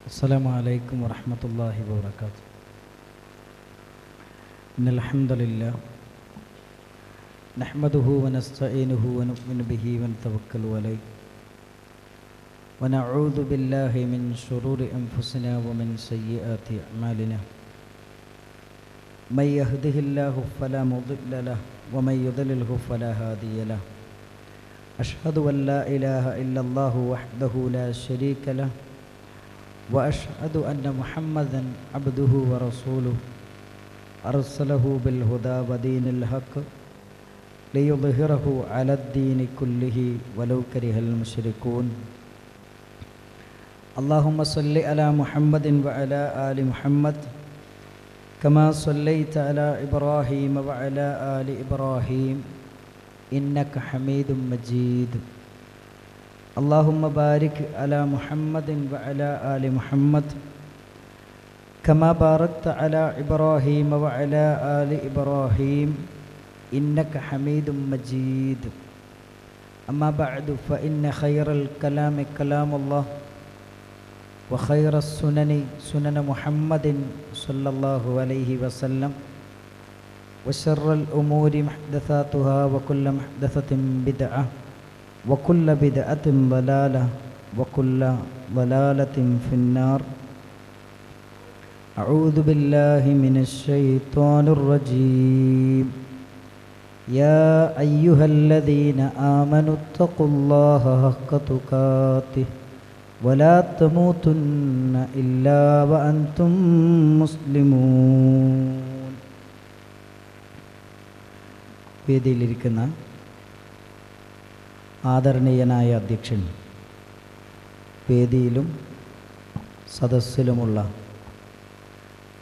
السلام عليكم ورحمة الله وبركاته. إن الحمد لله نحمده ونستعينه ونؤمن به ونتوكل عليه ونعوذ بالله من شرور أنفسنا ومن سيئات أعمالنا. من يهده الله فلا مضل له ومن يضلله فلا هادي له. أشهد أن لا إله إلا الله وحده لا شريك له وأشهد أن محمدًا عبده ورسوله أرسله بالهدى ودين الحق ليظهره على الدين كله ولو كره المشركون. اللهم صل على محمد وعلى آل محمد كما صليت على إبراهيم وعلى آل إبراهيم إنك حميد مجيد. اللهم بارك على محمد وعلى آل محمد كما باركت على إبراهيم وعلى آل إبراهيم إنك حميد مجيد. أما بعد فإن خير الكلام كلام الله وخير السنن سنن محمد صلى الله عليه وسلم وشر الأمور محدثاتها وكل محدثة بدعة وكل بدعة ضلالة وكل ضلالة في النار. أعوذ بالله من الشيطان الرجيم. يا أيها الذين آمنوا اتقوا الله حق تقاته ولا تموتن إلا وأنتم مسلمون. വേദിയിലിരിക്കുന്ന ആദരണീയനായ അധ്യക്ഷൻ, വേദിയിലും സദസ്സിലുമുള്ള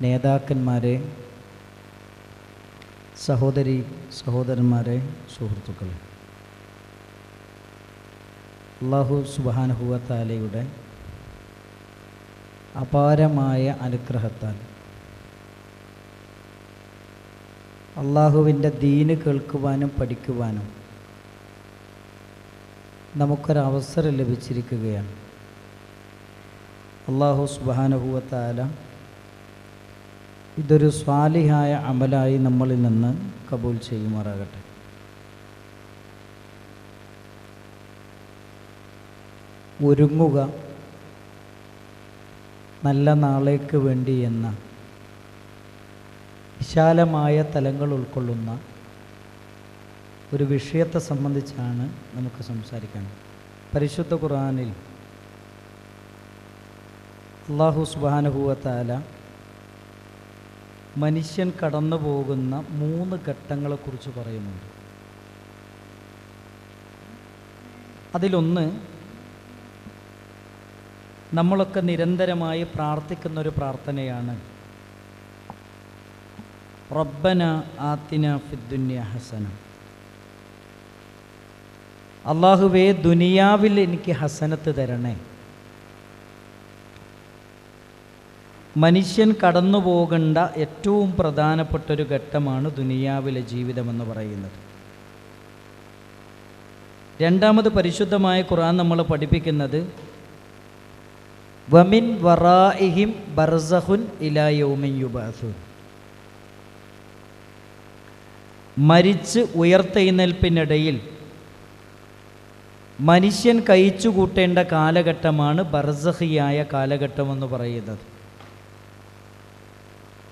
നേതാക്കന്മാരെ, സഹോദരി സഹോദരന്മാരെ, സുഹൃത്തുക്കളെ, അല്ലാഹു സുബ്ഹാനഹു വ തആലയുടെ അപാരമായ അനുഗ്രഹത്താൽ അള്ളാഹുവിൻ്റെ ദീന് കേൾക്കുവാനും പഠിക്കുവാനും നമുക്കൊരവസരം ലഭിച്ചിരിക്കുകയാണ്. അല്ലാഹു സുബ്ഹാനഹു വ തആല ഇതൊരു സ്വാലിഹായ അമലായി നമ്മളിൽ നിന്ന് കബൂൽ ചെയ്യുമാറാകട്ടെ. ഒരുങ്ങുക നല്ല നാളേക്ക് വേണ്ടി എന്ന വിശാലമായ തലങ്ങൾ ഉൾക്കൊള്ളുന്ന ഒരു വിഷയത്തെ സംബന്ധിച്ചാണ് നമുക്ക് സംസാരിക്കാൻ. പരിശുദ്ധ ഖുർആനിൽ അല്ലാഹു സുബ്ഹാനഹു വ തആല മനുഷ്യൻ കടന്നു പോകുന്ന 3 ഘട്ടങ്ങളെക്കുറിച്ച് പറയുന്നുണ്ട്. അതിലൊന്ന് നമ്മളൊക്കെ നിരന്തരമായി പ്രാർത്ഥിക്കുന്നൊരു പ്രാർത്ഥനയാണ്, റബ്ബന ആതിന ഫിദ്ദുനിയ ഹസന. അല്ലാഹുവേ, ദുനിയാവിൽ എനിക്ക് ഹസനത്ത് തരണേ. മനുഷ്യൻ കടന്നു പോകേണ്ട ഏറ്റവും പ്രധാനപ്പെട്ടൊരു ഘട്ടമാണ് ദുനിയാവിലെ ജീവിതമെന്ന് പറയുന്നത്. രണ്ടാമത് പരിശുദ്ധമായ ഖുർആൻ നമ്മളെ പഠിപ്പിക്കുന്നത് വമിൻ വറാഇഹിം ബർസഖുൻ ഇലാ യൗമി യുബഅസൂൻ. മരിച്ച് ഉയർത്തെഴുന്നേൽപ്പിനിടയിൽ മനുഷ്യൻ കഴിച്ചു കൂട്ടേണ്ട കാലഘട്ടമാണ് ബർസഖിയായ കാലഘട്ടമെന്ന് പറയുന്നത്.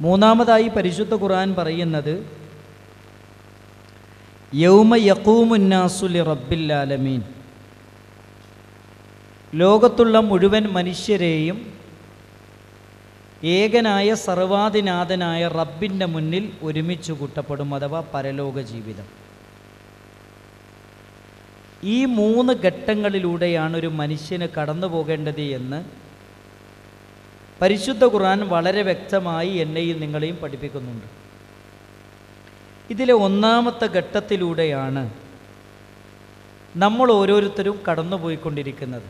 മൂന്നാമതായി പരിശുദ്ധ ഖുർആൻ പറയുന്നത് യൗമ യഖൂമുന്നാസു ലിറബ്ബിൽ ആലമീൻ. ലോകത്തുള്ള മുഴുവൻ മനുഷ്യരെയും ഏകനായ സർവാധിനാഥനായ റബ്ബിൻ്റെ മുന്നിൽ ഒരുമിച്ച് കൂട്ടപ്പെടും, അഥവാ പരലോക ജീവിതം. ഈ 3 ഘട്ടങ്ങളിലൂടെയാണ് ഒരു മനുഷ്യന് കടന്നു പോകേണ്ടത് എന്ന് പരിശുദ്ധ ഖുർആൻ വളരെ വ്യക്തമായി എന്നെയും നിങ്ങളെയും പഠിപ്പിക്കുന്നുണ്ട്. ഇതിലെ ഒന്നാമത്തെ ഘട്ടത്തിലൂടെയാണ് നമ്മൾ ഓരോരുത്തരും കടന്നുപോയിക്കൊണ്ടിരിക്കുന്നത്.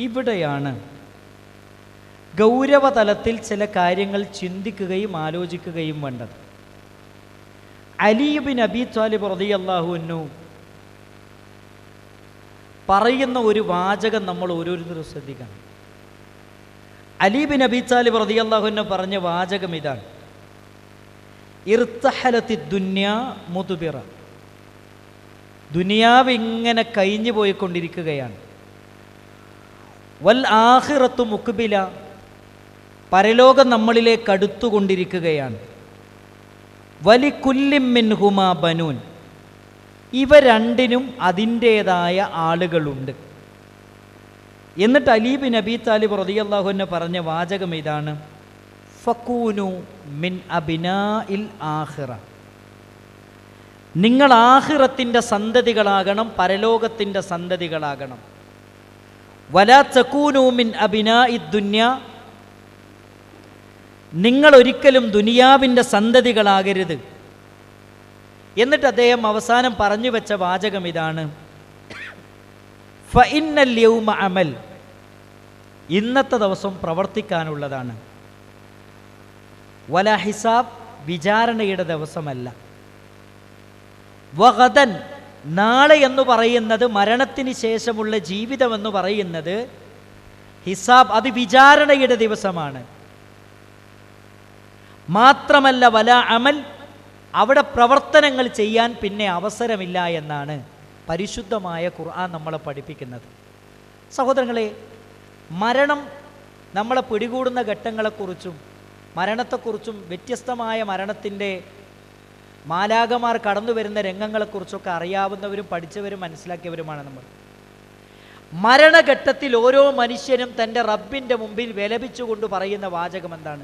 ഇവിടെയാണ് ഗൗരവതലത്തിൽ ചില കാര്യങ്ങൾ ചിന്തിക്കുകയും ആലോചിക്കുകയും വേണ്ടത്. അലി ഇബ്നു അബീ ത്വാലിബ് റളിയല്ലാഹു അൻഹു പറയുന്ന ഒരു വാചകം നമ്മൾ ഓരോരുത്തരും ശ്രദ്ധിക്കണം. അലി ബിൻ അബീ താലിബ് റളിയല്ലാഹു അൻഹു പറഞ്ഞ വാചകം ഇതാണ്: ഇർതഹലത്തി ദുന്യാ മുദ്ബിറ. ദുനിയാവ് ഇങ്ങനെ കഴിഞ്ഞു പോയിക്കൊണ്ടിരിക്കുകയാണ്. വൽ ആഖിറത്തു മുഖ്ബില. പരലോകം നമ്മളിലേക്ക് അടുത്തുകൊണ്ടിരിക്കുകയാണ്. വലികുല്ലിൻ മിൻഹുമാ ബനൂൻ. ഇവ രണ്ടിനും അതിൻ്റേതായ ആളുകളുണ്ട്. എന്നിട്ട് അലി ബിൻ അബീ താലിബ് റളിയല്ലാഹു അൻഹു പറഞ്ഞ വാചകം ഇതാണ്: ഫകൂനു മിൻ അബ്നാഇൽ ആഖിറ. നിങ്ങൾ ആഖിറത്തിൻ്റെ സന്തതികളാകണം, പരലോകത്തിൻ്റെ സന്തതികളാകണം. വലാ തകൂനു മിൻ അബ്നാഇദ് ദുനിയ. നിങ്ങൾ ഒരിക്കലും ദുനിയാവിൻ്റെ സന്തതികളാകരുത്. എന്നിട്ട് അദ്ദേഹം അവസാനം പറഞ്ഞു വെച്ച വാചകം ഇതാണ്: ഫഇന്നൽ യൗമ അമൽ. ഇന്നത്തെ ദിവസം പ്രവർത്തിക്കാനുള്ളതാണ്. വലാ ഹിസാബ്. വിചാരണയുടെ ദിവസമല്ല. വഗദൻ. നാളെ എന്ന് പറയുന്നത്, മരണത്തിന് ശേഷമുള്ള ജീവിതം എന്ന് പറയുന്നത് ഹിസാബ്, അത് വിചാരണയുടെ ദിവസമാണ്. മാത്രമല്ല വലാ അമൽ, അവിടെ പ്രവർത്തനങ്ങൾ ചെയ്യാൻ പിന്നെ അവസരമില്ല എന്നാണ് പരിശുദ്ധമായ ഖുർആൻ നമ്മളെ പഠിപ്പിക്കുന്നത്. സഹോദരങ്ങളെ, മരണം നമ്മളെ പിടികൂടുന്ന ഘട്ടങ്ങളെക്കുറിച്ചും മരണത്തെക്കുറിച്ചും വ്യത്യസ്തമായ മരണത്തിൻ്റെ മാലാഖമാർ കടന്നു വരുന്ന രംഗങ്ങളെക്കുറിച്ചൊക്കെ അറിയാവുന്നവരും പഠിച്ചവരും മനസ്സിലാക്കിയവരുമാണ് നമ്മൾ. മരണഘട്ടത്തിൽ ഓരോ മനുഷ്യനും തൻ്റെ റബ്ബിൻ്റെ മുമ്പിൽ വിലപിച്ചുകൊണ്ട് പറയുന്ന വാചകം എന്താണ്?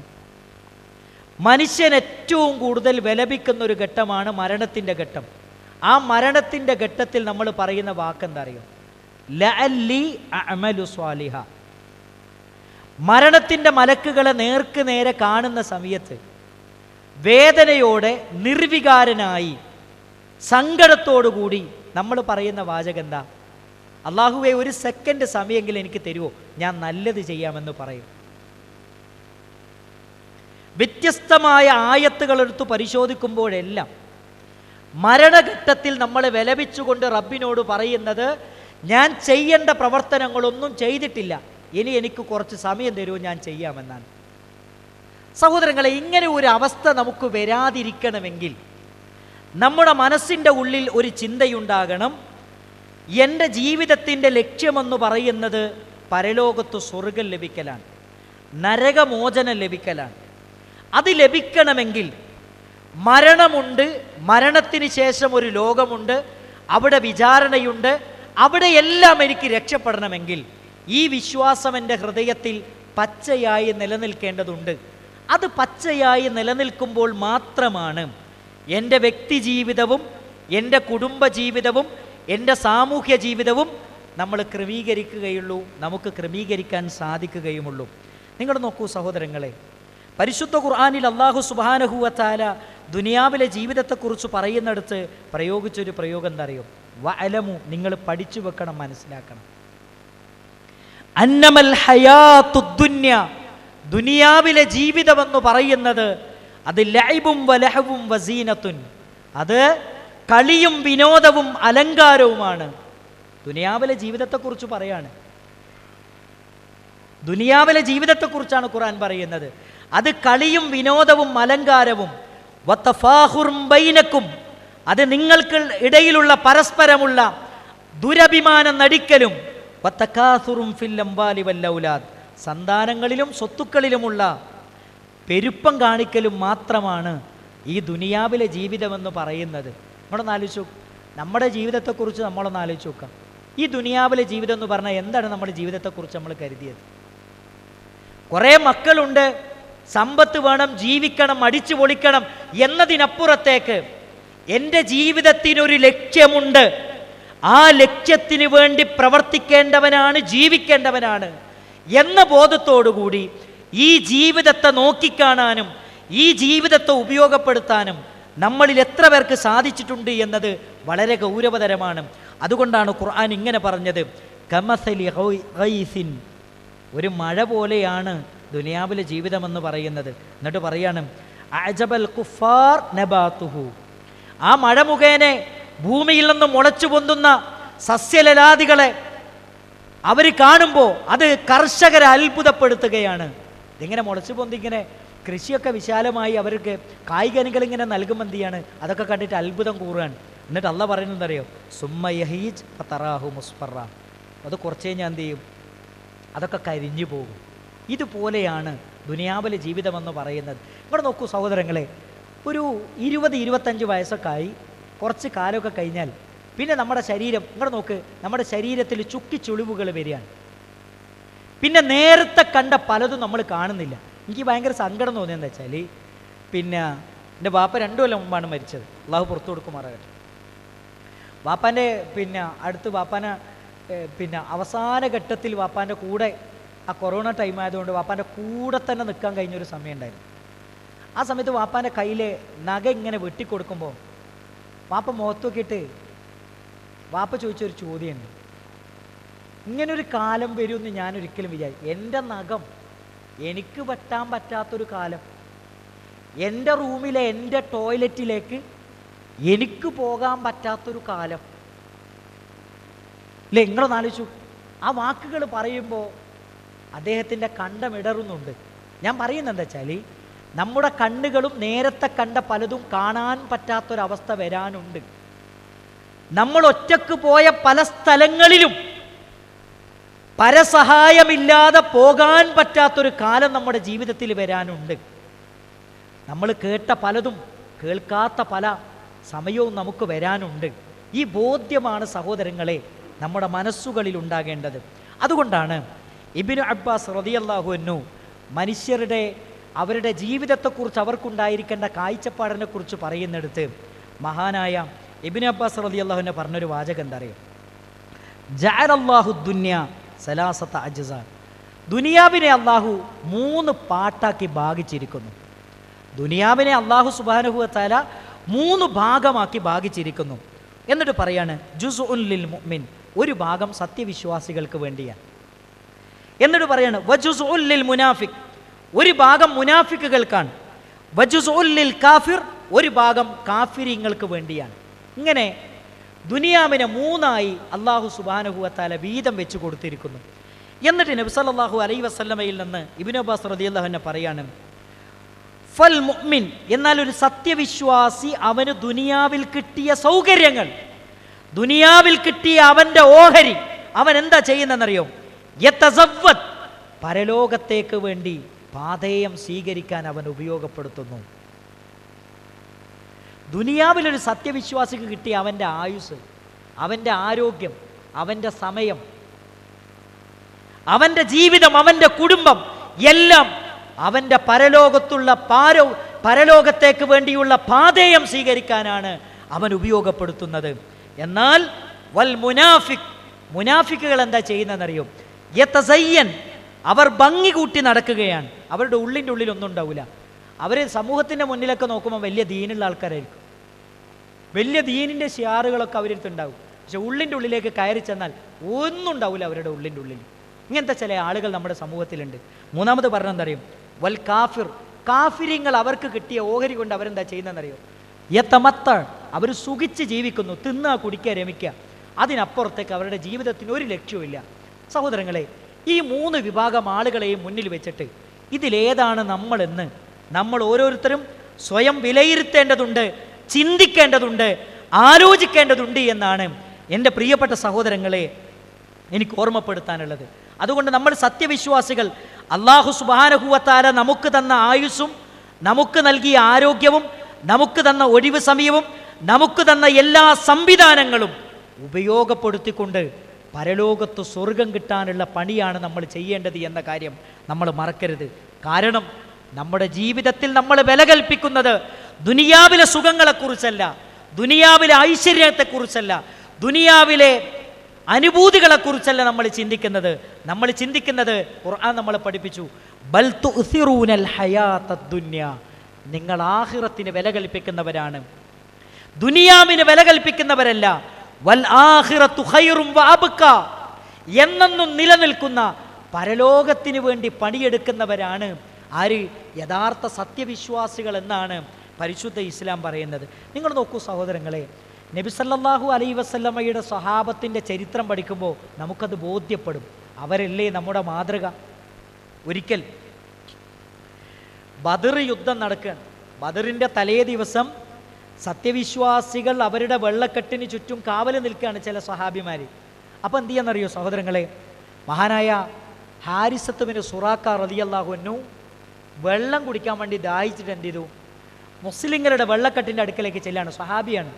മനുഷ്യൻ ഏറ്റവും കൂടുതൽ വിലപിക്കുന്ന ഒരു ഘട്ടമാണ് മരണത്തിൻ്റെ ഘട്ടം. ആ മരണത്തിൻ്റെ ഘട്ടത്തിൽ നമ്മൾ പറയുന്ന വാക്കെന്താ അറിയോ? ലഅല്ലി അഅമലു സ്വാലിഹ. മരണത്തിൻ്റെ മലക്കുകളെ നേർക്ക് നേരെ കാണുന്ന സമയത്ത് വേദനയോടെ, നിർവികാരനായി, സങ്കടത്തോടുകൂടി നമ്മൾ പറയുന്ന വാചകം എന്താ? അല്ലാഹുവേ, ഒരു സെക്കൻഡ് സമയമെങ്കിലും എനിക്ക് തരുമോ, ഞാൻ നല്ലത് ചെയ്യാമെന്ന് പറയും. വ്യത്യസ്തമായ ആയത്തുകളെടുത്ത് പരിശോധിക്കുമ്പോഴെല്ലാം മരണഘട്ടത്തിൽ നമ്മൾ വിലപിച്ചുകൊണ്ട് റബ്ബിനോട് പറയുന്നത്, ഞാൻ ചെയ്യേണ്ട പ്രവർത്തനങ്ങളൊന്നും ചെയ്തിട്ടില്ല, ഇനി എനിക്ക് കുറച്ച് സമയം തരുമോ, ഞാൻ ചെയ്യാമെന്നാണ്. സഹോദരങ്ങളെ, ഇങ്ങനെ ഒരു അവസ്ഥ നമുക്ക് വരാതിരിക്കണമെങ്കിൽ നമ്മുടെ മനസ്സിൻ്റെ ഉള്ളിൽ ഒരു ചിന്തയുണ്ടാകണം: എൻ്റെ ജീവിതത്തിൻ്റെ ലക്ഷ്യമെന്ന് പറയുന്നത് പരലോകത്ത് സ്വർഗം ലഭിക്കലാണ്, നരകമോചനം ലഭിക്കലാണ്. അത് ലഭിക്കണമെങ്കിൽ മരണമുണ്ട്, മരണത്തിന് ശേഷം ഒരു ലോകമുണ്ട്, അവിടെ വിചാരണയുണ്ട്, അവിടെയെല്ലാം എനിക്ക് രക്ഷപ്പെടണമെങ്കിൽ ഈ വിശ്വാസം എൻ്റെ ഹൃദയത്തിൽ പച്ചയായി നിലനിൽക്കേണ്ടതുണ്ട്. അത് പച്ചയായി നിലനിൽക്കുമ്പോൾ മാത്രമാണ് എൻ്റെ വ്യക്തി ജീവിതവും എൻ്റെ കുടുംബ ജീവിതവും എൻ്റെ സാമൂഹ്യ ജീവിതവും നമ്മൾ ക്രമീകരിക്കുകയുള്ളൂ, നമുക്ക് ക്രമീകരിക്കാൻ സാധിക്കുകയുമുള്ളൂ. നിങ്ങൾ നോക്കൂ സഹോദരങ്ങളെ, പരിശുദ്ധ ഖുർആനിൽ അല്ലാഹു സുബ്ഹാനഹു വ തആല ദുനിയാവിലെ ജീവിതത്തെക്കുറിച്ച് പറയുന്നിടത്ത് പ്രയോഗിച്ചൊരു പ്രയോഗം എന്താ അറിയോ? വഅലമു. നിങ്ങൾ പഠിച്ചു വെക്കണം, മനസ്സിലാക്കണം. അന്നമൽ ഹയാത്തുദ് ദുനിയ. ദുനിയാവിലെ ജീവിതമെന്ന് പറയുന്നത് അത് ലഅബും വലഹവും വസീനത്തുൻ. അത് കളിയും വിനോദവും അലങ്കാരവുമാണ്. ദുനിയാവിലെ ജീവിതത്തെക്കുറിച്ച് പറയാണ്. ദുനിയാവിലെ ജീവിതത്തെക്കുറിച്ചാണ് ഖുർആൻ പറയുന്നത്. അത് കളിയും വിനോദവും അലങ്കാരവും. വതഫാഖുറും ബൈനക്കും. അത് നിങ്ങൾക്ക് ഇടയിലുള്ള പരസ്പരമുള്ള ദുരഭിമാനം നടിക്കലും. വതകാസുറും ഫിൽ അംവാലി വൽ ഔലാദ്. സന്താനങ്ങളിലും സ്വത്തുക്കളിലുമുള്ള പെരുപ്പം കാണിക്കലും മാത്രമാണ് ഈ ദുനിയാവിലെ ജീവിതമെന്ന് പറയുന്നത്. നമ്മളൊന്ന് ആലോചിച്ചു, നമ്മുടെ ജീവിതത്തെക്കുറിച്ച് നമ്മളൊന്ന് ആലോചിച്ച് നോക്കാം. ഈ ദുനിയാവിലെ ജീവിതം എന്ന് പറഞ്ഞാൽ എന്താണ് നമ്മുടെ ജീവിതത്തെക്കുറിച്ച് നമ്മൾ കരുതിയത്? കുറേ മക്കളുണ്ട്, സമ്പത്ത് വേണം, ജീവിക്കണം, അടിച്ചു പൊളിക്കണം എന്നതിനപ്പുറത്തേക്ക് എൻ്റെ ജീവിതത്തിനൊരു ലക്ഷ്യമുണ്ട്, ആ ലക്ഷ്യത്തിന് വേണ്ടി പ്രവർത്തിക്കേണ്ടവനാണ്, ജീവിക്കേണ്ടവനാണ് എന്ന ബോധത്തോടുകൂടി ഈ ജീവിതത്തെ നോക്കിക്കാണാനും ഈ ജീവിതത്തെ ഉപയോഗപ്പെടുത്താനും നമ്മളിൽ എത്ര പേർക്ക് സാധിച്ചിട്ടുണ്ട് എന്നത് വളരെ ഗൗരവതരമാണ്. അതുകൊണ്ടാണ് ഖുർആൻ ഇങ്ങനെ പറഞ്ഞത്, കമസലി ഗൈസിൻ. ഒരു മഴ പോലെയാണ് ദുനിയാവിലെ ജീവിതമെന്ന് പറയുന്നത്. എന്നിട്ട് പറയാണ് അഅജബൽ കുഫാർ നബാതുഹു. ആ മഴ മുഖേന ഭൂമിയിൽ നിന്ന് മുളച്ചു പൊന്തുന്ന സസ്യലലാദികളെ അവർ കാണുമ്പോൾ അത് കർഷകരെ അത്ഭുതപ്പെടുത്തുകയാണ്. ഇതിങ്ങനെ മുളച്ച് പൊന്തിങ്ങനെ കൃഷിയൊക്കെ വിശാലമായി അവർക്ക് കായികനികളിങ്ങനെ നൽകുമ്പോൾ എന്ത് ചെയ്യാണ്, അതൊക്കെ കണ്ടിട്ട് അത്ഭുതം കൂറുകയാണ്. എന്നിട്ട് അള്ളാഹ് പറയുന്നത് അറിയോ, സുമ്മ യഹീജ് തറാഹു മുസ്ഫറ, അത് കുറച്ച് കഴിഞ്ഞാൽ എന്ത് ചെയ്യും, അതൊക്കെ കരിഞ്ഞു പോകും. ഇതുപോലെയാണ് ദുനിയാവിലെ ജീവിതമെന്ന് പറയുന്നത്. ഇവിടെ നോക്കൂ സഹോദരങ്ങളെ, ഒരു 20-25 വയസ്സൊക്കെ ആയി കുറച്ച് കാലമൊക്കെ കഴിഞ്ഞാൽ പിന്നെ നമ്മുടെ ശരീരം ഇങ്ങോട്ട് നോക്ക്, നമ്മുടെ ശരീരത്തിൽ ചുക്കിച്ചുളിവുകൾ വരികയാണ്. പിന്നെ നേരത്തെ കണ്ട പലതും നമ്മൾ കാണുന്നില്ല. എനിക്ക് ഭയങ്കര സങ്കടം തോന്നിയെന്ന് വെച്ചാൽ, പിന്നെ എൻ്റെ വാപ്പ 2 കൊല്ലം മുമ്പാണ് മരിച്ചത്, അള്ളാഹു പുറത്തു കൊടുക്കുമാറാകട്ടെ. വാപ്പാൻ്റെ അടുത്ത് വാപ്പാനെ അവസാന ഘട്ടത്തിൽ വാപ്പാൻ്റെ കൂടെ, ആ കൊറോണ ടൈം ആയതുകൊണ്ട് വാപ്പാൻ്റെ കൂടെ തന്നെ നിൽക്കാൻ കഴിഞ്ഞൊരു സമയം ഉണ്ടായിരുന്നു. ആ സമയത്ത് വാപ്പാൻ്റെ കയ്യിലെ നഖ ഇങ്ങനെ വെട്ടിക്കൊടുക്കുമ്പോൾ വാപ്പ മുഖത്ത് നോക്കിയിട്ട് വാപ്പ ചോദിച്ചൊരു ചോദ്യമുണ്ട്, ഇങ്ങനൊരു കാലം വരുമെന്ന് ഞാൻ ഒരിക്കലും വിചാരിച്ചു. എൻ്റെ നഖം എനിക്ക് വെട്ടാൻ പറ്റാത്തൊരു കാലം, എൻ്റെ റൂമിലെ എൻ്റെ ടോയ്ലറ്റിലേക്ക് എനിക്ക് പോകാൻ പറ്റാത്തൊരു കാലം അല്ലേ? നിങ്ങളൊന്ന് ആലോചിച്ചു. ആ വാക്കുകൾ പറയുമ്പോൾ അദ്ദേഹത്തിൻ്റെ കണ്ടമിടറുന്നുണ്ട്. ഞാൻ പറയുന്നത് എന്താ വെച്ചാൽ, നമ്മുടെ കണ്ണുകളും നേരത്തെ കണ്ട പലതും കാണാൻ പറ്റാത്തൊരവസ്ഥ വരാനുണ്ട്. നമ്മൾ ഒറ്റക്ക് പോയ പല സ്ഥലങ്ങളിലും പരസഹായമില്ലാതെ പോകാൻ പറ്റാത്തൊരു കാലം നമ്മുടെ ജീവിതത്തിൽ വരാനുണ്ട്. നമ്മൾ കേട്ട പലതും കേൾക്കാത്ത പല സമയവും നമുക്ക് വരാനുണ്ട്. ഈ ബോധ്യമാണ് സഹോദരങ്ങളെ നമ്മുടെ മനസ്സുകളിൽ ഉണ്ടാകേണ്ടത്. അതുകൊണ്ടാണ് ഇബ്നു അബ്ബാസ് റളിയല്ലാഹു അൻഹു മനുഷ്യരുടെ അവരുടെ ജീവിതത്തെക്കുറിച്ച് അവർക്കുണ്ടായിരിക്കേണ്ട കാഴ്ചപ്പാടിനെ കുറിച്ച് പറയുന്നിടത്ത് മഹാനായ ഇബ്നു അബ്ബാസ് റളിയല്ലാഹു അൻഹു പറഞ്ഞൊരു വാചകം എന്താ അറിയോ, ജഅലല്ലാഹു ദുനിയ സലാസത അജ്സാ, ദുനിയാവിനെ അള്ളാഹു 3 പാട്ടാക്കി ഭാഗിച്ചിരിക്കുന്നു. ദുനിയാവിനെ അള്ളാഹു സുബ്ഹാനഹു വ തആല 3 ഭാഗമാക്കി ഭാഗിച്ചിരിക്കുന്നു. എന്നിട്ട് പറയാണ്, ജുസ്ഉൻ ലിൽ മുഅ്മിൻ, ഒരു ഭാഗം സത്യവിശ്വാസികൾക്ക് വേണ്ടിയാണ്. എന്നിട്ട് പറയാണ് വജുസ്ഉൻ ലിൽ മുനാഫിഖ്, ഒരു ഭാഗം മുനാഫിക്കുകൾക്കാണ്. വജുസ്ഉൻ ലിൽ കാഫിർ, ഒരു ഭാഗം കാഫിരീങ്ങൾക്ക് വേണ്ടിയാണ്. ഇങ്ങനെ ദുനിയാവിനെ 3ആയി അള്ളാഹു സുബ്ഹാനഹു വ തആല വീതം വെച്ച് കൊടുത്തിരിക്കുന്നു. എന്നിട്ട് നബി സല്ലല്ലാഹു അലൈഹി വസല്ലമയിൽ നിന്ന് ഇബ്നു അബ്ബാസ് റളിയല്ലാഹു അൻഹു പറയാണ്, ഫൽ മുഅ്മിൻ, എന്നാൽ ഒരു സത്യവിശ്വാസി അവന് ദുനിയാവിൽ കിട്ടിയ സൗകര്യങ്ങൾ, ദുനിയാവിൽ കിട്ടിയ അവൻ്റെ ഓഹരി അവൻ എന്താ ചെയ്യുന്നതെന്നറിയോ, യതസവ്വദ്, പരലോകത്തേക്ക് വേണ്ടി പാഥേയം സ്വീകരിക്കാൻ അവൻ ഉപയോഗപ്പെടുത്തുന്നു. ദുനിയാവിലൊരു സത്യവിശ്വാസിക്ക് കിട്ടിയ അവൻ്റെ ആയുസ്, അവൻ്റെ ആരോഗ്യം, അവൻ്റെ സമയം, അവൻ്റെ ജീവിതം, അവൻ്റെ കുടുംബം എല്ലാം അവൻ്റെ പരലോകത്തേക്ക് വേണ്ടിയുള്ള പാഥേയം സ്വീകരിക്കാനാണ് അവൻ ഉപയോഗപ്പെടുത്തുന്നത്. എന്നാൽ വൽ മുനാഫിക്, മുനാഫിക്കുകൾ എന്താ ചെയ്യുന്നതെന്നറിയോ, യതസയ്യൻ, അവർ ഭംഗി കൂട്ടി നടക്കുകയാണ്. അവരുടെ ഉള്ളിൻ്റെ ഉള്ളിൽ ഒന്നും ഉണ്ടാവില്ല. അവർ സമൂഹത്തിൻ്റെ മുന്നിലൊക്കെ നോക്കുമ്പോൾ വലിയ ദീനുള്ള ആൾക്കാരായിരിക്കും, വലിയ ദീനിൻ്റെ ഷിയാറുകളൊക്കെ അവരടുത്ത് ഉണ്ടാവും. പക്ഷെ ഉള്ളിൻ്റെ ഉള്ളിലേക്ക് കയറി ചെന്നാൽ ഒന്നും ഉണ്ടാവില്ല അവരുടെ ഉള്ളിൻ്റെ ഉള്ളിൽ. ഇങ്ങനത്തെ ചില ആളുകൾ നമ്മുടെ സമൂഹത്തിലുണ്ട്. 3-ാമത് പറഞ്ഞെന്തറിയും, വൽ കാഫിർ, കാഫിരിങ്ങൾ അവർക്ക് കിട്ടിയ ഓഹരി കൊണ്ട് അവരെന്താ ചെയ്യുന്നതെന്നറിയോ, യതമത്ത, അവർ സുഖിച്ച് ജീവിക്കുന്നു, തിന്നുക, കുടിക്കുക, രമിക്കുക, അതിനപ്പുറത്തേക്ക് അവരുടെ ജീവിതത്തിന് ഒരു ലക്ഷ്യമില്ല. സഹോദരങ്ങളെ, ഈ 3 വിഭാഗം ആളുകളെയും മുന്നിൽ വെച്ചിട്ട് ഇതിലേതാണ് നമ്മളെന്ന് നമ്മൾ ഓരോരുത്തരും സ്വയം വിലയിരുത്തേണ്ടതുണ്ട്, ചിന്തിക്കേണ്ടതുണ്ട്, ആലോചിക്കേണ്ടതുണ്ട് എന്നാണ് എൻ്റെ പ്രിയപ്പെട്ട സഹോദരങ്ങളെ എനിക്ക് ഓർമ്മപ്പെടുത്താനുള്ളത്. അതുകൊണ്ട് നമ്മൾ സത്യവിശ്വാസികൾ അല്ലാഹു സുബ്ഹാനഹു വ തആല നമുക്ക് തന്ന ആയുസ്സും നമുക്ക് നൽകിയ ആരോഗ്യവും നമുക്ക് തന്ന ഒഴിവ് സമയവും നമുക്ക് തന്ന എല്ലാ സംവിധാനങ്ങളും ഉപയോഗപ്പെടുത്തിക്കൊണ്ട് പരലോകത്ത് സ്വർഗം കിട്ടാനുള്ള പണിയാണ് നമ്മൾ ചെയ്യേണ്ടത് എന്ന കാര്യം നമ്മൾ മറക്കരുത്. കാരണം നമ്മുടെ ജീവിതത്തിൽ നമ്മൾ വില കൽപ്പിക്കുന്നത് ദുനിയാവിലെ സുഖങ്ങളെക്കുറിച്ചല്ല, ദുനിയാവിലെ ഐശ്വര്യത്തെക്കുറിച്ചല്ല, ദുനിയാവിലെ അനുഭൂതികളെക്കുറിച്ചല്ല നമ്മൾ ചിന്തിക്കുന്നത്. നമ്മൾ ചിന്തിക്കുന്നത്, ഖുർആൻ നമ്മളെ പഠിപ്പിച്ചു, ബൽ തുസിറൂനൽ ഹയാത്തദ് ദുനിയ, നിങ്ങൾ ആഖിറത്തിന് വില കൽപ്പിക്കുന്നവരാണ്, ദുനിയാവിന് വില കൽപ്പിക്കുന്നവരല്ല. വൽ ആഖിറത്തു ഖൈറും വഅബ്ക, എന്നെന്നും നിലനിൽക്കുന്ന പരലോകത്തിന് വേണ്ടി പണിയെടുക്കുന്നവരാണ് ആര്? യഥാർത്ഥ സത്യവിശ്വാസികൾ എന്നാണ് പരിശുദ്ധ ഇസ്ലാം പറയുന്നത്. നിങ്ങൾ നോക്കൂ സഹോദരങ്ങളെ, നബി സല്ലല്ലാഹു അലൈഹി വസല്ലമയുടെ സ്വഹാബത്തിൻ്റെ ചരിത്രം പഠിക്കുമ്പോൾ നമുക്കത് ബോധ്യപ്പെടും. അവരല്ലേ നമ്മുടെ മാതൃക. ഒരിക്കൽ ബദർ യുദ്ധം നടക്കുകയാണ്. ബദറിൻ്റെ തലേ ദിവസം സത്യവിശ്വാസികൾ അവരുടെ വെള്ളക്കെട്ടിന് ചുറ്റും കാവൽ നിൽക്കുകയാണ് ചില സ്വഹാബിമാർ. അപ്പോൾ എന്ത് ചെയ്യാന്നറിയോ സഹോദരങ്ങളെ, മഹാനായ ഹാരിസത്ത് ബിൻ സുറാഖ റളിയല്ലാഹു അൻഹു വെള്ളം കുടിക്കാൻ വേണ്ടി ദാഹിച്ചിട്ട് എന്ത് ചെയ്തു, മുസ്ലിങ്ങളുടെ വെള്ളക്കെട്ടിൻ്റെ അടുക്കലേക്ക് ചെല്ലാണ്. സ്വഹാബിയാണ്.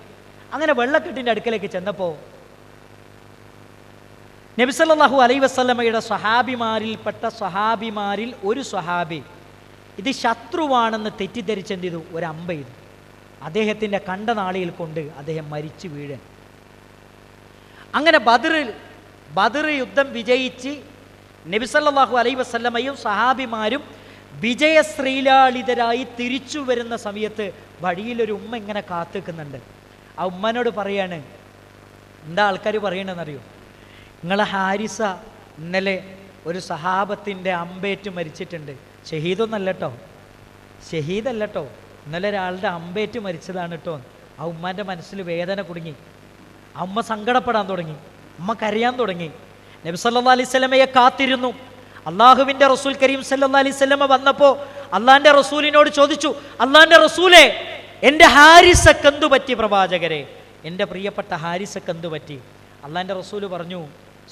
അങ്ങനെ വെള്ളക്കെട്ടിൻ്റെ അടുക്കലേക്ക് ചെന്നപ്പോൾ നബി സല്ലല്ലാഹു അലൈഹി വസല്ലമയുടെ സ്വഹാബിമാരിൽപ്പെട്ട സ്വഹാബിമാരിൽ ഒരു സ്വഹാബി ഇത് ശത്രുവാണെന്ന് തെറ്റിദ്ധരിച്ച് എന്ത് ചെയ്തു, ഒരു അമ്പ ചെയ്തു. അദ്ദേഹത്തിൻ്റെ കണ്ടനാളിയിൽ കൊണ്ട് അദ്ദേഹം മരിച്ചു വീഴാൻ. അങ്ങനെ ബദർ യുദ്ധം വിജയിച്ച് നബി സല്ലല്ലാഹു അലൈഹി വസല്ലമയും സഹാബിമാരും വിജയശ്രീലാളിതരായി തിരിച്ചു വരുന്ന സമയത്ത് വഴിയിലൊരു ഉമ്മ ഇങ്ങനെ കാത്തുക്കുന്നുണ്ട്. ആ ഉമ്മനോട് പറയാണ്, എന്താ ആൾക്കാർ പറയണമെന്നറിയോ, നിങ്ങളെ ഹാരിസ ഇന്നലെ ഒരു സഹാബത്തിൻ്റെ അമ്പേറ്റ് മരിച്ചിട്ടുണ്ട്. ഷഹീദൊന്നല്ലട്ടോ, ഷഹീദല്ലട്ടോ, ഇന്നലെ ഒരാളുടെ അമ്പേറ്റ് മരിച്ചതാണ് കേട്ടോ. ആ ഉമ്മാൻ്റെ മനസ്സിൽ വേദന കുടുങ്ങി. ആ ഉമ്മ സങ്കടപ്പെടാൻ തുടങ്ങി, ഉമ്മ കരയാൻ തുടങ്ങി. നബി സല്ലല്ലാഹു അലൈഹി വസല്ലമയെ കാത്തിരുന്നു. അള്ളാഹുവിൻ്റെ റസൂൽ കരീം സല്ലല്ലാഹു അലൈഹി വസല്ലമ വന്നപ്പോൾ അള്ളാഹിൻ്റെ റസൂലിനോട് ചോദിച്ചു, അള്ളാഹിൻ്റെ റസൂലേ, എൻ്റെ ഹാരിസക്ക് എന്തു പറ്റി പ്രവാചകരെ, എൻ്റെ പ്രിയപ്പെട്ട ഹാരിസക്ക് എന്തു പറ്റി? അള്ളാഹിൻ്റെ റസൂല് പറഞ്ഞു,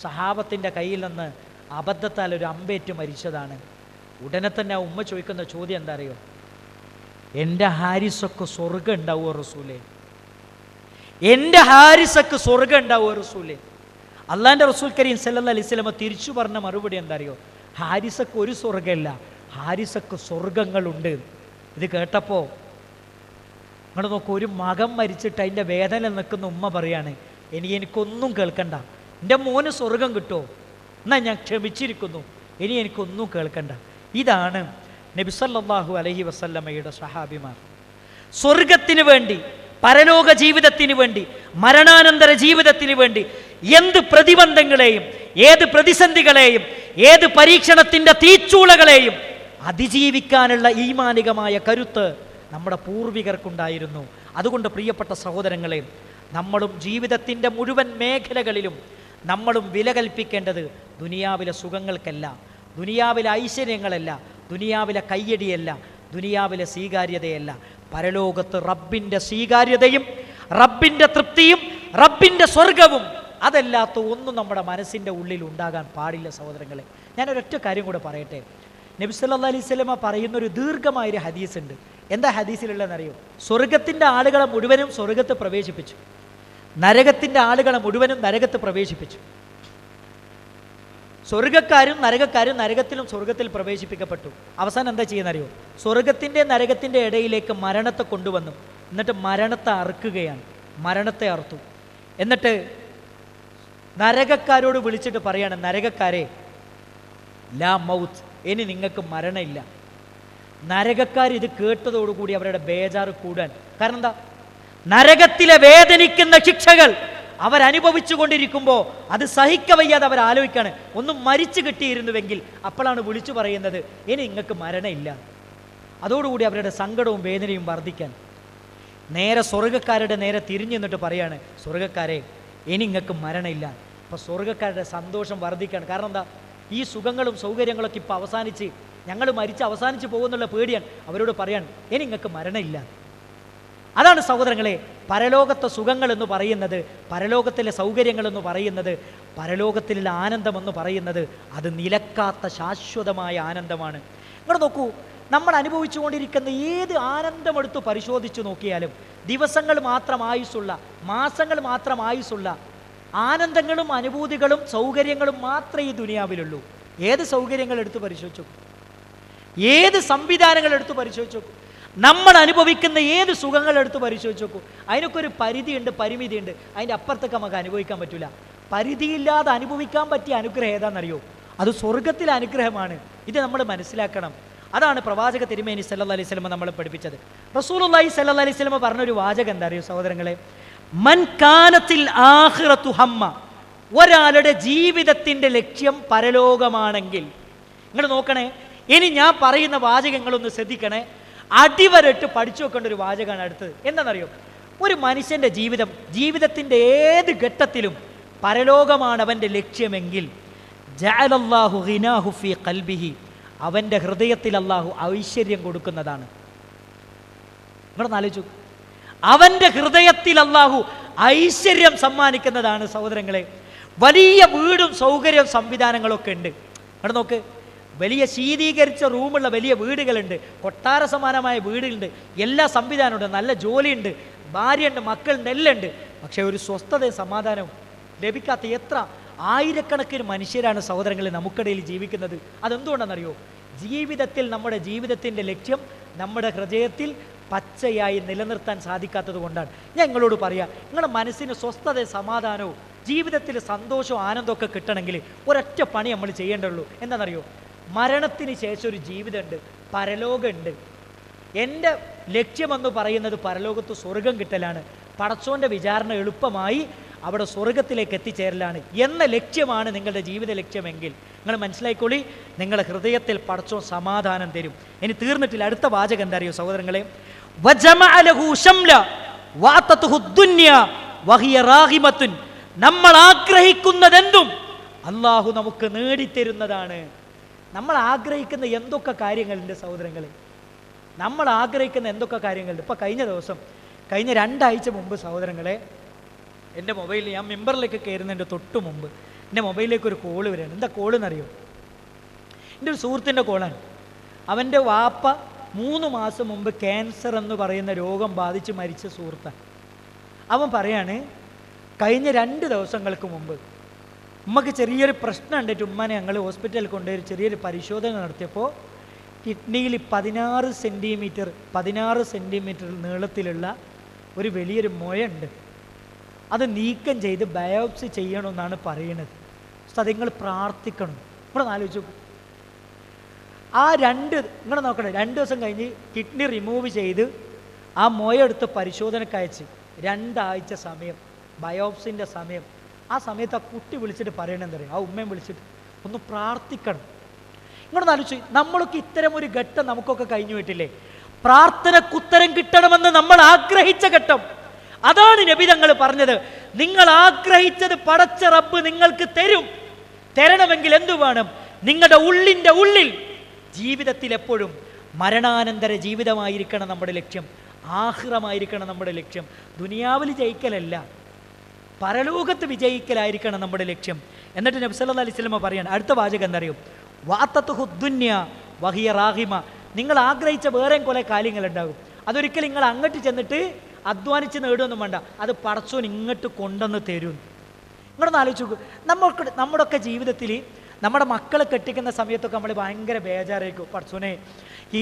സഹാബത്തിൻ്റെ കയ്യിൽ നിന്ന് അബദ്ധത്താൽ ഒരു അമ്പേറ്റ് മരിച്ചതാണ്. ഉടനെ തന്നെ ആ ഉമ്മ ചോദിക്കുന്ന ചോദ്യം എന്താ അറിയോ, എൻ്റെ ഹാരിസക്ക് സ്വർഗം ഉണ്ടാവുമോ റസൂലേ, എൻ്റെ ഹാരിസക്ക് സ്വർഗം ഉണ്ടാവുമോ റസൂലേ? അള്ളാഹിൻ്റെ റസൂൽ കരീം സല്ലല്ലാഹു അലൈഹി വസല്ലമ തിരിച്ചു പറഞ്ഞ മറുപടി എന്താ അറിയോ, ഹാരിസക്ക് ഒരു സ്വർഗമല്ല, ഹാരിസക്ക് സ്വർഗങ്ങളുണ്ട്. ഇത് കേട്ടപ്പോൾ നിങ്ങൾ നോക്കൂ, ഒരു മകൻ മരിച്ചിട്ട് അതിൻ്റെ വേദന നിൽക്കുന്ന ഉമ്മ പറയാണ്, എനിക്കൊന്നും കേൾക്കണ്ട, എൻ്റെ മോന് സ്വർഗം കിട്ടുമോ, എന്നാൽ ഞാൻ ക്ഷമിച്ചിരിക്കുന്നു, ഇനി എനിക്കൊന്നും കേൾക്കണ്ട. ഇതാണ് നബി സല്ലല്ലാഹു അലൈഹി വസല്ലമയുടെ സ്വഹാബിമാർ. സ്വർഗത്തിന് വേണ്ടി, പരലോക ജീവിതത്തിന് വേണ്ടി, മരണാനന്തര ജീവിതത്തിന് വേണ്ടി എന്ത് പ്രതിബന്ധങ്ങളെയും ഏത് പ്രതിസന്ധികളെയും ഏത് പരീക്ഷണത്തിൻ്റെ തീച്ചൂളകളെയും അതിജീവിക്കാനുള്ള ഈമാനികമായ കരുത്ത് നമ്മുടെ പൂർവികർക്കുണ്ടായിരുന്നു. അതുകൊണ്ട് പ്രിയപ്പെട്ട സഹോദരങ്ങളെ, നമ്മളും ജീവിതത്തിൻ്റെ മുഴുവൻ മേഖലകളിലും നമ്മളും വില കൽപ്പിക്കേണ്ടത് ദുനിയാവിലെ സുഖങ്ങൾക്കല്ല, ദുനിയാവിലെ ഐശ്വര്യങ്ങളല്ല, ദുനിയാവിലെ കയ്യടിയല്ല, ദുനിയാവിലെ സ്വീകാര്യതയല്ല. പരലോകത്ത് റബ്ബിൻ്റെ സ്വീകാര്യതയും റബ്ബിൻ്റെ തൃപ്തിയും റബ്ബിൻ്റെ സ്വർഗവും അതല്ലാത്ത ഒന്നും നമ്മുടെ മനസ്സിൻ്റെ ഉള്ളിൽ ഉണ്ടാകാൻ പാടില്ല സഹോദരങ്ങളെ. ഞാനൊരൊറ്റ കാര്യം കൂടെ പറയട്ടെ. നബി സല്ലല്ലാഹു അലൈഹി വസല്ലമ പറയുന്നൊരു ദീർഘമായൊരു ഹദീസ് ഉണ്ട്. എന്താ ഹദീസിലുള്ളതെന്നറിയോ? സ്വർഗത്തിൻ്റെ ആളുകളെ മുഴുവനും സ്വർഗത്ത് പ്രവേശിപ്പിച്ചു, നരകത്തിൻ്റെ ആളുകളെ മുഴുവനും നരകത്ത് പ്രവേശിപ്പിച്ചു. സ്വർഗക്കാരും നരകത്തിലും സ്വർഗത്തിൽ പ്രവേശിപ്പിക്കപ്പെട്ടു. അവസാനം എന്താ ചെയ്യുന്നറിയോ? സ്വർഗത്തിൻ്റെ നരകത്തിൻ്റെ ഇടയിലേക്ക് മരണത്തെ കൊണ്ടുവന്നു. എന്നിട്ട് മരണത്തെ അറുക്കുകയാണ്, മരണത്തെ അറുത്തു. എന്നിട്ട് നരകക്കാരോട് വിളിച്ചിട്ട് പറയാണ്, നരകക്കാരെ, ലാ മൗത്ത്, ഇനി നിങ്ങൾക്ക് മരണമില്ല. നരകക്കാർ ഇത് കേട്ടതോടുകൂടി അവരുടെ ബേജാറ് കൂടാൻ. കാരണം എന്താ? നരകത്തിലെ വേദനിക്കുന്ന ശിക്ഷകൾ അവരനുഭവിച്ചു കൊണ്ടിരിക്കുമ്പോൾ അത് സഹിക്കവയ്യാതെ അവർ ആലോചിക്കാണ്, ഒന്നും മരിച്ചു കിട്ടിയിരുന്നുവെങ്കിൽ. അപ്പോഴാണ് വിളിച്ചു പറയുന്നത്, ഇനി നിങ്ങൾക്ക് മരണമില്ല. അതോടുകൂടി അവരുടെ സങ്കടവും വേദനയും വർദ്ധിക്കാൻ. നേരെ സ്വർഗക്കാരുടെ നേരെ തിരിഞ്ഞു നിന്നിട്ട് പറയാണ്, സ്വർഗക്കാരെ, ഇനി നിങ്ങൾക്ക് മരണമില്ല. അപ്പോൾ സ്വർഗക്കാരുടെ സന്തോഷം വർദ്ധിക്കുകയാണ്. കാരണം എന്താ? ഈ സുഖങ്ങളും സൗകര്യങ്ങളൊക്കെ ഇപ്പോൾ അവസാനിച്ച്, ഞങ്ങൾ മരിച്ച് അവസാനിച്ച് പോകുന്നുള്ള പേടിയാണ്. അവരോട് പറയാൻ, ഇനി നിങ്ങൾക്ക് മരണമില്ല. അതാണ് സഹോദരങ്ങളെ പരലോകത്തെ സുഖങ്ങൾ എന്ന് പറയുന്നത്, പരലോകത്തിലെ സൗകര്യങ്ങൾ എന്ന് പറയുന്നത്, പരലോകത്തിലുള്ള ആനന്ദമെന്ന് പറയുന്നത് അത് നിലക്കാത്ത ശാശ്വതമായ ആനന്ദമാണ്. നിങ്ങൾ നോക്കൂ, നമ്മൾ അനുഭവിച്ചുകൊണ്ടിരിക്കുന്ന ഏത് ആനന്ദമെടുത്ത് പരിശോധിച്ചു നോക്കിയാലും ദിവസങ്ങൾ മാത്രം ആയുസ്സുള്ള, മാസങ്ങൾ മാത്രം ആയുസ്സുള്ള ആനന്ദങ്ങളും അനുഭൂതികളും സൗകര്യങ്ങളും മാത്രമേ ഈ ദുനിയാവിലുള്ളൂ. ഏത് സൗകര്യങ്ങൾ എടുത്ത് പരിശോധിച്ചു, ഏത് സംവിധാനങ്ങൾ എടുത്ത് പരിശോധിച്ചു, നമ്മൾ അനുഭവിക്കുന്ന ഏത് സുഖങ്ങൾ എടുത്ത് പരിശോധിച്ച് നോക്കൂ. അതിനൊക്കെ ഒരു പരിധിയുണ്ട്, പരിമിതിയുണ്ട്. അതിൻ്റെ അപ്പുറത്തൊക്കെ നമുക്ക് അനുഭവിക്കാൻ പറ്റില്ല. പരിധിയില്ലാതെ അനുഭവിക്കാൻ പറ്റിയ അനുഗ്രഹം ഏതാണെന്നറിയോ? അത് സ്വർഗത്തിലെ അനുഗ്രഹമാണ്. ഇത് നമ്മൾ മനസ്സിലാക്കണം. അതാണ് പ്രവാചക തിരുമേനി സല്ലല്ലാഹു അലൈഹി വസല്ലം നമ്മളെ പഠിപ്പിച്ചത്. റസൂലുള്ളാഹി സല്ലല്ലാഹു അലൈഹി വസല്ലം പറഞ്ഞൊരു വാചകം എന്താ അറിയോ സഹോദരങ്ങളെ? മൻ കാനത്തിൽ ആഖിറതു ഹമ്മ, ഒരാളുടെ ജീവിതത്തിൻ്റെ ലക്ഷ്യം പരലോകമാണെങ്കിൽ, നിങ്ങൾ നോക്കണേ, ഇനി ഞാൻ പറയുന്ന വാചകങ്ങളൊന്ന് ശ്രദ്ധിക്കണേ. അടിവരട്ട് പഠിച്ചു വെക്കേണ്ട ഒരു വാചകമാണ് അടുത്തത്. എന്താണെന്നറിയോ? ഒരു മനുഷ്യൻ്റെ ജീവിതത്തിൻ്റെ ഏത് ഘട്ടത്തിലും പരലോകമാണ് അവൻ്റെ ലക്ഷ്യമെങ്കിൽ, ജഅലല്ലാഹു ഗിനാഹു ഫീ ഖൽബിഹി, അവൻ്റെ ഹൃദയത്തിൽ അള്ളാഹു ഐശ്വര്യം കൊടുക്കുന്നതാണ്. നിങ്ങളൊന്ന് ആലോചിച്ചു, അവൻ്റെ ഹൃദയത്തിൽ അള്ളാഹു ഐശ്വര്യം സമ്മാനിക്കുന്നതാണ് സഹോദരങ്ങളെ. വലിയ വീടും സൗകര്യവും സംവിധാനങ്ങളൊക്കെ ഉണ്ട്. അവിടെ നോക്ക്, വലിയ ശീതീകരിച്ച റൂമുള്ള വലിയ വീടുകളുണ്ട്, കൊട്ടാര സമാനമായ വീടുകളുണ്ട്, എല്ലാ സംവിധാനമുണ്ട്, നല്ല ജോലിയുണ്ട്, ഭാര്യയുണ്ട്, മക്കളുണ്ട്, എല്ലാം ഉണ്ട്. പക്ഷേ ഒരു സ്വസ്ഥതയും സമാധാനവും ലഭിക്കാത്ത എത്ര ആയിരക്കണക്കിന് മനുഷ്യരാണ് സഹോദരങ്ങളെ നമുക്കിടയിൽ ജീവിക്കുന്നത്. അതെന്തുകൊണ്ടാണെന്നറിയോ? ജീവിതത്തിൽ നമ്മുടെ ജീവിതത്തിൻ്റെ ലക്ഷ്യം നമ്മുടെ ഹൃദയത്തിൽ പച്ചയായി നിലനിർത്താൻ സാധിക്കാത്തത് കൊണ്ടാണ്. ഞാൻ നിങ്ങളോട് പറയാം, നിങ്ങളുടെ മനസ്സിന് സ്വസ്ഥതയും സമാധാനവും ജീവിതത്തിൽ സന്തോഷവും ആനന്ദമൊക്കെ കിട്ടണമെങ്കിൽ ഒരൊറ്റ പണി നമ്മൾ ചെയ്യേണ്ടുള്ളൂ. എന്താണെന്നറിയോ? മരണത്തിന് ശേഷം ഒരു ജീവിതമുണ്ട്, പരലോകമുണ്ട്. എൻ്റെ ലക്ഷ്യമെന്ന് പറയുന്നത് പരലോകത്ത് സ്വർഗം കിട്ടലാണ്, പടച്ചോൻ്റെ വിചാരണ എളുപ്പമായി അവിടെ സ്വർഗത്തിലേക്ക് എത്തിച്ചേരലാണ് എന്ന ലക്ഷ്യമാണ് നിങ്ങളുടെ ജീവിത ലക്ഷ്യമെങ്കിൽ നിങ്ങൾ മനസ്സിലായിക്കോളി, നിങ്ങളുടെ ഹൃദയത്തിൽ പടച്ചോൻ സമാധാനം തരും. ഇനി തീർന്നിട്ടില്ല, അടുത്ത വാചകം എന്താ അറിയോ സഹോദരങ്ങളെ? നമ്മൾ ആഗ്രഹിക്കുന്നതെന്തും അള്ളാഹു നമുക്ക് നേടിത്തരുന്നതാണ്. നമ്മൾ ആഗ്രഹിക്കുന്ന എന്തൊക്കെ കാര്യങ്ങളുണ്ട് സഹോദരങ്ങളെ, നമ്മൾ ആഗ്രഹിക്കുന്ന എന്തൊക്കെ കാര്യങ്ങളുണ്ട്. ഇപ്പം കഴിഞ്ഞ 2 ആഴ്ച മുമ്പ് സഹോദരങ്ങളെ, എൻ്റെ മൊബൈലിൽ ഞാൻ മെമ്പറിലേക്ക് കയറുന്നതിൻ്റെ തൊട്ട് മുമ്പ് എൻ്റെ മൊബൈലിലേക്ക് ഒരു കോള് വരികയാണ്. എന്താ കോള് എന്നറിയോ? എൻ്റെ ഒരു സുഹൃത്തിൻ്റെ കോളാണ്. അവൻ്റെ വാപ്പ 3 മാസം മുമ്പ് ക്യാൻസർ എന്ന് പറയുന്ന രോഗം ബാധിച്ച് മരിച്ച സുഹൃത്താണ്. അവൻ പറയാണ്, കഴിഞ്ഞ 2 ദിവസങ്ങൾക്ക് മുമ്പ് ഉമ്മക്ക് ചെറിയൊരു പ്രശ്നം ഉണ്ടായിട്ട് ഉമ്മനെ ഞങ്ങൾ ഹോസ്പിറ്റലിൽ കൊണ്ടുപോയി ചെറിയൊരു പരിശോധന നടത്തിയപ്പോൾ കിഡ്നിയിൽ 16 സെൻറ്റിമീറ്റർ നീളത്തിലുള്ള ഒരു വലിയൊരു മുഴയുണ്ട്. അത് നീക്കം ചെയ്ത് ബയോപ്സി ചെയ്യണമെന്നാണ് പറയുന്നത്. അത് നിങ്ങൾ പ്രാർത്ഥിക്കണം. ഇവിടെ ആലോചിച്ചു, നിങ്ങൾ നോക്കണേ, 2 ദിവസം കഴിഞ്ഞ് കിഡ്നി റിമൂവ് ചെയ്ത് ആ മുഴയെടുത്ത് പരിശോധനയ്ക്ക് അയച്ച് 2 ആഴ്ച സമയം, ബയോപ്സിൻ്റെ സമയം. ആ സമയത്ത് ആ കുട്ടി വിളിച്ചിട്ട് പറയണമെന്ന് പറയും, ആ ഉമ്മയും വിളിച്ചിട്ട് ഒന്ന് പ്രാർത്ഥിക്കണം. ഇങ്ങോട്ട് ആലോചിച്ചു, നമ്മളൊക്കെ ഇത്തരം ഒരു ഘട്ടം നമുക്കൊക്കെ കഴിഞ്ഞു പോയിട്ടില്ലേ? പ്രാർത്ഥനക്കുത്തരം കിട്ടണമെന്ന് നമ്മൾ ആഗ്രഹിച്ച ഘട്ടം. അതാണ് നബി തങ്ങൾ പറഞ്ഞത്, നിങ്ങൾ ആഗ്രഹിച്ചത് പടച്ച റബ്ബ് നിങ്ങൾക്ക് തരും. തരണമെങ്കിൽ എന്തു വേണം? നിങ്ങളുടെ ഉള്ളിൻ്റെ ഉള്ളിൽ ജീവിതത്തിൽ എപ്പോഴും മരണാനന്തര ജീവിതമായിരിക്കണം നമ്മുടെ ലക്ഷ്യം, ആഖിറമായിരിക്കണം നമ്മുടെ ലക്ഷ്യം. ദുനിയാവിൽ ജയിക്കലല്ല, പരലോകത്ത് വിജയിക്കലായിരിക്കണം നമ്മുടെ ലക്ഷ്യം. എന്നിട്ട് നബി സല്ലല്ലാഹു അലൈഹി വസല്ലം പറയാണ്, അടുത്ത വാചകം എന്തറിയും? വാത്തത്തുഹു ദുന്യ വഹിയ റാഹിമ. നിങ്ങൾ ആഗ്രഹിച്ച വേറെയും കുറേ കാര്യങ്ങളുണ്ടാകും. അതൊരിക്കലും നിങ്ങൾ അങ്ങോട്ട് ചെന്നിട്ട് അധ്വാനിച്ച് നേടുമൊന്നും വേണ്ട, അത് പടച്ചോൻ ഇങ്ങോട്ട് കൊണ്ടുവന്ന് തരും. നിങ്ങളൊന്ന് ആലോചിച്ച് നോക്കൂ, നമ്മുടെയൊക്കെ ജീവിതത്തിൽ നമ്മുടെ മക്കളെ കെട്ടിക്കുന്ന സമയത്തൊക്കെ നമ്മൾ ഭയങ്കര ബേജാറായിരിക്കും. പടച്ചോനെ,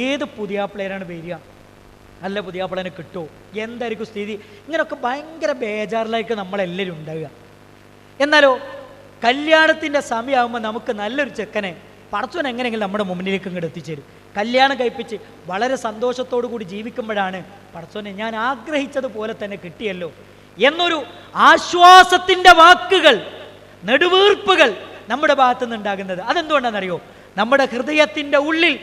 ഏത് പുതിയാപ്പിളേരാണ് വരിക, നല്ല പുതിയാപ്പിളേനെ കിട്ടുമോ, എന്തായിരിക്കും സ്ഥിതി, ഇങ്ങനെയൊക്കെ ഭയങ്കര ബേജാറിലായിരിക്കും നമ്മളെല്ലാവരും ഉണ്ടാവുക. എന്നാലോ കല്യാണത്തിൻ്റെ സമയമാകുമ്പോൾ നമുക്ക് നല്ലൊരു ചെക്കനെ പടച്ചോൻ എങ്ങനെയെങ്കിലും നമ്മുടെ മുന്നിലേക്ക് ഇങ്ങോട്ട് എത്തിച്ചേരും. കല്യാണം കഴിപ്പിച്ച് വളരെ സന്തോഷത്തോടു കൂടി ജീവിക്കുമ്പോഴാണ് പടച്ചോനെ ഞാൻ ആഗ്രഹിച്ചതുപോലെ തന്നെ കിട്ടിയല്ലോ എന്നൊരു ആശ്വാസത്തിൻ്റെ വാക്കുകൾ, നെടുവീർപ്പുകൾ നമ്മുടെ ഭാഗത്തു നിന്നുണ്ടാകുന്നത്. അതെന്തുകൊണ്ടാണെന്നറിയോ? നമ്മുടെ ഹൃദയത്തിൻ്റെ ഉള്ളിൽ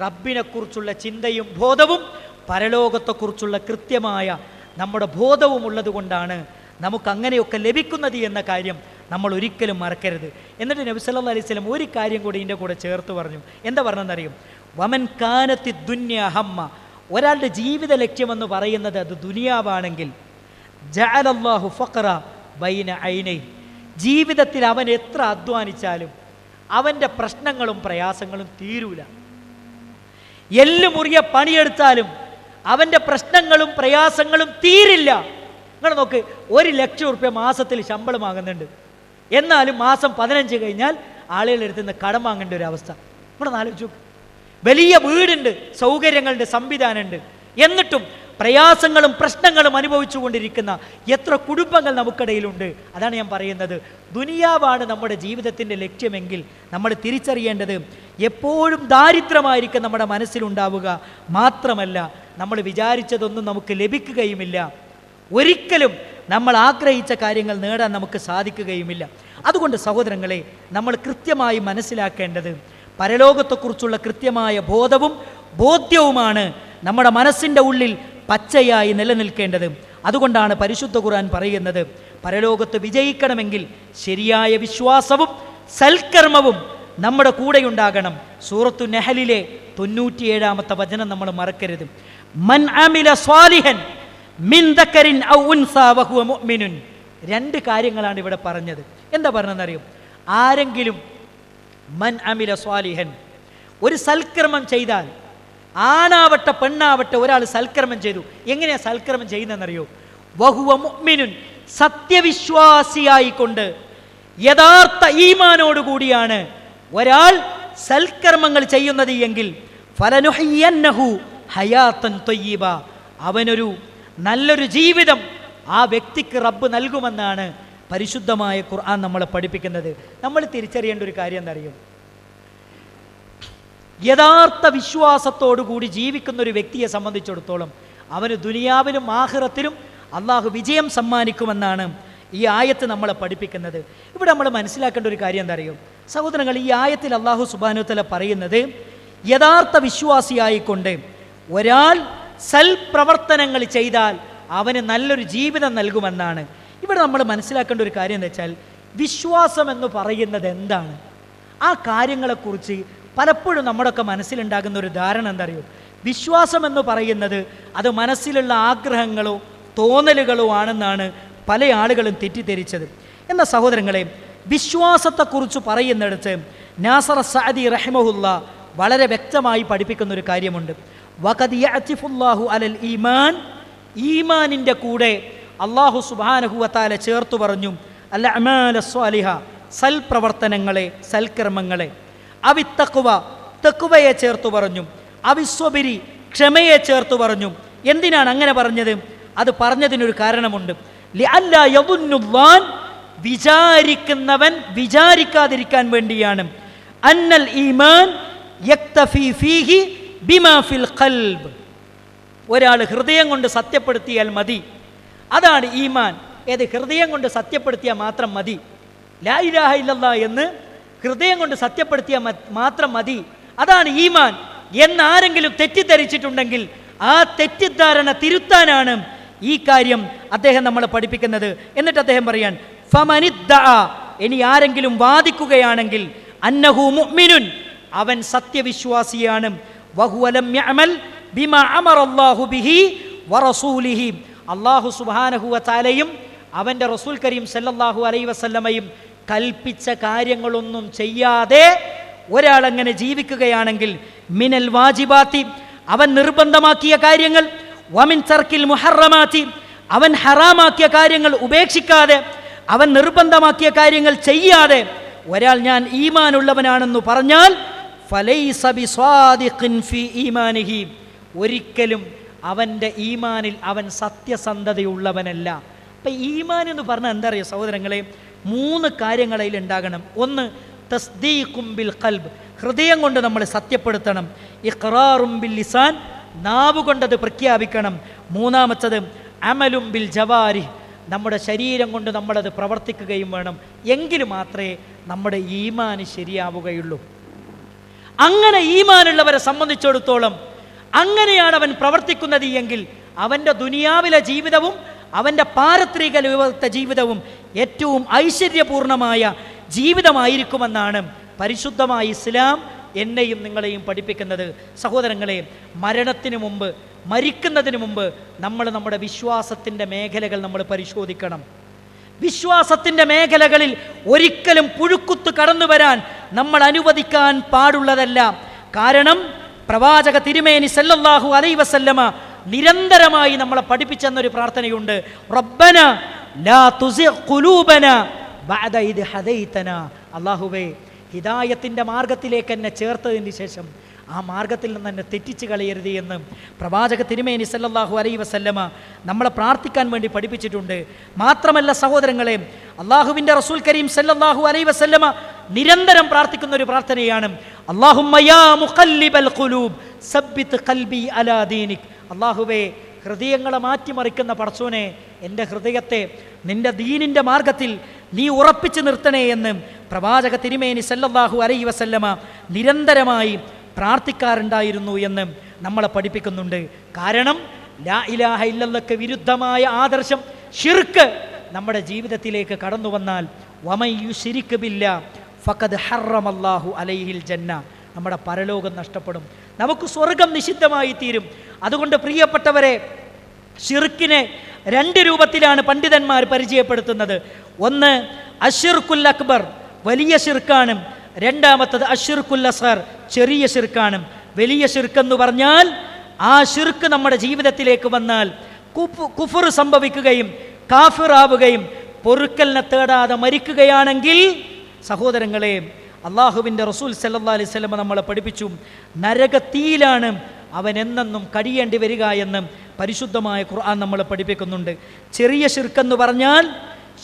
റബ്ബിനെക്കുറിച്ചുള്ള ചിന്തയും ബോധവും പരലോകത്തെക്കുറിച്ചുള്ള കൃത്യമായ നമ്മുടെ ബോധവും ഉള്ളത് കൊണ്ടാണ് നമുക്ക് അങ്ങനെയൊക്കെ ലഭിക്കുന്നത് എന്ന കാര്യം നമ്മൾ ഒരിക്കലും മറക്കരുത്. എന്നിട്ട് നബി സല്ലല്ലാഹു അലൈഹി വസല്ലം ഒരു കാര്യം കൂടി ഇതിൻ്റെ കൂടെ ചേർത്ത് പറഞ്ഞു. എന്താ പറഞ്ഞതെന്നറിയും? വമൻ കാനത്തി ദുന്യ ഹമ്മ, ഒരാളുടെ ജീവിത ലക്ഷ്യമെന്ന് പറയുന്നത് അത് ദുനിയാവാണെങ്കിൽ ജഅലല്ലാഹു ഫഖറ ബൈന ഐനൈ, ജീവിതത്തിൽ അവൻ എത്ര അധ്വാനിച്ചാലും അവൻ്റെ പ്രശ്നങ്ങളും പ്രയാസങ്ങളും തീരൂല. എല്ലുമുറിയ പണിയെടുത്താലും അവൻ്റെ പ്രശ്നങ്ങളും പ്രയാസങ്ങളും തീരില്ല. നിങ്ങൾ നോക്ക്, 1,00,000 ഉറുപ്യ മാസത്തിൽ ശമ്പളം വാങ്ങുന്നുണ്ട്, എന്നാലും മാസം 15 കഴിഞ്ഞാൽ ആളുകളുടെ അടുത്ത് നിന്ന് കടം വാങ്ങേണ്ട ഒരു അവസ്ഥ. നിങ്ങളൊന്ന് ആലോചിച്ചു, വലിയ വീടുണ്ട്, സൗകര്യങ്ങളുണ്ട്, സംവിധാനമുണ്ട്, എന്നിട്ടും പ്രയാസങ്ങളും പ്രശ്നങ്ങളും അനുഭവിച്ചു കൊണ്ടിരിക്കുന്ന എത്ര കുടുംബങ്ങൾ നമുക്കിടയിലുണ്ട്. അതാണ് ഞാൻ പറയുന്നത്, ദുനിയാവാണ് നമ്മുടെ ജീവിതത്തിൻ്റെ ലക്ഷ്യമെങ്കിൽ നമ്മൾ തിരിച്ചറിയേണ്ടത് എപ്പോഴും ദാരിദ്ര്യമായിരിക്കും നമ്മുടെ മനസ്സിലുണ്ടാവുക. മാത്രമല്ല നമ്മൾ വിചാരിച്ചതൊന്നും നമുക്ക് ലഭിക്കുകയുമില്ല. ഒരിക്കലും നമ്മൾ ആഗ്രഹിച്ച കാര്യങ്ങൾ നേടാൻ നമുക്ക് സാധിക്കുകയുമില്ല. അതുകൊണ്ട് സഹോദരങ്ങളെ, നമ്മൾ കൃത്യമായി മനസ്സിലാക്കേണ്ടത് പരലോകത്തെക്കുറിച്ചുള്ള കൃത്യമായ ബോധ്യവുമാണ് നമ്മുടെ മനസ്സിൻ്റെ ഉള്ളിൽ പച്ചയായി നിലനിൽക്കേണ്ടത്. അതുകൊണ്ടാണ് പരിശുദ്ധ ഖുർആൻ പറയുന്നത്, പരലോകത്ത് വിജയിക്കണമെങ്കിൽ ശരിയായ വിശ്വാസവും സൽക്കർമ്മവും നമ്മുടെ കൂടെയുണ്ടാകണം. സൂറത്തു നഹലിലെ 97-ാമത്തെ വചനം നമ്മൾ മറക്കരുത്. മൻ അമില സ്വാലിഹൻ മിൻ ദക്കറിൻ ഔ ഉൻസാ വഹുവ മുഅ്മിനുൻ. രണ്ട് കാര്യങ്ങളാണ് ഇവിടെ പറഞ്ഞത്. എന്താ പറഞ്ഞതെന്നറിയോ? ആരെങ്കിലും മൻ അമില സ്വാലിഹൻ, ഒരു സൽക്കർമ്മം ചെയ്താൽ, ആണാവട്ടെ പെണ്ണാവട്ടെ, ഒരാൾ സൽക്കർമ്മം ചെയ്തു. എങ്ങനെയാ സൽക്കർമ്മം ചെയ്യുന്നതെന്നറിയോ? വഹുവ മുഅ്മിനുൻ, സത്യവിശ്വാസിയായിക്കൊണ്ട് യഥാർത്ഥ ഈമാനോടുകൂടിയാണ് ഒരാൾ സൽക്കർമ്മങ്ങൾ ചെയ്യുന്നത് എങ്കിൽ ഫലനുഹയ്യന്നഹു ഹയാത്തൻ ത്വയ്യിബ, അവനൊരു നല്ലൊരു ജീവിതം ആ വ്യക്തിക്ക് റബ്ബ് നൽകുമെന്നാണ് പരിശുദ്ധമായ ഖുർആൻ നമ്മളെ പഠിപ്പിക്കുന്നത്. നമ്മൾ തിരിച്ചറിയേണ്ട ഒരു കാര്യം എന്തറിയോ? യഥാർത്ഥ വിശ്വാസത്തോടുകൂടി ജീവിക്കുന്ന ഒരു വ്യക്തിയെ സംബന്ധിച്ചിടത്തോളം അവന് ദുനിയാവിലും ആഖിറത്തിലും അള്ളാഹു വിജയം സമ്മാനിക്കുമെന്നാണ് ഈ ആയത്ത് നമ്മളെ പഠിപ്പിക്കുന്നത്. ഇവിടെ നമ്മൾ മനസ്സിലാക്കേണ്ട ഒരു കാര്യം എന്താ അറിയോ സഹോദരങ്ങൾ? ഈ ആയത്തിൽ അള്ളാഹു സുബ്ഹാനഹു വ തആല പറയുന്നത് യഥാർത്ഥ വിശ്വാസിയായിക്കൊണ്ട് ഒരാൾ സൽപ്രവർത്തനങ്ങൾ ചെയ്താൽ അവന് നല്ലൊരു ജീവിതം നൽകുമെന്നാണ്. ഇവിടെ നമ്മൾ മനസ്സിലാക്കേണ്ട ഒരു കാര്യം എന്താ വെച്ചാൽ, വിശ്വാസം എന്ന് പറയുന്നത് എന്താണ്? ആ കാര്യങ്ങളെക്കുറിച്ച് പലപ്പോഴും നമ്മുടെയൊക്കെ മനസ്സിലുണ്ടാകുന്ന ഒരു ധാരണ എന്താ അറിയോ? വിശ്വാസം എന്ന് പറയുന്നത് അത് മനസ്സിലുള്ള ആഗ്രഹങ്ങളോ തോന്നലുകളോ ആണെന്നാണ് പല ആളുകളും തെറ്റിദ്ധരിച്ചത്. എന്നാൽ സഹോദരങ്ങളെ, വിശ്വാസത്തെക്കുറിച്ച് പറയുന്നിടത്ത് നാസർ സഅദി റഹിമഹുല്ല വളരെ വ്യക്തമായി പഠിപ്പിക്കുന്ന ഒരു കാര്യമുണ്ട്. വഖദ് യഅതിഫുല്ലാഹു അലൽ ഈമാൻ, ഈമാനിൻ്റെ കൂടെ അള്ളാഹു സുബ്ഹാനഹു വ തആല ചേർത്തു പറഞ്ഞു അൽ അഅമാല സ്വാലിഹ, സൽപ്രവർത്തനങ്ങളെ, സൽക്കർമ്മങ്ങളെ. അവിത്തഖ്വ, തഖ്വയെ ചേർത്തു പറഞ്ഞു. അവിസ്വബിരി, ക്ഷമയെ ചേർത്തു പറഞ്ഞു. എന്തിനാണ് അങ്ങനെ പറഞ്ഞത്? അത് പറഞ്ഞതിനൊരു കാരണമുണ്ട്. ലിഅല്ലാ യദുന്നുല്ലാൻ, വിചാരിക്കുന്നവൻ വിചാരിക്കാതിരിക്കാൻ വേണ്ടിയാണ്. അന്നൽ ഈമാൻ യക്തഫി ഫീഹി ബിമാ ഫിൽ ഖൽബ്, ഒരാൾ ഹൃദയം കൊണ്ട് സത്യപ്പെടുത്തിയാൽ മതി, അതാണ് ഈമാൻ. ഏത്? ഹൃദയം കൊണ്ട് സത്യപ്പെടുത്തിയാൽ മാത്രം മതി. ലാ ഇലാഹ ഇല്ലല്ലാഹ് എന്ന് ഹൃദയം കൊണ്ട് സത്യപ്പെടുത്തിയാൽ മാത്രം മതി, അതാണ് ഈമാൻ എന്നാരെങ്കിലും തെറ്റിദ്ധരിച്ചിട്ടുണ്ടെങ്കിൽ ആ തെറ്റിദ്ധാരണ തിരുത്താനാണ് ഈ കാര്യം അദ്ദേഹം നമ്മളെ പഠിപ്പിക്കുന്നത്. എന്നിട്ട് അദ്ദേഹം പറയാൻ ഫമനിദ്ദഅ, ഇനി ആരെങ്കിലും വാദിക്കുകയാണെങ്കിൽ അന്നഹു മുഅ്മിനുൻ, അവൻ സത്യവിശ്വാസിയാണ്, വഹുവ ലം യഅമൽ ബിമാ അമറല്ലാഹു ബിഹി വറസൂലിഹി, അല്ലാഹു സുബ്ഹാനഹു വ തആലയും അവൻ്റെ റസൂൽ കരീം സല്ലല്ലാഹു അലൈഹി വസല്ലമയും കൽപ്പിച്ച കാര്യങ്ങളൊന്നും ചെയ്യാതെ ഒരാൾ അങ്ങനെ ജീവിക്കുകയാണെങ്കിൽ മിനൽ വാജിബാത്തി, അവൻ നിർബന്ധമാക്കിയ കാര്യങ്ങൾ, വമിൻ തർക്കിൽ മുഹറമാത്തി, അവൻ ഹറാമാക്കിയ കാര്യങ്ങൾ ഉപേക്ഷിക്കാതെ, അവൻ നിർബന്ധമാക്കിയ കാര്യങ്ങൾ ചെയ്യാതെ ഒരാൾ ഞാൻ ഈമാനുള്ളവനാണെന്ന് പറഞ്ഞാൽ ഫലൈസ ബിസ്വാദിഖിൻ ഫീ ഈമാനിഹി, ഒരിക്കലും അവൻ്റെ ഈമാനിൽ അവൻ സത്യസന്ധതയുള്ളവനല്ല. അപ്പം ഈമാൻ എന്ന് പറഞ്ഞാൽ എന്താ പറയുക സഹോദരങ്ങളെ? 3 കാര്യങ്ങളിൽ ഉണ്ടാകണം. ഒന്ന്, തസ്ദീഖും ബിൽ ഖൽബ്, ഹൃദയം കൊണ്ട് നമ്മൾ സത്യപ്പെടുത്തണം. ഇഖ്റാറും ബിൽ ലിസാൻ, നാവ് കൊണ്ടത് പ്രഖ്യാപിക്കണം. മൂന്നാമത്തത് അമലും ബിൽ ജവാരിഹ്, നമ്മുടെ ശരീരം കൊണ്ട് നമ്മളത് പ്രവർത്തിക്കുകയും വേണം. എങ്കിൽ മാത്രമേ നമ്മുടെ ഈമാന് ശരിയാവുകയുള്ളൂ. അങ്ങനെ ഈമാനുള്ളവരെ സംബന്ധിച്ചിടത്തോളം അങ്ങനെയാണ് അവൻ പ്രവർത്തിക്കുന്നത് എങ്കിൽ അവൻ്റെ ദുനിയാവിലെ ജീവിതവും അവൻ്റെ പാരത്രിക ലോകത്തെ ജീവിതവും ഏറ്റവും ഐശ്വര്യപൂർണമായ ജീവിതമായിരിക്കുമെന്നാണ് പരിശുദ്ധമായ ഇസ്ലാം എന്നെയും നിങ്ങളെയും പഠിപ്പിക്കുന്നത്. സഹോദരങ്ങളെ, മരണത്തിന് മുമ്പ്, മരിക്കുന്നതിന് മുമ്പ് നമ്മൾ നമ്മുടെ വിശ്വാസത്തിൻ്റെ മേഖലകൾ നമ്മൾ പരിശോധിക്കണം. വിശ്വാസത്തിൻ്റെ മേഖലകളിൽ ഒരിക്കലും പുഴുക്കുത്ത് കടന്നു വരാൻ നമ്മൾ അനുവദിക്കാൻ പാടുള്ളതല്ല. കാരണം പ്രവാചക തിരുമേനി സല്ലല്ലാഹു അലൈഹി വസല്ലമ നിരന്തരമായി നമ്മളെ പഠിപ്പിച്ചെന്നൊരു പ്രാർത്ഥനയുണ്ട്. റബ്ബന ലാ തുസിഗ് ഖുലൂബന ബഅദ ഇദ് ഹദൈതന, അല്ലാഹുവേ ഹിദായത്തിൻ്റെ മാർഗത്തിലേക്ക് എന്നെ ചേർത്തതിന് ശേഷം ആ മാർഗത്തിൽ നിന്ന് എന്നെ തെറ്റിച്ച് കളയരുത് എന്ന് പ്രവാചക തിരുമേനി സല്ലല്ലാഹു അലൈഹി വസല്ലമ നമ്മളെ പ്രാർത്ഥിക്കാൻ വേണ്ടി പഠിപ്പിച്ചിട്ടുണ്ട്. മാത്രമല്ല സഹോദരങ്ങളെ, അള്ളാഹുവിൻ്റെ റസൂൽ കരീം സല്ലല്ലാഹു അലൈഹി വസല്ലമ നിരന്തരം പ്രാർത്ഥിക്കുന്ന ഒരു പ്രാർത്ഥനയാണ് അല്ലാഹുമ്മ യാ മുഖല്ലിബൽ ഖുലൂബ് സബ്ബിത് ഖൽബി അലാ ദീനിക്. അല്ലാഹുവേ, ഹൃദയങ്ങളെ മാറ്റിമറിക്കുന്ന പടച്ചോനെ, എൻ്റെ ഹൃദയത്തെ നിൻ്റെ ദീനിൻ്റെ മാർഗത്തിൽ നീ ഉറപ്പിച്ചു നിർത്തണേ എന്ന് പ്രവാചക തിരുമേനി സല്ലല്ലാഹു അലൈഹി വസല്ലമ നിരന്തരമായി പ്രാർത്ഥിക്കാറുണ്ടായിരുന്നു എന്ന് നമ്മളെ പഠിപ്പിക്കുന്നുണ്ട്. കാരണം ലാ ഇലാഹ ഇല്ലല്ലാഹ്ക്ക് വിരുദ്ധമായ ആദർശം, ശിർക്ക് നമ്മുടെ ജീവിതത്തിലേക്ക് കടന്നു വന്നാൽ വമൻ യുശ്രിക് ബില്ലാഹ് ഫഖദ് ഹറമല്ലാഹു അലൈഹിൽ ജന്ന, നമ്മുടെ പരലോകം നഷ്ടപ്പെടും, നമുക്ക് സ്വർഗം നിഷിദ്ധമായി തീരും. അതുകൊണ്ട് പ്രിയപ്പെട്ടവരെ, ശിർക്കിനെ രണ്ട് രൂപത്തിലാണ് പണ്ഡിതന്മാർ പരിചയപ്പെടുത്തുന്നത്. ഒന്ന് അശ്ശിർക്കുൽ അക്ബർ, വലിയ ശിർക്കാണ്. രണ്ടാമത്തത് അശ്ശിർക്കുൽ അസ്ഗർ, ചെറിയ ശിർക്കാണ്. വലിയ ശിർക്കെന്ന് പറഞ്ഞാൽ ആ ശിർക്ക് നമ്മുടെ ജീവിതത്തിലേക്ക് വന്നാൽ കുഫർ സംഭവിക്കുകയും കാഫിറാവുകയും പൊറുക്കലിനെ തേടാതെ മരിക്കുകയാണെങ്കിൽ, സഹോദരങ്ങളെ, അള്ളാഹുവിൻ്റെ റസൂൽ സല്ലല്ലാഹു അലൈഹി വസല്ലം നമ്മളെ പഠിപ്പിച്ചു, നരകത്തീയിലാണ് അവൻ എന്നെന്നും കഴിയേണ്ടി വരിക എന്ന് പരിശുദ്ധമായ ഖുർആൻ നമ്മളെ പഠിപ്പിക്കുന്നുണ്ട്. ചെറിയ ശിർക്കെന്ന് പറഞ്ഞാൽ,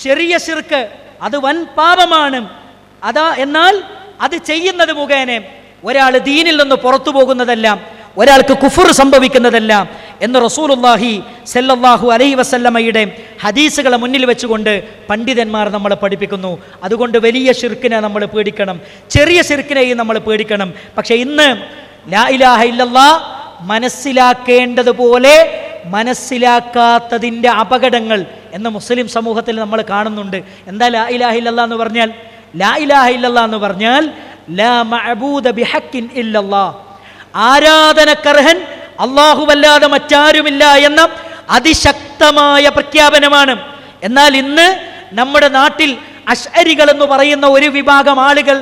ചെറിയ ശിർക്ക് അത് വൻ പാപമാണ്. എന്നാൽ അത് ചെയ്യുന്നത് മുഖേന ഒരാൾ ദീനിൽ നിന്ന് പുറത്തു പോകുന്നതല്ല, ഒരാൾക്ക് കുഫർ സംഭവിക്കുന്നതല്ല എന്ന് റസൂലുള്ളാഹി സല്ലല്ലാഹു അലൈഹി വസല്ലമയുടെ ഹദീസുകളെ മുന്നിൽ വെച്ചുകൊണ്ട് പണ്ഡിതന്മാർ നമ്മളെ പഠിപ്പിക്കുന്നു. അതുകൊണ്ട് വലിയ ശിർക്കിനെ നമ്മൾ പേടിക്കണം, ചെറിയ ശിർക്കിനെയും നമ്മൾ പേടിക്കണം. പക്ഷെ ഇന്ന് ലാ ഇലാഹ ഇല്ലല്ലാഹ് മനസ്സിലാക്കേണ്ടതുപോലെ മനസ്സിലാക്കാത്തതിൻ്റെ അപകടങ്ങൾ എന്ന് മുസ്ലിം സമൂഹത്തിൽ നമ്മൾ കാണുന്നുണ്ട്. എന്താ ലാ ഇലാഹ ഇല്ലല്ലാഹ് എന്ന് പറഞ്ഞാൽ? ലാ ഇലാഹ ഇല്ലല്ലാഹ് എന്ന് പറഞ്ഞാൽ ലാ മഅബൂദ ബിഹഖിൻ ഇല്ലല്ലാഹ്, ആരാധനക്കർഹൻ അല്ലാഹുവല്ലാതെ മറ്റാരുമില്ല എന്ന അതിശക്തമായ പ്രഖ്യാപനമാണ്. എന്നാൽ ഇന്ന് നമ്മുടെ നാട്ടിൽ അശ്അരികൾ എന്ന് പറയുന്ന ഒരു വിഭാഗം ആളുകൾ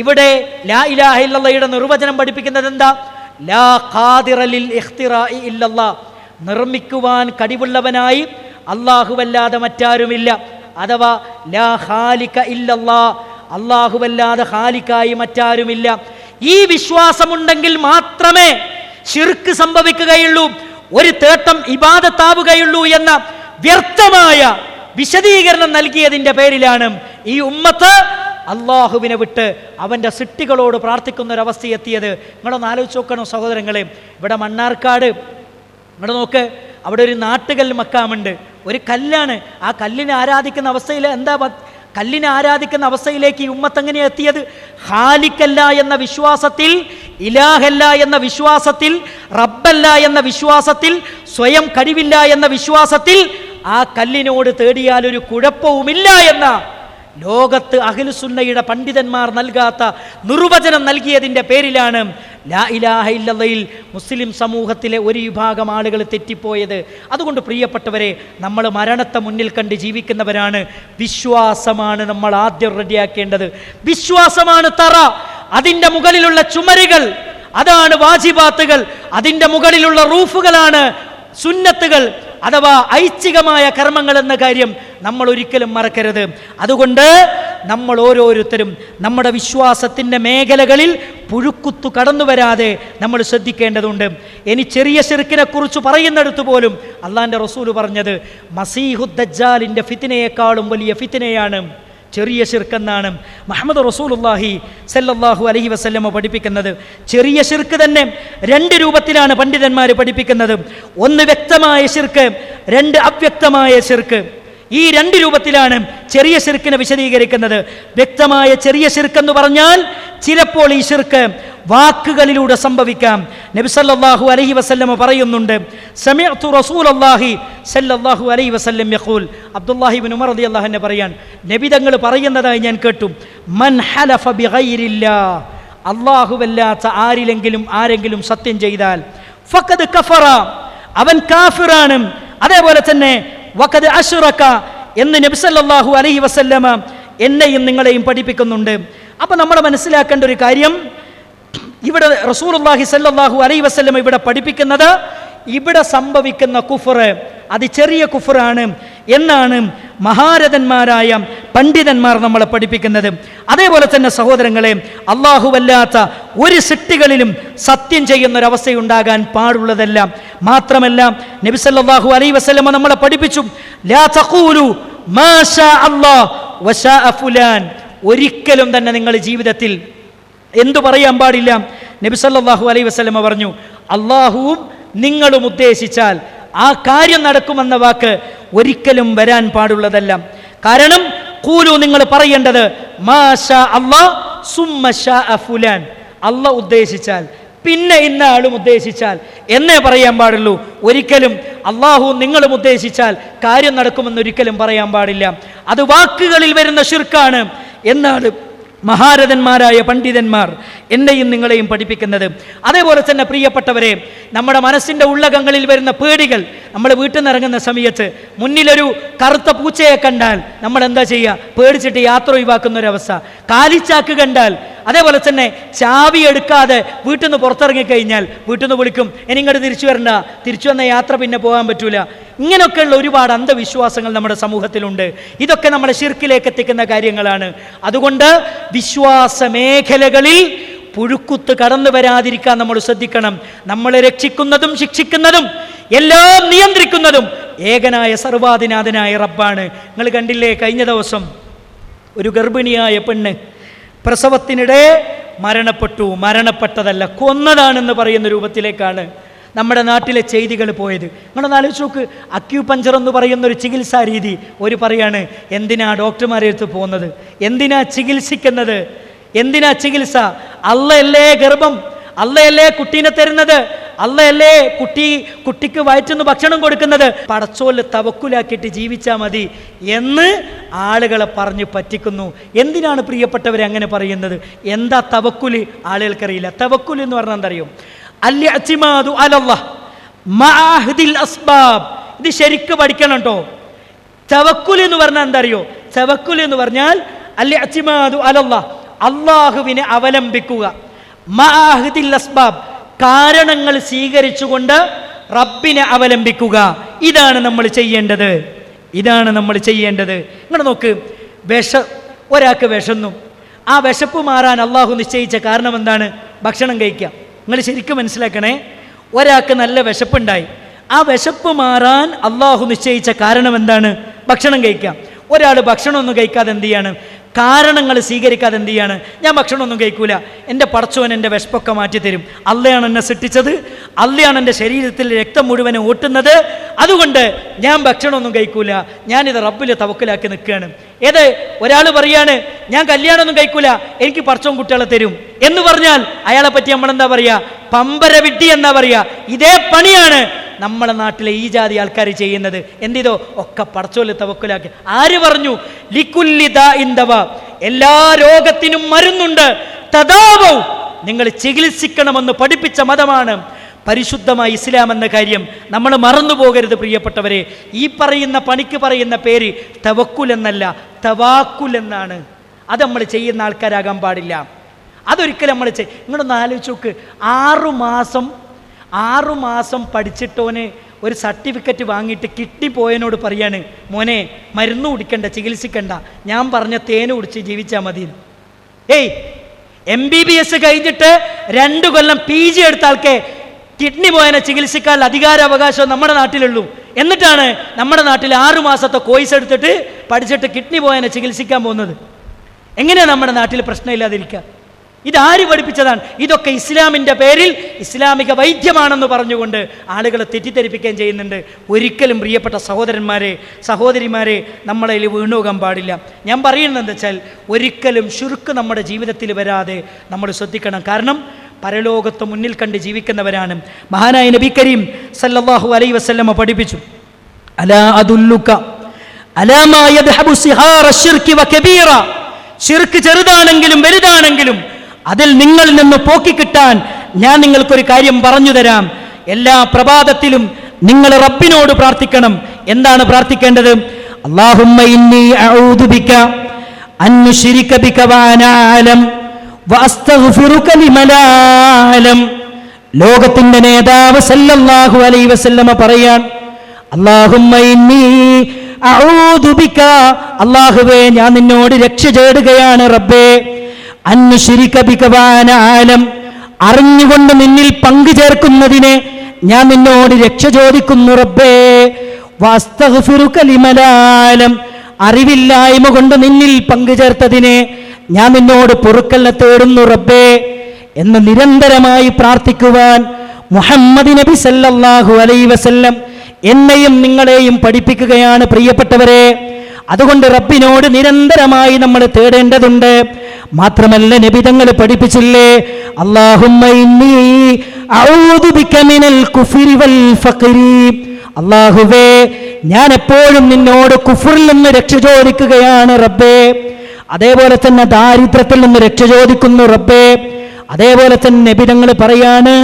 ഇവിടെ ലാ ഇലാഹ ഇല്ലല്ലാഹയുടെ നിർവചനം പഠിപ്പിക്കുന്നത് എന്താ? ലാ ഖാദിറ ലിൽ ഇഖ്തിറാഇ ഇല്ലല്ലാഹ്, നിർമ്മിക്കുവാൻ കഴിവുള്ളവനായി അല്ലാഹുവല്ലാതെ മറ്റാരുമില്ല. അഥവാ ലാ ഖാലിക ഇല്ലല്ലാഹ്, അല്ലാഹുവല്ലാതെ ഖാലിക്കായി മറ്റാരുമില്ല. ഈ വിശ്വാസമുണ്ടെങ്കിൽ മാത്രമേ ശിർക്ക് സംഭവിക്കുകയുള്ളൂ, ഒരു തേട്ടം ഇബാദത്താവുകയുള്ളൂ എന്ന വ്യർത്ഥമായ വിശദീകരണം നൽകിയതിൻ്റെ പേരിലാണ് ഈ ഉമ്മത്ത് അള്ളാഹുവിനെ വിട്ട് അവൻ്റെ സിട്ടികളോട് പ്രാർത്ഥിക്കുന്ന ഒരവസ്ഥ എത്തിയത്. നിങ്ങളൊന്ന് ആലോചിച്ച് നോക്കണം സഹോദരങ്ങളെ. ഇവിടെ മണ്ണാർക്കാട് ഇവിടെ നോക്ക്, അവിടെ ഒരു നാട്ടുകല്ല് മക്കാമുണ്ട്, ഒരു കല്ലാണ്. ആ കല്ലിനെ ആരാധിക്കുന്ന അവസ്ഥയിൽ കല്ലിനെ ആരാധിക്കുന്ന അവസ്ഥയിലേക്ക് ഈ ഉമ്മത്ത് എങ്ങനെയാണ് എത്തിയത്? ഖാലിക്കല്ല എന്ന വിശ്വാസത്തിൽ, ഇലാഹല്ല എന്ന വിശ്വാസത്തിൽ, റബ്ബല്ല എന്ന വിശ്വാസത്തിൽ, സ്വയം കഴിവില്ല എന്ന വിശ്വാസത്തിൽ ആ കല്ലിനോട് തേടിയാൽ ഒരു കുഴപ്പവുമില്ല എന്ന ലോകത്ത് അഹ്ലുസുന്നയുടെ പണ്ഡിതന്മാർ നൽകാത്ത നിർവചനം നൽകിയതിൻ്റെ പേരിലാണ് ലാ ഇലാഹ ഇല്ലല്ലാഹയിൽ മുസ്ലിം സമൂഹത്തിലെ ഒരു വിഭാഗം ആളുകൾ തെറ്റിപ്പോയത്. അതുകൊണ്ട് പ്രിയപ്പെട്ടവരെ, നമ്മൾ മരണത്തെ മുന്നിൽ കണ്ട് ജീവിക്കുന്നവരാണ്. വിശ്വാസമാണ് നമ്മൾ ആദ്യം റെഡിയാക്കേണ്ടത്. വിശ്വാസമാണ് തറ, അതിൻ്റെ മുകളിലുള്ള ചുമരുകൾ അതാണ് വാജിബാത്തുകൾ, അതിൻ്റെ മുകളിലുള്ള റൂഫുകളാണ് സുന്നത്തുകൾ അഥവാ ഐച്ഛികമായ കർമ്മങ്ങൾ എന്ന കാര്യം നമ്മൾ ഒരിക്കലും മറക്കരുത്. അതുകൊണ്ട് നമ്മൾ ഓരോരുത്തരും നമ്മുടെ വിശ്വാസത്തിൻ്റെ മേഖലകളിൽ പുഴുക്കുത്തു കടന്നു വരാതെ നമ്മൾ ശ്രദ്ധിക്കേണ്ടതുണ്ട്. ഇനി ചെറിയ ശിർക്കിനെ കുറിച്ച് പറയുന്നിടത്ത് പോലും അള്ളാഹിൻ്റെ റസൂൽ പറഞ്ഞത് മസീഹുദ് ദജ്ജാലിൻ്റെ ഫിത്നയെക്കാളും വലിയ ഫിത്നയാണ് ചെറിയ ശിർക്കെന്നാണ് മുഹമ്മദ് റസൂലുള്ളാഹി സല്ലല്ലാഹു അലൈഹി വസല്ലമ പഠിപ്പിക്കുന്നത്. ചെറിയ ശിർക്ക് തന്നെ രണ്ട് രൂപത്തിലാണ് പണ്ഡിതന്മാർ പഠിപ്പിക്കുന്നത്. ഒന്ന് വ്യക്തമായ ശിർക്ക്, രണ്ട് അവ്യക്തമായ ശിർക്ക്. ഈ രണ്ട് രൂപത്തിലാണ് ചെറിയ ശിർക്കിനെ വിശദീകരിക്കുന്നത്. വ്യക്തമായ ചെറിയ ശിർക്കെന്ന് പറഞ്ഞാൽ ചിലപ്പോൾ ഈ ശിർക്ക് വാക്കുകളിലൂടെ സംഭവിക്കാം. നബി സല്ലല്ലാഹു അലൈഹി വസല്ലമ പറയുന്നുണ്ട്, സമിഅ്തു റസൂലല്ലാഹി സല്ലല്ലാഹു അലൈഹി വസല്ലം യഖൂൽ, അബ്ദുല്ലാഹി ഇബ്നു ഉമർ റളിയല്ലാഹു അൻഹു പറയാൻ, നബി തങ്ങൾ പറയുന്നതായി ഞാൻ കേട്ടു, മൻ ഹലഫ ബിഗൈരില്ലാഹ്, അല്ലാഹുവല്ലാത്ത ആരെങ്കിലും സത്യം ചെയ്താൽ, ഫഖദ് കഫറ, അവൻ കാഫിറാണ്. അതേപോലെ തന്നെ വഖദ് അശ്റക എന്ന് നബി സല്ലല്ലാഹു അലൈഹി വസല്ലമ എന്നെയും നിങ്ങളെയും പഠിപ്പിക്കുന്നുണ്ട്. അപ്പോൾ നമ്മൾ മനസ്സിലാക്കേണ്ട ഒരു കാര്യം, ഇവിടെ റസൂലുള്ളാഹി സല്ലല്ലാഹു അലൈഹി വസല്ലം ഇവിടെ പഠിപ്പിക്കുന്നത്, ഇവിടെ സംഭവിക്കുന്ന കുഫർ അത് ചെറിയ കുഫറാണ് എന്നാണ് മഹാരഥന്മാരായ പണ്ഡിതന്മാർ നമ്മളെ പഠിപ്പിക്കുന്നത്. അതേപോലെ തന്നെ സഹോദരങ്ങളെ, അല്ലാഹുവല്ലാത്ത ഒരു സൃഷ്ടികളിലും സത്യം ചെയ്യുന്നൊരവസ്ഥയുണ്ടാകാൻ പാടുള്ളതല്ല. മാത്രമല്ല നബി സല്ലല്ലാഹു അലൈഹി വസല്ലം നമ്മളെ പഠിപ്പിച്ചു, ലാ തഖൂലു മാ ഷാ അല്ലാഹ് വശാ ഫുലാൻ, ഒരിക്കലും തന്നെ നിങ്ങൾ ജീവിതത്തിൽ എന്തു പറയാൻ പാടില്ല. നബി സല്ലല്ലാഹു അലൈഹി വസല്ലം പറഞ്ഞു, അള്ളാഹുവും നിങ്ങളും ഉദ്ദേശിച്ചാൽ ആ കാര്യം നടക്കുമെന്ന വാക്ക് ഒരിക്കലും വരാൻ പാടുള്ളതല്ല. കാരണം ഖൂലു, നിങ്ങൾ പറയേണ്ടത് മാ ഷാ അല്ലാഹ് സുമ്മ ഷാ ഫുലാൻ, അല്ലാഹ് ഉദ്ദേശിച്ചാൽ പിന്നെ ഇന്ന ആളും ഉദ്ദേശിച്ചാൽ എന്നേ പറയാൻ പാടുള്ളൂ. ഒരിക്കലും അള്ളാഹുവും നിങ്ങളും ഉദ്ദേശിച്ചാൽ കാര്യം നടക്കുമെന്ന് ഒരിക്കലും പറയാൻ പാടില്ല. അത് വാക്കുകളിൽ വരുന്ന ശിർക്കാണ് എന്നാണ് മഹാരഥന്മാരായ പണ്ഡിതന്മാർ എന്നെയും നിങ്ങളെയും പഠിപ്പിക്കുന്നത്. അതേപോലെ തന്നെ പ്രിയപ്പെട്ടവരെ, നമ്മുടെ മനസ്സിൻ്റെ ഉള്ളകങ്ങളിൽ വരുന്ന പേടികൾ, നമ്മൾ വീട്ടിൽ നിന്ന് ഇറങ്ങുന്ന സമയത്ത് മുന്നിലൊരു കറുത്ത പൂച്ചയെ കണ്ടാൽ നമ്മൾ എന്താ ചെയ്യുക? പേടിച്ചിട്ട് യാത്ര ഒഴിവാക്കുന്ന ഒരവസ്ഥ. കാലിച്ചാക്ക് കണ്ടാൽ, അതേപോലെ തന്നെ ചാവി എടുക്കാതെ വീട്ടിൽ നിന്ന് പുറത്തിറങ്ങിക്കഴിഞ്ഞാൽ വീട്ടിൽ നിന്ന് വിളിക്കും, ഇനി ഇങ്ങോട്ട് തിരിച്ചു വരണ്ട, തിരിച്ചു വന്ന യാത്ര പിന്നെ പോകാൻ പറ്റൂല. ഇങ്ങനെയൊക്കെയുള്ള ഒരുപാട് അന്ധവിശ്വാസങ്ങൾ നമ്മുടെ സമൂഹത്തിലുണ്ട്. ഇതൊക്കെ നമ്മളെ ശിർക്കിലേക്ക് എത്തിക്കുന്ന കാര്യങ്ങളാണ്. അതുകൊണ്ട് വിശ്വാസ മേഖലകളിൽ പുഴുക്കുത്ത് കടന്നു വരാതിരിക്കാൻ നമ്മൾ ശ്രദ്ധിക്കണം. നമ്മളെ രക്ഷിക്കുന്നതും ശിക്ഷിക്കുന്നതും എല്ലാം നിയന്ത്രിക്കുന്നതും ഏകനായ സർവാധിനാഥനായ റബ്ബാണ്. നിങ്ങൾ കണ്ടില്ലേ, കഴിഞ്ഞ ദിവസം ഒരു ഗർഭിണിയായ പെണ്ണ് പ്രസവത്തിനിടെ മരണപ്പെട്ടതല്ല, കൊന്നതാണെന്ന് പറയുന്ന രൂപത്തിലേക്കാണ് നമ്മുടെ നാട്ടിലെ ചെയ്തികൾ പോയത്. നിങ്ങളൊന്ന് ആലോചിച്ച് നോക്ക്. അക്യൂപഞ്ചർ എന്ന് പറയുന്നൊരു ചികിത്സാ രീതി ഒരു പറയാണ്, എന്തിനാ ഡോക്ടർമാരെ അടുത്ത് പോകുന്നത്? എന്തിനാ ചികിത്സിക്കുന്നത്? എന്തിനാ ചികിത്സ? അള്ളയല്ലേ ഗർഭം, അള്ളയല്ലേ കുട്ടീനെ തരുന്നത്, അള്ളയല്ലേ കുട്ടിക്ക് വയറ്റുനിന്ന് ഭക്ഷണം കൊടുക്കുന്നത്. പടച്ചോല് തവക്കുലാക്കിയിട്ട് ജീവിച്ചാൽ മതി എന്ന് ആളുകളെ പറഞ്ഞ് പറ്റിക്കുന്നു. എന്തിനാണ് പ്രിയപ്പെട്ടവരെ അങ്ങനെ പറയുന്നത്? എന്താ തവക്കുല്? ആളുകൾക്കറിയില്ല. തവക്കുൽ എന്ന് പറഞ്ഞാൽ എന്തറിയും? അൽ-ഇഅ്തിമാദു അലല്ലാഹ് മഅഹദിൽ അസ്ബാബ്. ഇത് ശരിക്കും പഠിക്കണം കേട്ടോ. തവക്കുൽ എന്ന് പറഞ്ഞാൽ എന്തറിയോ? തവക്കുൽ എന്ന് പറഞ്ഞാൽ അൽ-ഇഅ്തിമാദു അലല്ലാഹ്, അള്ളാഹുവിനെ അവലംബിക്കുക. മഅഹദിൽ അസ്ബാബ്, കാരണങ്ങൾ സ്വീകരിച്ചുകൊണ്ട് റബ്ബിനെ അവലംബിക്കുക. ഇതാണ് നമ്മൾ ചെയ്യേണ്ടത്. ഇതാണ് നമ്മൾ ചെയ്യേണ്ടത്. ഇങ്ങനെ നോക്ക്, ഒരാൾക്ക് വിശന്നു. ആ വിശപ്പ് മാറാൻ അള്ളാഹു നിശ്ചയിച്ച കാരണം എന്താണ്? ഭക്ഷണം കഴിക്കുക. നിങ്ങൾ ശരിക്കും മനസ്സിലാക്കണേ. ഒരാൾക്ക് നല്ല വിശപ്പുണ്ടായി, ആ വിശപ്പ് മാറാൻ അള്ളാഹു നിശ്ചയിച്ച കാരണം എന്താണ്? ഭക്ഷണം കഴിക്കാം. ഒരാൾ ഭക്ഷണമൊന്നും കഴിക്കാതെ എന്ത് ചെയ്യാണ്? കാരണങ്ങൾ സ്വീകരിക്കാതെ എന്ത് ചെയ്യാണ്? ഞാൻ ഭക്ഷണമൊന്നും കഴിക്കൂല, എൻ്റെ പടച്ചോൻ എൻ്റെ വിശപ്പൊക്കെ മാറ്റിത്തരും, അള്ളയാണ് എന്നെ സൃഷ്ടിച്ചത്, അള്ളയാണ് എൻ്റെ ശരീരത്തിൽ രക്തം മുഴുവനും ഓട്ടുന്നത്, അതുകൊണ്ട് ഞാൻ ഭക്ഷണമൊന്നും കഴിക്കൂല, ഞാനിത് റബ്ബിൽ തവക്കലാക്കി നിൽക്കുകയാണ്. ഏത് ഒരാൾ പറയാണ്, ഞാൻ കല്യാണമൊന്നും കഴിക്കൂല, എനിക്ക് പടച്ചോൻ കുട്ടികളെ തരും എന്ന് പറഞ്ഞാൽ അയാളെ പറ്റി നമ്മളെന്താ പറയുക? പമ്പര വിഡ്ഢി എന്നാ പറയുക. ഇതേ പണിയാണ് നമ്മളെ നാട്ടിലെ ഈ ജാതി ആൾക്കാർ ചെയ്യുന്നത്. എന്തിതോ ഒക്കെ പടച്ചോല് തവക്കുലാക്കി. ആര് പറഞ്ഞു? ലികുല്ലി ദാഇൻ ദവാ, എല്ലാ രോഗത്തിനും മരുന്നുണ്ട്. തദാവൗ, നിങ്ങൾ ചികിത്സിക്കണമെന്ന് പഠിപ്പിച്ച മതമാണ് പരിശുദ്ധമായ ഇസ്ലാം എന്ന കാര്യം നമ്മൾ മറന്നു പോകരുത് പ്രിയപ്പെട്ടവരെ. ഈ പറയുന്ന പണിക്ക് പറയുന്ന പേര് തവക്കുൽ എന്നല്ല, തവാക്കുൽ എന്നാണ്. അത് നമ്മൾ ചെയ്യുന്ന ആൾക്കാരാകാൻ പാടില്ല. അതൊരിക്കലും നമ്മൾ നിങ്ങളൊന്ന് ആലോചിച്ച് നോക്ക്. 6 മാസം പഠിച്ചിട്ടോന് ഒരു സർട്ടിഫിക്കറ്റ് വാങ്ങിയിട്ട് കിഡ്നി പോയതിനോട് പറയാണ്, മോനെ മരുന്ന് കുടിക്കണ്ട, ചികിത്സിക്കണ്ട, ഞാൻ പറഞ്ഞ തേന് കുടിച്ച് ജീവിച്ചാൽ മതി. MBBS കഴിഞ്ഞിട്ട് 2 കൊല്ലം PG എടുത്ത ആൾക്ക് കിഡ്നി പോയതിനെ ചികിത്സിക്കാനുള്ള അധികാരാവകാശം നമ്മുടെ നാട്ടിലുള്ളൂ. എന്നിട്ടാണ് നമ്മുടെ നാട്ടിൽ 6 മാസത്തെ കോഴ്സ് എടുത്തിട്ട് പഠിച്ചിട്ട് കിഡ്നി പോയതിനെ ചികിത്സിക്കാൻ പോകുന്നത്. എങ്ങനെയാണ് നമ്മുടെ നാട്ടിൽ പ്രശ്നമില്ലാതിരിക്കുക? ഇതാര് പഠിപ്പിച്ചതാണ്? ഇതൊക്കെ ഇസ്ലാമിൻ്റെ പേരിൽ ഇസ്ലാമിക വൈദ്യമാണെന്ന് പറഞ്ഞുകൊണ്ട് ആളുകളെ തെറ്റിദ്ധരിപ്പിക്കുകയും ചെയ്യുന്നുണ്ട്. ഒരിക്കലും പ്രിയപ്പെട്ട സഹോദരന്മാരെ, സഹോദരിമാരെ, നമ്മളതിൽ വീണുപോകാൻ പാടില്ല. ഞാൻ പറയുന്നത് എന്താ വെച്ചാൽ, ഒരിക്കലും ശിർക്ക് നമ്മുടെ ജീവിതത്തിൽ വരാതെ നമ്മൾ ശ്രദ്ധിക്കണം. കാരണം പരലോകത്ത് മുന്നിൽ കണ്ട് ജീവിക്കുന്നവരാണ്. മഹാനായ നബി കരീം സല്ലല്ലാഹു അലൈഹി വസല്ലമ പഠിപ്പിച്ചു, അലാ അദുല്ലുക അലാ മാ യദ്ഹബു സിഹാറ ശിർകി വകബീറ, ശിർക്ക് ചെറുതാണെങ്കിലും വലുതാണെങ്കിലും അതിൽ നിങ്ങളിൽ നിന്ന് പോക്കിക്കിട്ടാൻ ഞാൻ നിങ്ങൾക്കൊരു കാര്യം പറഞ്ഞു തരാം. എല്ലാ പ്രഭാതത്തിലും നിങ്ങൾ റബ്ബിനോട് പ്രാർത്ഥിക്കണം. എന്താണ് പ്രാർത്ഥിക്കേണ്ടത്? അല്ലാഹുമ്മ ഇന്നി അഊദു ബിക അൻ നുശ്രിക ബിക വഅനാ അലം വഅസ്തഗ്ഫിറുക ലിമാ ലാ അലം. ലോകത്തിന്റെ നേതാവ് സല്ലല്ലാഹു അലൈഹി വസല്ലമ പറയാൻ, അല്ലാഹുമ്മ ഇന്നി അഊദു ബിക, അല്ലാഹുവേ ഞാൻ നിന്നോട് രക്ഷ തേടുകയാണ് റബ്ബേ, അന്നുശ്രിക ബിക വഅനാ അലം, അറിഞ്ഞുകൊണ്ട് നിന്നിൽ പങ്കു ചേർക്കുന്നതിനെ ഞാൻ നിന്നോട് രക്ഷ ചോദിക്കുന്നു റബ്ബേ, വഅസ്തഗ്ഫിറുക ലിമാ ലാ അലം, അറിവില്ലായ്മ കൊണ്ട് നിന്നിൽ പങ്കു ചേർത്തതിനെ ഞാൻ നിന്നോട് പൊറുക്കലിനെ തേടുന്നു റബ്ബേ എന്ന് നിരന്തരമായി പ്രാർത്ഥിക്കുവാൻ മുഹമ്മദ് നബി സല്ലല്ലാഹു അലൈഹി വസല്ലം എന്നെയും നിങ്ങളെയും പഠിപ്പിക്കുകയാണ് പ്രിയപ്പെട്ടവരെ. അതുകൊണ്ട് റബ്ബിനോട് നിരന്തരമായി നമ്മൾ തേടേണ്ടതുണ്ട്. മാത്രമല്ല നബി തങ്ങൾ പഠിപ്പിച്ചില്ലേ, അല്ലാഹുമ്മ ഇന്നി അഊദു ബിക മിനൽ കുഫ്രി വൽ ഫഖ്രി, അല്ലാഹുവേ ഞാൻ എപ്പോഴും നിന്നോട് കുഫറിൽ നിന്ന് രക്ഷ ചോദിക്കുകയാണ് റബ്ബേ, അതേപോലെ തന്നെ ദാരിദ്ര്യത്തിൽ നിന്ന് രക്ഷ ചോദിക്കുന്നു റബ്ബേ. അതേപോലെ തന്നെ നബി തങ്ങൾ പറയാണ്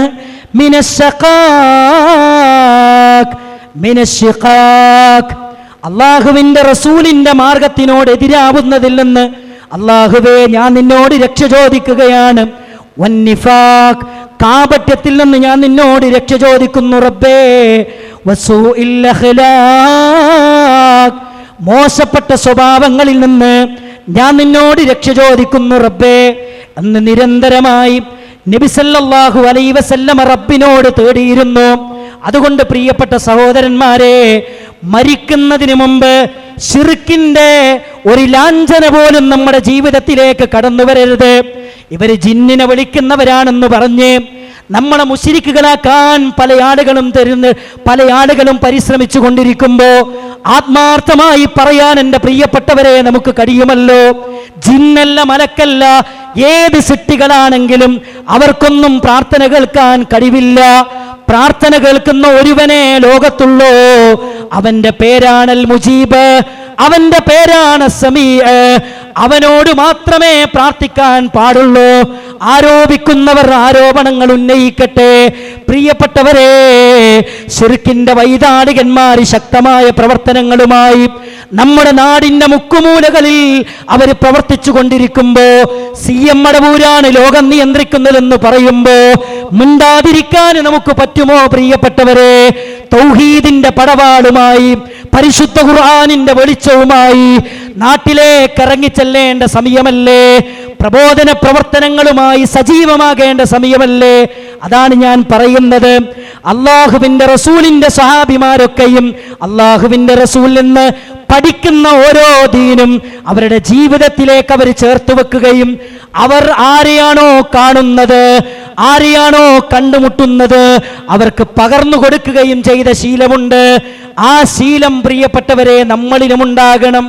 അള്ളാഹുവിന്റെ റസൂലിന്റെ മാർഗത്തിനോട് എതിരാവുന്നതിൽ നിന്ന് അള്ളാഹുവേ ഞാൻ നിന്നോട് രക്ഷ ചോദിക്കുകയാണ്. വന്നിഫാഖ് കാപട്യത്തിൽ നിന്ന് ഞാൻ നിന്നോട് രക്ഷ ചോദിക്കുന്നു റബ്ബേ. വസൂഇൽ അഖ്ലാഖ് മോശപ്പെട്ട സ്വഭാവങ്ങളിൽ നിന്ന് ഞാൻ നിന്നോട് രക്ഷ ചോദിക്കുന്നു റബ്ബേ എന്ന് നിരന്തരമായി നബി സല്ലല്ലാഹു അലൈഹി വസല്ലമ റബ്ബിനോട് തേടിയിരുന്നു. അതുകൊണ്ട് പ്രിയപ്പെട്ട സഹോദരന്മാരെ, മരിക്കുന്നതിന് മുമ്പ് ശിർക്കിന്റെ ഒരു ലാഞ്ചന പോലും നമ്മുടെ ജീവിതത്തിലേക്ക് കടന്നു വരരുത്. ഇവര് ജിന്നിനെ വിളിക്കുന്നവരാണെന്ന് പറഞ്ഞ് നമ്മളെ മുശ്രിക്കുകളാക്കാൻ പല ആളുകളും പരിശ്രമിച്ചു കൊണ്ടിരിക്കുമ്പോ ആത്മാർത്ഥമായി പറയാൻ എൻ്റെ പ്രിയപ്പെട്ടവരെ നമുക്ക് കഴിയുമല്ലോ, ജിന്നല്ല മലക്കല്ല ഏത് സൃഷ്ടികളാണെങ്കിലും അവർക്കൊന്നും പ്രാർത്ഥന കേൾക്കാൻ കഴിവില്ല. പ്രാർത്ഥന കേൾക്കുന്ന ഒരുവനെ ലോകത്തുള്ളൂ, അവന്റെ പേരാണ് അൽ മുജീബ്, അവന്റെ പേരാണ് സമീഅ്. അവനോട് മാത്രമേ പ്രാർത്ഥിക്കാൻ പാടുള്ളൂ. ആരോപിക്കുന്നവർ ആരോപണങ്ങൾ ഉന്നയിക്കട്ടെ. പ്രിയപ്പെട്ടവരെ, ശിർക്കിന്റെ വൈതാളികന്മാർ ശക്തമായ പ്രവർത്തനങ്ങളുമായി നമ്മുടെ നാടിന്റെ മുക്കുമൂലകളിൽ അവർ പ്രവർത്തിച്ചു കൊണ്ടിരിക്കുമ്പോ CM മടവൂരാണ് ലോകം നിയന്ത്രിക്കുന്നതെന്ന് പറയുമ്പോ മിണ്ടാതിരിക്കാൻ നമുക്ക് പറ്റുമോ? പ്രിയപ്പെട്ടവരെ, തൗഹീദിന്റെ പടവാളുമായി പരിശുദ്ധ ഖുർആനിന്റെ വെളിച്ചവുമായി നാട്ടിലേക്ക് ഇറങ്ങിച്ചെല്ലേണ്ട സമയമല്ലേ? പ്രബോധന പ്രവർത്തനങ്ങളുമായി സജീവമാകേണ്ട സമയമല്ലേ? അതാണ് ഞാൻ പറയുന്നത്. അള്ളാഹുവിന്റെ റസൂലിന്റെ സഹാബിമാരൊക്കെയും അള്ളാഹുവിന്റെ റസൂലിൽ നിന്ന് പഠിക്കുന്ന ഓരോ ദീനും അവരുടെ ജീവിതത്തിലേക്ക് അവർ ചേർത്ത് വെക്കുകയും അവർ ആരെയാണോ കാണുന്നത്, ആരെയാണോ കണ്ടുമുട്ടുന്നത്, അവർക്ക് പകർന്നു കൊടുക്കുകയും ചെയ്ത ശീലമുണ്ട്. ആ ശീലം പ്രിയപ്പെട്ടവരെ നമ്മളിലും ഉണ്ടാകണം.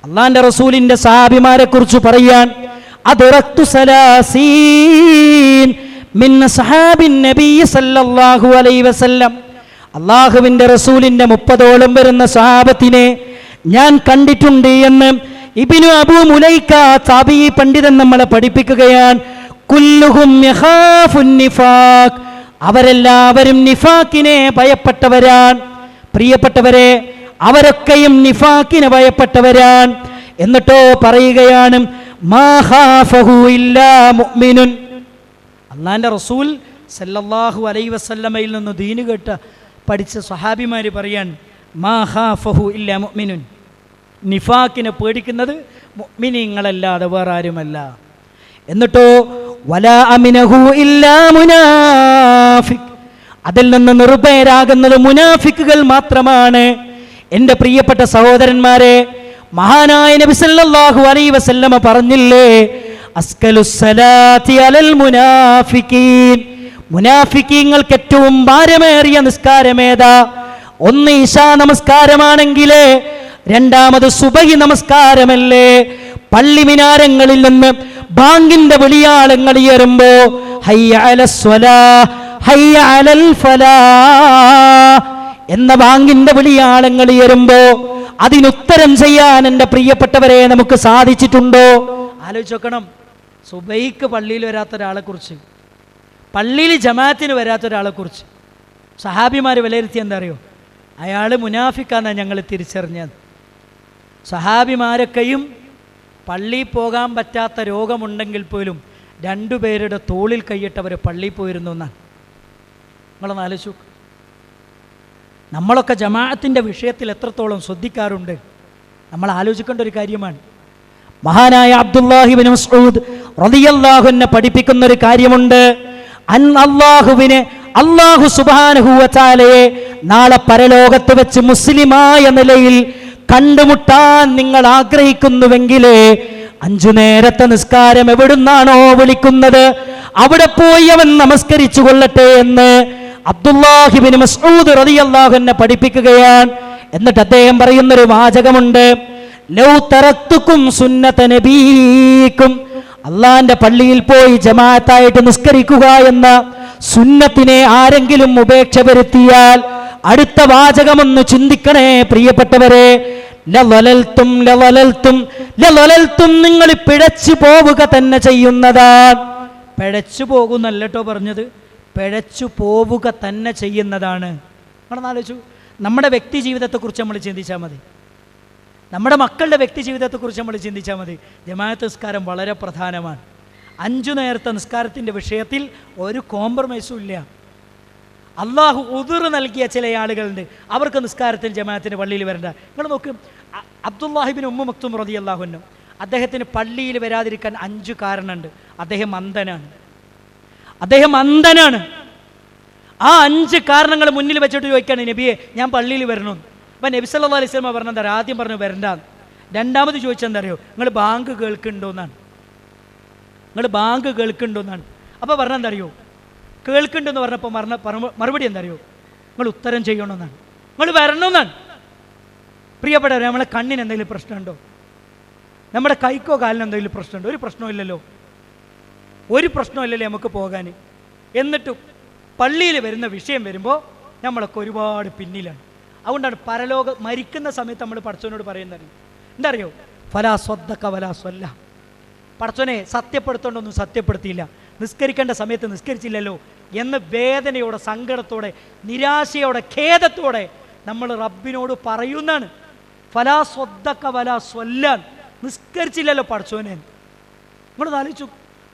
അള്ളാന്റെ റസൂലിന്റെ സഹാബിമാരെ കുറിച്ച് പറയാൻ അദ്റക്തു സലാസീൻ മിൻ സഹാബിൻ നബി സല്ലല്ലാഹു അലൈഹി വസല്ലം. അള്ളാഹുവിന്റെ റസൂലിന്റെ 30ഓളം വരുന്ന സഹാബത്തിനെ ഞാൻ കണ്ടിട്ടുണ്ട് എന്ന് ഇബ്നു അബൂ മുലൈക താബിഈ പണ്ഡിതൻ നമ്മളെ പഠിപ്പിക്കുകയാണ്. കുല്ലുഹും യഖാഫുൻ നിഫാഖ്, അവരെല്ലാവരും നിഫാഖിനെ ഭയപ്പെട്ടവരാണ്. പ്രിയപ്പെട്ടവരെ, അവരൊക്കെയും നിഫാഖിനെ ഭയപ്പെട്ടവരാണ്. എന്നിട്ടോ പറയുകയാണ് മാ ഖാഫഹു ഇല്ലാ മുഅ്മിനുൻ. അല്ലാഹുവിന്റെ റസൂൽ സല്ലല്ലാഹു അലൈഹി വസല്ലമയിൽ നിന്ന് ദീന് കേട്ട് പഠിച്ച സ്വഹാബിമാര് പറയാൻ മാ ഖാഫഹു ഇല്ലാ മുഅ്മിനുൻ, നിഫാഖിനെ പേടിക്കുന്നത് മുഅ്മിനീങ്ങളല്ലാതെ വേറെ ആരുമല്ല. എന്നിട്ടോ വലാ അമിനഹു ഇല്ലാ മുനാഫിഖ്, അതിൽ നിന്ന് നിർഭയരാകുന്നത് മുനാഫിക്കുകൾ മാത്രമാണ്. എൻ്റെ പ്രിയപ്പെട്ട സഹോദരന്മാരെ, മഹാനായ നബി സല്ലല്ലാഹു അലൈഹി വസല്ലമ പറഞ്ഞില്ലേ അസ്കലുസ്സലാത്തി അലൽ മുനാഫിഖീൻ, മുനാഫിക്കീങ്ങൾക്ക് ഏറ്റവും ഭാരമേറിയ നിസ്കാരമേതാ? ഒന്ന് ഇശാ നമസ്കാരമാണെങ്കിൽ രണ്ടാമത് സുബഹി നമസ്കാരമല്ലേ? പള്ളി മിനാരങ്ങളിൽ നിന്ന് ബാങ്കിന്റെ വിളിയാളങ്ങൾ ഉയരുമ്പോ ഹയ്യ അലസ്വലാ ഹയ്യ അലൽ ഫലാഹ് എന്ന ബാങ്കിന്റെ വിളിയാളങ്ങൾ ഉയരുമ്പോ അതിനുത്തരം ചെയ്യാൻ എൻ്റെ പ്രിയപ്പെട്ടവരെ നമുക്ക് സാധിച്ചിട്ടുണ്ടോ? ആലോചിച്ചോക്കണം. സുബൈക്ക് പള്ളിയിൽ വരാത്ത ഒരാളെ കുറിച്ച്, പള്ളിയിൽ ജമാഅത്തിന് വരാത്ത ഒരാളെ കുറിച്ച് സഹാബിമാർ വിലയിരുത്തി എന്താ അറിയോ? അയാൾ മുനാഫിക്കാന്നാണ് ഞങ്ങൾ തിരിച്ചറിഞ്ഞത്. സഹാബിമാരൊക്കെയും പള്ളിയിൽ പോകാൻ പറ്റാത്ത രോഗമുണ്ടെങ്കിൽ പോലും രണ്ടുപേരുടെ തോളിൽ കൈയിട്ട് അവർ പള്ളിയിൽ പോയിരുന്നു എന്നാണ്. നിങ്ങളൊന്ന് ആലോചിച്ചു. നമ്മളൊക്കെ ജമാഅത്തിൻ്റെ വിഷയത്തിൽ എത്രത്തോളം ശ്രദ്ധിക്കാറുണ്ട് നമ്മൾ ആലോചിക്കേണ്ട ഒരു കാര്യമാണ്. മഹാനായ അബ്ദുല്ലാഹി ഇബ്നു മസ്ഊദ് റളിയല്ലാഹു അൻഹു പഠിപ്പിക്കുന്ന ഒരു കാര്യമുണ്ട്. അല്ലാഹു സുബ്ഹാനഹു വ തആലയെ നാളെ പരലോകത്ത് വെച്ച് മുസ്ലിമായ നിലയിൽ കണ്ടുമുട്ടാൻ നിങ്ങൾ ആഗ്രഹിക്കുന്നുവെങ്കിൽ 5 നേരത്തെ നിസ്കാരം എവിടുന്നാണോ വിളിക്കുന്നത് അവിടെ പോയി അവൻ നമസ്കരിച്ചു കൊള്ളട്ടെ എന്ന് അബ്ദുല്ലാഹി ഇബ്നു മസ്ഊദ് റളിയല്ലാഹു അൻഹു പഠിപ്പിക്കുകയാണ്. എന്നിട്ട് അദ്ദേഹം പറയുന്നൊരു വാചകമുണ്ട്, ലൗ തറക്തുക്കും സുന്നത നബീക്കും, അള്ളാന്റെ പള്ളിയിൽ പോയി ജമാഅത്തായിട്ട് നിസ്കരിക്കുക എന്ന സുന്നത്തിനെ ആരെങ്കിലും ഉപേക്ഷ വരുത്തിയാൽ, അടുത്ത വാചകമൊന്ന് ചിന്തിക്കണേ പ്രിയപ്പെട്ടവരെ, ലളൽത്തും ലളൽത്തും ലളൽത്തും നിങ്ങൾ പിഴച്ചു പോവുക തന്നെ ചെയ്യുന്നതാണ്. പിഴച്ചു പോകുന്നല്ല കേട്ടോ പറഞ്ഞത്, പിഴച്ചു പോവുക തന്നെ ചെയ്യുന്നതാണ്. നമ്മളൊന്ന് ആലോചിച്ചു, നമ്മുടെ വ്യക്തി ജീവിതത്തെക്കുറിച്ച് നമ്മൾ ചിന്തിച്ചാൽ മതി, നമ്മുടെ മക്കളുടെ വ്യക്തി ജീവിതത്തെക്കുറിച്ച് നമ്മൾ ചിന്തിച്ചാൽ മതി. ജമാഅത്ത് നിസ്കാരം വളരെ പ്രധാനമാണ്. 5 നേരത്തെ നിസ്കാരത്തിൻ്റെ വിഷയത്തിൽ ഒരു കോംപ്രമൈസും ഇല്ല. അള്ളാഹു ഉദുർ നൽകിയ ചില ആളുകളുണ്ട്, അവർക്ക് നിസ്കാരത്തിൽ ജമാഅത്തിന് പള്ളിയിൽ വരണ്ട. നിങ്ങൾ നോക്ക്, അബ്ദുല്ലാഹിബിൻ ഉമ്മു മക്തും റളിയല്ലാഹു അൻഹു, അദ്ദേഹത്തിന് പള്ളിയിൽ വരാതിരിക്കാൻ 5 കാരണമുണ്ട്. അദ്ദേഹം അന്ധനാണ്. ആ 5 കാരണങ്ങൾ മുന്നിൽ വെച്ചിട്ട് ചോദിക്കുകയാണ്, നബിയെ ഞാൻ പള്ളിയിൽ വരണമെന്ന്. അപ്പം നബി സല്ലല്ലാഹു അലൈഹി വസല്ലം പറഞ്ഞെന്താ, ആദ്യം പറഞ്ഞു വരണ്ടാന്ന്. രണ്ടാമത് ചോദിച്ചെന്താ അറിയോ, നിങ്ങൾ ബാങ്ക് കേൾക്കുന്നുണ്ടോന്നാണ്. അപ്പോൾ പറഞ്ഞെന്താ അറിയോ, കേൾക്കുന്നുണ്ടെന്ന് പറഞ്ഞപ്പോൾ മറുപടി എന്താ അറിയോ, നിങ്ങൾ ഉത്തരം ചെയ്യണമെന്നാണ്, നിങ്ങൾ വരണമെന്നാണ്. പ്രിയപ്പെട്ടവരെ, നമ്മളെ കണ്ണിന് എന്തെങ്കിലും പ്രശ്നമുണ്ടോ? നമ്മുടെ കൈക്കോ കാലിന് എന്തെങ്കിലും പ്രശ്നമുണ്ടോ? ഒരു പ്രശ്നമില്ലല്ലോ നമുക്ക് പോകാൻ. എന്നിട്ട് പള്ളിയിൽ വരുന്ന വിഷയം വരുമ്പോൾ നമ്മളൊക്കെ ഒരുപാട് പിന്നിലാണ്. അതുകൊണ്ടാണ് മരിക്കുന്ന സമയത്ത് നമ്മൾ പടച്ചവനോട് പറയുന്നത് എന്താ അറിയോ, ഫലാ സ്വദ്ദഖ വലാ സ്വല്ല. പടച്ചവനെ സത്യപ്പെടുത്തേണ്ടൊന്നും സത്യപ്പെടുത്തിയില്ല, നിസ്കരിക്കേണ്ട സമയത്ത് നിസ്കരിച്ചില്ലല്ലോ എന്ന് വേദനയോടെ, സങ്കടത്തോടെ, നിരാശയോടെ, ഖേദത്തോടെ നമ്മൾ റബ്ബിനോട് പറയുന്നതാണ്. ഫലാ സ്വദ്ദഖ വലാ സ്വല്ല, നിസ്കരിച്ചില്ലല്ലോ പടച്ചവനെ. നമ്മളൊന്ന് ആലോചിച്ചു,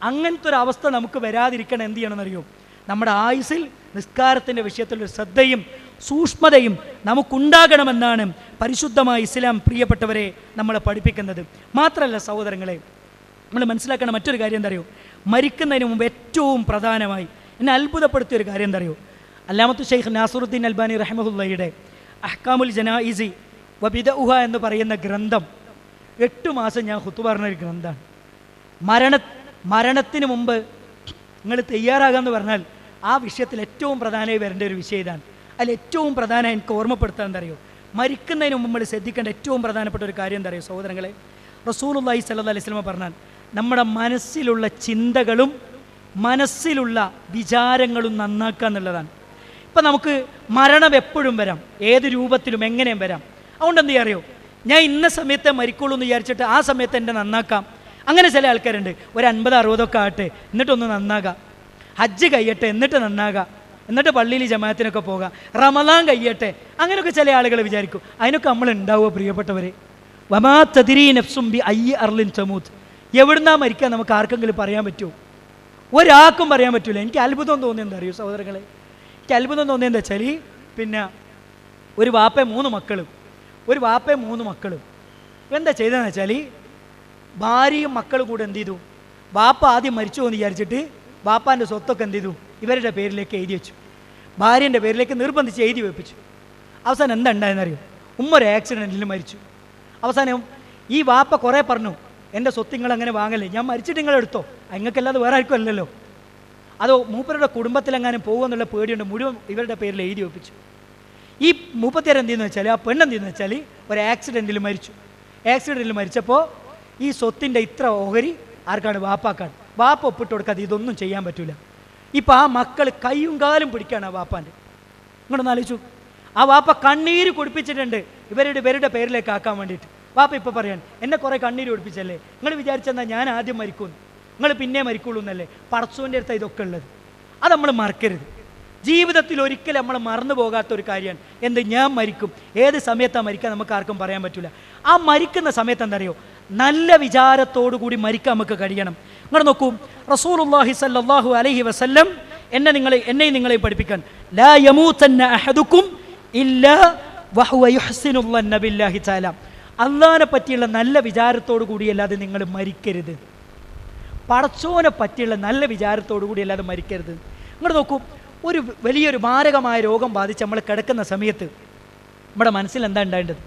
അങ്ങനത്തെ ഒരു അവസ്ഥ നമുക്ക് വരാതിരിക്കണം എന്ത് ചെയ്യണമെന്നറിയോ, നമ്മുടെ ആയുസ്സിൽ നിസ്കാരത്തിൻ്റെ വിഷയത്തിലൊരു ശ്രദ്ധയും സൂക്ഷ്മതയും നമുക്കുണ്ടാകണമെന്നാണ് പരിശുദ്ധമായ ഇസ്ലാം പ്രിയപ്പെട്ടവരെ നമ്മളെ പഠിപ്പിക്കുന്നത്. മാത്രമല്ല സഹോദരങ്ങളെ, നമ്മൾ മനസ്സിലാക്കണം മറ്റൊരു കാര്യം എന്താ അറിയോ, മരിക്കുന്നതിന് മുമ്പ് ഏറ്റവും പ്രധാനമായി എന്നെ അത്ഭുതപ്പെടുത്തിയൊരു കാര്യം എന്താ അറിയോ, അല്ലാമത്തു ഷെയ്ഖ് നാസറുദ്ദീൻ അൽബാനി റഹിമഹുല്ലയുടെ അഹ്കാമുൽ ജനായിസി വബിദഉഹ എന്ന് പറയുന്ന ഗ്രന്ഥം 8 മാസം ഞാൻ ഖുതുബ പറഞ്ഞൊരു ഗ്രന്ഥമാണ്. മരണത്തിന് മുമ്പ് നിങ്ങൾ തയ്യാറാകാമെന്ന് പറഞ്ഞാൽ ആ വിഷയത്തിൽ ഏറ്റവും പ്രധാനമായി വരേണ്ട ഒരു വിഷയം ഇതാണ്. അതിൽ ഏറ്റവും പ്രധാനം എനിക്ക് ഓർമ്മപ്പെടുത്താൻ എന്താ അറിയോ, മരിക്കുന്നതിന് മുമ്പ് നമ്മൾ ശ്രദ്ധിക്കേണ്ട ഏറ്റവും പ്രധാനപ്പെട്ട ഒരു കാര്യം എന്താ അറിയോ സഹോദരങ്ങളെ, റസൂലുള്ളാഹി സ്വല്ലല്ലാഹു അലൈഹി വസല്ലം പറഞ്ഞാൽ നമ്മുടെ മനസ്സിലുള്ള ചിന്തകളും മനസ്സിലുള്ള വിചാരങ്ങളും നന്നാക്കുക എന്നുള്ളതാണ്. ഇപ്പം നമുക്ക് മരണം എപ്പോഴും വരാം, ഏത് രൂപത്തിലും എങ്ങനെയും വരാം. അതുകൊണ്ട് എന്ത് ചെയ്യാറിയോ, ഞാൻ ഇന്ന സമയത്തെ മരിക്കുള്ളൂ എന്ന് വിചാരിച്ചിട്ട് ആ സമയത്ത് എൻ്റെ നന്നാക്കാം. അങ്ങനെ ചില ആൾക്കാരുണ്ട്, ഒരു 50-60 ആകട്ടെ എന്നിട്ടൊന്ന് നന്നാകാം, ഹജ്ജ് കഴിയട്ടെ എന്നിട്ട് നന്നാകാം, എന്നിട്ട് പള്ളിയിൽ ജമാഅത്തിനൊക്കെ പോകാം, റമളാൻ കഴിയട്ടെ, അങ്ങനെയൊക്കെ ചില ആളുകൾ വിചാരിക്കും. അതിനൊക്കെ നമ്മൾ ഉണ്ടാവുക പ്രിയപ്പെട്ടവരെ. വമാ തദ്രീ നഫ്സും ബി അയ്യി അർളിൻ തമൂത്ത്, എവിടുന്നാ മരിക്കാൻ നമുക്ക് ആർക്കെങ്കിലും പറയാൻ പറ്റുമോ? ഒരാൾക്കും പറയാൻ പറ്റില്ല. എനിക്ക് അത്ഭുതം തോന്നിയെന്താ അറിയോ സഹോദരങ്ങളെ, എനിക്ക് അത്ഭുതം തോന്നിയെന്താ വെച്ചാൽ, പിന്നെ ഒരു വാപ്പയും 3 മക്കളും എന്താ ചെയ്തതെന്ന് വെച്ചാൽ, ഭാര്യയും മക്കളും കൂടെ എന്ത് ചെയ്തു, ബാപ്പ ആദ്യം മരിച്ചു എന്ന് വിചാരിച്ചിട്ട് ബാപ്പാൻ്റെ സ്വത്തൊക്കെ എന്ത് ചെയ്തു, ഇവരുടെ പേരിലേക്ക് എഴുതി വെച്ചു, ഭാര്യൻ്റെ പേരിലേക്ക് നിർബന്ധിച്ച് എഴുതി വെപ്പിച്ചു. അവസാനം എന്താ ഉണ്ടായെന്നറിയോ, ഒരു ആക്സിഡൻറ്റിൽ മരിച്ചു. അവസാനം ഈ വാപ്പ കുറേ പറഞ്ഞു, എൻ്റെ സ്വത്ത് നിങ്ങൾ അങ്ങനെ വാങ്ങല്ലേ, ഞാൻ മരിച്ചിട്ട് നിങ്ങളെടുത്തോ, നിങ്ങൾക്കല്ലാതെ വേറെ ആർക്കും അല്ലല്ലോ. അതോ മൂപ്പരുടെ കുടുംബത്തിലെങ്ങാനും പോകുമെന്നുള്ള പേടിയുണ്ട്, മുഴുവൻ ഇവരുടെ പേരിൽ എഴുതി വെപ്പിച്ചു. ഈ മൂപ്പത്തിയാർ എന്ത് ചെയ്യുന്നു വെച്ചാൽ, ആ പെണ്ണെന്തെന്ന് വെച്ചാൽ ഒരു ആക്സിഡൻറ്റിൽ മരിച്ചു. ആക്സിഡൻറ്റിൽ മരിച്ചപ്പോൾ ഈ സ്വത്തിൻ്റെ ഇത്ര ഓഹരി ആർക്കാണ്, വാപ്പാക്കാണ്. വാപ്പ ഒപ്പിട്ട് കൊടുക്കാതെ ഇതൊന്നും ചെയ്യാൻ പറ്റില്ല. ഇപ്പം ആ മക്കൾ കൈയും കാലും പിടിക്കുകയാണ് ആ വാപ്പാൻ്റെ. ഇങ്ങോട്ടൊന്ന് ആലോചിച്ചു, ആ വാപ്പ കണ്ണീര് കുടിപ്പിച്ചിട്ടുണ്ട് ഇവരുടെ പേരിലേക്ക് ആക്കാൻ വേണ്ടിയിട്ട്. വാപ്പ ഇപ്പോൾ പറയാൻ, എന്നെ കുറേ കണ്ണീര് കുടിപ്പിച്ചല്ലേ, നിങ്ങൾ വിചാരിച്ചെന്താ ഞാൻ ആദ്യം മരിക്കുമെന്ന്, നിങ്ങൾ പിന്നെ മരിക്കുള്ളൂ എന്നല്ലേ. പടച്ചോൻ്റെ അടുത്ത് ഇതൊക്കെ ഉള്ളത്, അത് നമ്മൾ മറക്കരുത്. ജീവിതത്തിൽ ഒരിക്കലും നമ്മൾ മറന്നു പോകാത്തൊരു കാര്യമാണ് എന്ത്, ഞാൻ മരിക്കും. ഏത് സമയത്താണ് മരിക്കാൻ നമുക്ക് ആർക്കും പറയാൻ പറ്റില്ല. ആ മരിക്കുന്ന സമയത്ത് എന്താ അറിയോ, നല്ല വിചാരത്തോടു കൂടി മരിക്കാൻ നമുക്ക് കഴിയണം. നിങ്ങൾ നോക്കൂ, റസൂലുള്ളാഹി സ്വല്ലല്ലാഹു അലൈഹി വസല്ലം എന്നെയും നിങ്ങളെയും പഠിപ്പിക്കാൻ, ലാ യമൂതന്ന അഹദുക്കും ഇല്ലാ വഹുവ യുഹ്സിനുല്ലന്ന ബില്ലാഹി തആല, അല്ലാഹനെ പറ്റിയുള്ള നല്ല വിചാരത്തോടു കൂടിയല്ലാതെ നിങ്ങൾ മരിക്കരുത്. പടച്ചോനെ പറ്റിയുള്ള നല്ല വിചാരത്തോടു കൂടി അല്ലാതെ മരിക്കരുത്. നിങ്ങൾ നോക്കൂ, ഒരു വലിയൊരു മാരകമായ രോഗം ബാധിച്ച് നമ്മൾ കിടക്കുന്ന സമയത്ത് നമ്മുടെ മനസ്സിൽ എന്താ ഉണ്ടാവേണ്ടത്,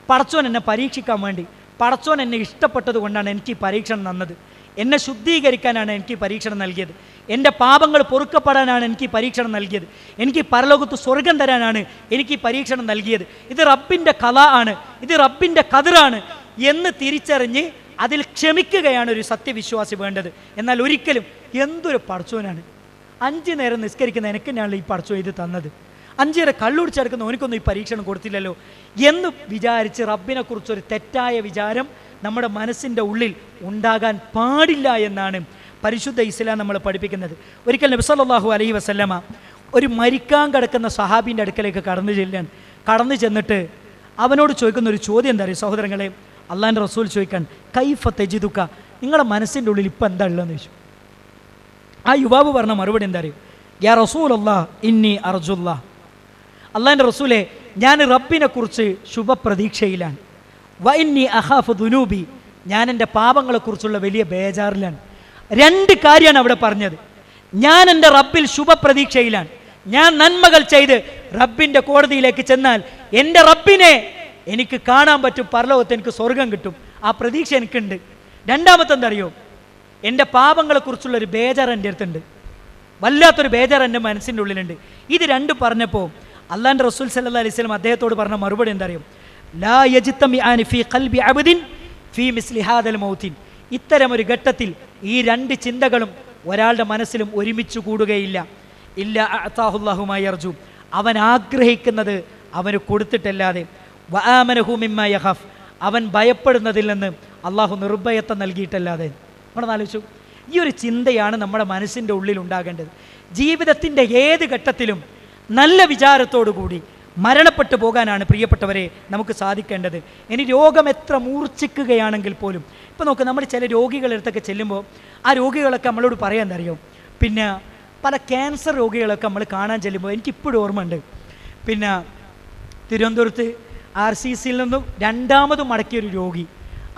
പടച്ചോൻ എന്നെ പരീക്ഷിക്കാൻ വേണ്ടി, പടച്ചോൻ എന്നെ ഇഷ്ടപ്പെട്ടത് കൊണ്ടാണ് എനിക്ക് പരീക്ഷണം തന്നത്, എന്നെ ശുദ്ധീകരിക്കാനാണ് എനിക്ക് പരീക്ഷണം നൽകിയത്, എൻ്റെ പാപങ്ങൾ പൊറുക്കപ്പെടാനാണ് എനിക്ക് പരീക്ഷണം നൽകിയത്, എനിക്ക് പരലോകത്ത് സ്വർഗം തരാനാണ് എനിക്ക് പരീക്ഷണം നൽകിയത്, ഇത് റബ്ബിൻ്റെ കല ആണ്, ഇത് റബ്ബിൻ്റെ ഖദറാണ് എന്ന് തിരിച്ചറിഞ്ഞ് അതിൽ ക്ഷമിക്കുകയാണ് ഒരു സത്യവിശ്വാസി വേണ്ടത്. എന്നാൽ ഒരിക്കലും എന്തൊരു പടച്ചോനാണ്, 5 നേരം നിസ്കരിക്കുന്ന എനിക്ക് ഞാനല്ല ഈ പടച്ചോ ഇത് തന്നത്, 5 കള്ളുടിച്ചെടുക്കുന്ന ഓനിക്കൊന്നും ഈ പരീക്ഷണം കൊടുത്തില്ലല്ലോ എന്ന് വിചാരിച്ച് റബ്ബിനെക്കുറിച്ചൊരു തെറ്റായ വിചാരം നമ്മുടെ മനസ്സിൻ്റെ ഉള്ളിൽ ഉണ്ടാകാൻ പാടില്ല എന്നാണ് പരിശുദ്ധ ഇസ്ലാം നമ്മൾ പഠിപ്പിക്കുന്നത്. ഒരിക്കൽ നബി സല്ലല്ലാഹു അലൈഹി വസല്ലമ ഒരു മരിക്കാൻ കിടക്കുന്ന സഹാബിൻ്റെ അടുക്കലേക്ക് കടന്നു ചെന്നിട്ട് അവനോട് ചോദിക്കുന്ന ഒരു ചോദ്യം എന്താ അറിയോ സഹോദരങ്ങളെ? അള്ളാഹിൻ്റെ റസൂൽ ചോദിക്കാൻ, കൈഫ തജിദുക, നിങ്ങളുടെ മനസ്സിൻ്റെ ഉള്ളിൽ ഇപ്പം എന്താ ഉള്ളതെന്ന് ചോദിച്ചു. ആ യുവാവ് പറഞ്ഞ മറുപടി എന്താ അറിയോ? യാ റസൂലല്ലാഹ് ഇന്നി അർജുല്ലാഹ്, അള്ളാഹിൻ്റെ റസൂലെ ഞാൻ റബ്ബിനെ കുറിച്ച് ശുഭപ്രതീക്ഷയിലാണ്. വ ഇന്നി അഖാഫു ദുനൂബി, ഞാൻ എൻ്റെ പാപങ്ങളെക്കുറിച്ചുള്ള വലിയ ബേജാറിലാണ്. 2 കാര്യമാണ് അവിടെ പറഞ്ഞത്. ഞാൻ എൻ്റെ റബ്ബിൽ ശുഭപ്രതീക്ഷയിലാണ്. ഞാൻ നന്മകൾ ചെയ്ത് റബ്ബിൻ്റെ കോടതിയിലേക്ക് ചെന്നാൽ എൻ്റെ റബ്ബിനെ എനിക്ക് കാണാൻ പറ്റും, പരലോകത്ത് എനിക്ക് സ്വർഗം കിട്ടും, ആ പ്രതീക്ഷ എനിക്കുണ്ട്. 2-മത്തെ എന്തറിയോ? എൻ്റെ പാപങ്ങളെക്കുറിച്ചുള്ളൊരു ബേജാർ എൻ്റെ അടുത്തുണ്ട്, വല്ലാത്തൊരു ബേജാർ എൻ്റെ മനസ്സിൻ്റെ ഉള്ളിലുണ്ട്. ഇത് 2 പറഞ്ഞപ്പോൾ അള്ളാഹിൻ്റെ റസൂൽ സല്ലല്ലാഹു അലൈഹി വസല്ലം അദ്ദേഹത്തോട് പറഞ്ഞ മറുപടി എന്താ അറിയോ? ലാ യജ്തമിഅനി ഫീ ഖൽബി അബ്ദിൻ ഫീ മിസ്ലി ഹാദൽ മൗത്തിൻ, ഇത്തരമൊരു ഘട്ടത്തിൽ ഈ 2 ചിന്തകളും ഒരാളുടെ മനസ്സിലും ഒരുമിച്ച് കൂടുകയില്ല. ഇല്ല അഅതാഹുല്ലാഹു മാ യർജു, അവൻ ആഗ്രഹിക്കുന്നത് അവന് കൊടുത്തിട്ടല്ലാതെ. വആമനഹു മിമ്മാ യഖഫ്, അവൻ ഭയപ്പെടുന്നതിൽ നിന്ന് അള്ളാഹു നിർഭയത്വം നൽകിയിട്ടല്ലാതെ. നമ്മളൊന്ന് ആലോചിച്ചു, ഈ ഒരു ചിന്തയാണ് നമ്മുടെ മനസ്സിൻ്റെ ഉള്ളിൽ ഉണ്ടാകേണ്ടത്. ജീവിതത്തിൻ്റെ ഏത് ഘട്ടത്തിലും നല്ല വിചാരത്തോടു കൂടി മരണപ്പെട്ടു പോകാനാണ് പ്രിയപ്പെട്ടവരെ നമുക്ക് സാധിക്കേണ്ടത്. ഇനി രോഗം എത്ര മൂർച്ഛിക്കുകയാണെങ്കിൽ പോലും, ഇപ്പോൾ നോക്ക്, നമ്മൾ ചില രോഗികളെടുത്തൊക്കെ ചെല്ലുമ്പോൾ ആ രോഗികളൊക്കെ നമ്മളോട് പറയാൻ അറിയോ, പിന്നെ പല ക്യാൻസർ രോഗികളൊക്കെ നമ്മൾ കാണാൻ ചെല്ലുമ്പോൾ എനിക്കിപ്പോഴും ഓർമ്മയുണ്ട്, പിന്നെ തിരുവനന്തപുരത്ത് RCCയിൽ നിന്നും 2ാമതും മടക്കിയൊരു രോഗി,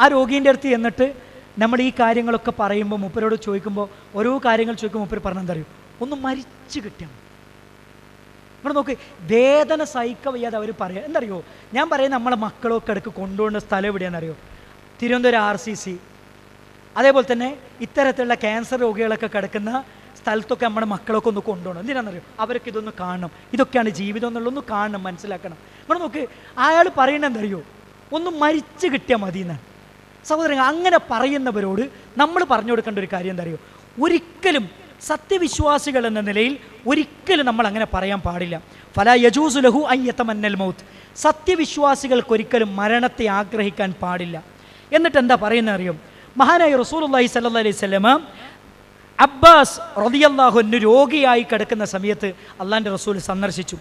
ആ രോഗീൻ്റെ അടുത്ത് എന്നിട്ട് നമ്മൾ ഈ കാര്യങ്ങളൊക്കെ പറയുമ്പോൾ മൂപ്പരോട് ചോദിക്കുമ്പോൾ, ഓരോ കാര്യങ്ങൾ ചോദിക്കുമ്പോൾ മൂപ്പർ പറഞ്ഞെന്തറിയോ, ഒന്ന് മരിച്ചു കിട്ടിയാൽ. ഇവിടെ നോക്ക്, വേദന സഹിക്ക വയ്യാതെ അവർ പറയുക. എന്തറിയോ, ഞാൻ പറയുന്നത് നമ്മളെ മക്കളൊക്കെ ഇടയ്ക്ക് കൊണ്ടുപോകുന്ന സ്ഥലം എവിടെയാണെന്നറിയോ? തിരുവനന്തപുരം RCC, അതേപോലെ തന്നെ ഇത്തരത്തിലുള്ള ക്യാൻസർ രോഗികളൊക്കെ കിടക്കുന്ന സ്ഥലത്തൊക്കെ നമ്മുടെ മക്കളൊക്കെ ഒന്ന് കൊണ്ടുപോകണം. എന്തിനാണെന്നറിയോ? അവർക്ക് ഇതൊന്ന് കാണണം, ഇതൊക്കെയാണ് ജീവിതം എന്നുള്ളതൊന്ന് കാണണം, മനസ്സിലാക്കണം. ഇവിടെ നോക്ക്, അയാൾ പറയണത് എന്തറിയോ, ഒന്ന് മരിച്ചു കിട്ടിയാൽ മതി എന്നാണ്. സഹോദരങ്ങൾ, അങ്ങനെ പറയുന്നവരോട് നമ്മൾ പറഞ്ഞു കൊടുക്കേണ്ട ഒരു കാര്യം എന്താ അറിയോ? ഒരിക്കലും സത്യവിശ്വാസികൾ എന്ന നിലയിൽ ഒരിക്കലും നമ്മൾ അങ്ങനെ പറയാൻ പാടില്ല. ഫലാ യജൂസു ലഹു അൻ യതമന്നൽ മൗത്ത്, സത്യവിശ്വാസികൾക്കൊരിക്കലും മരണത്തെ ആഗ്രഹിക്കാൻ പാടില്ല. എന്നിട്ട് എന്താ പറയുന്നത് അറിയോ? മഹാനായ റസൂലുള്ളാഹി സ്വല്ലല്ലാഹു അലൈഹി വസല്ലമ അബ്ബാസ് റളിയല്ലാഹു അൻഹു രോഗിയായി കിടക്കുന്ന സമയത്ത് അള്ളാഹിൻ്റെ റസൂൽ സന്ദർശിച്ചു.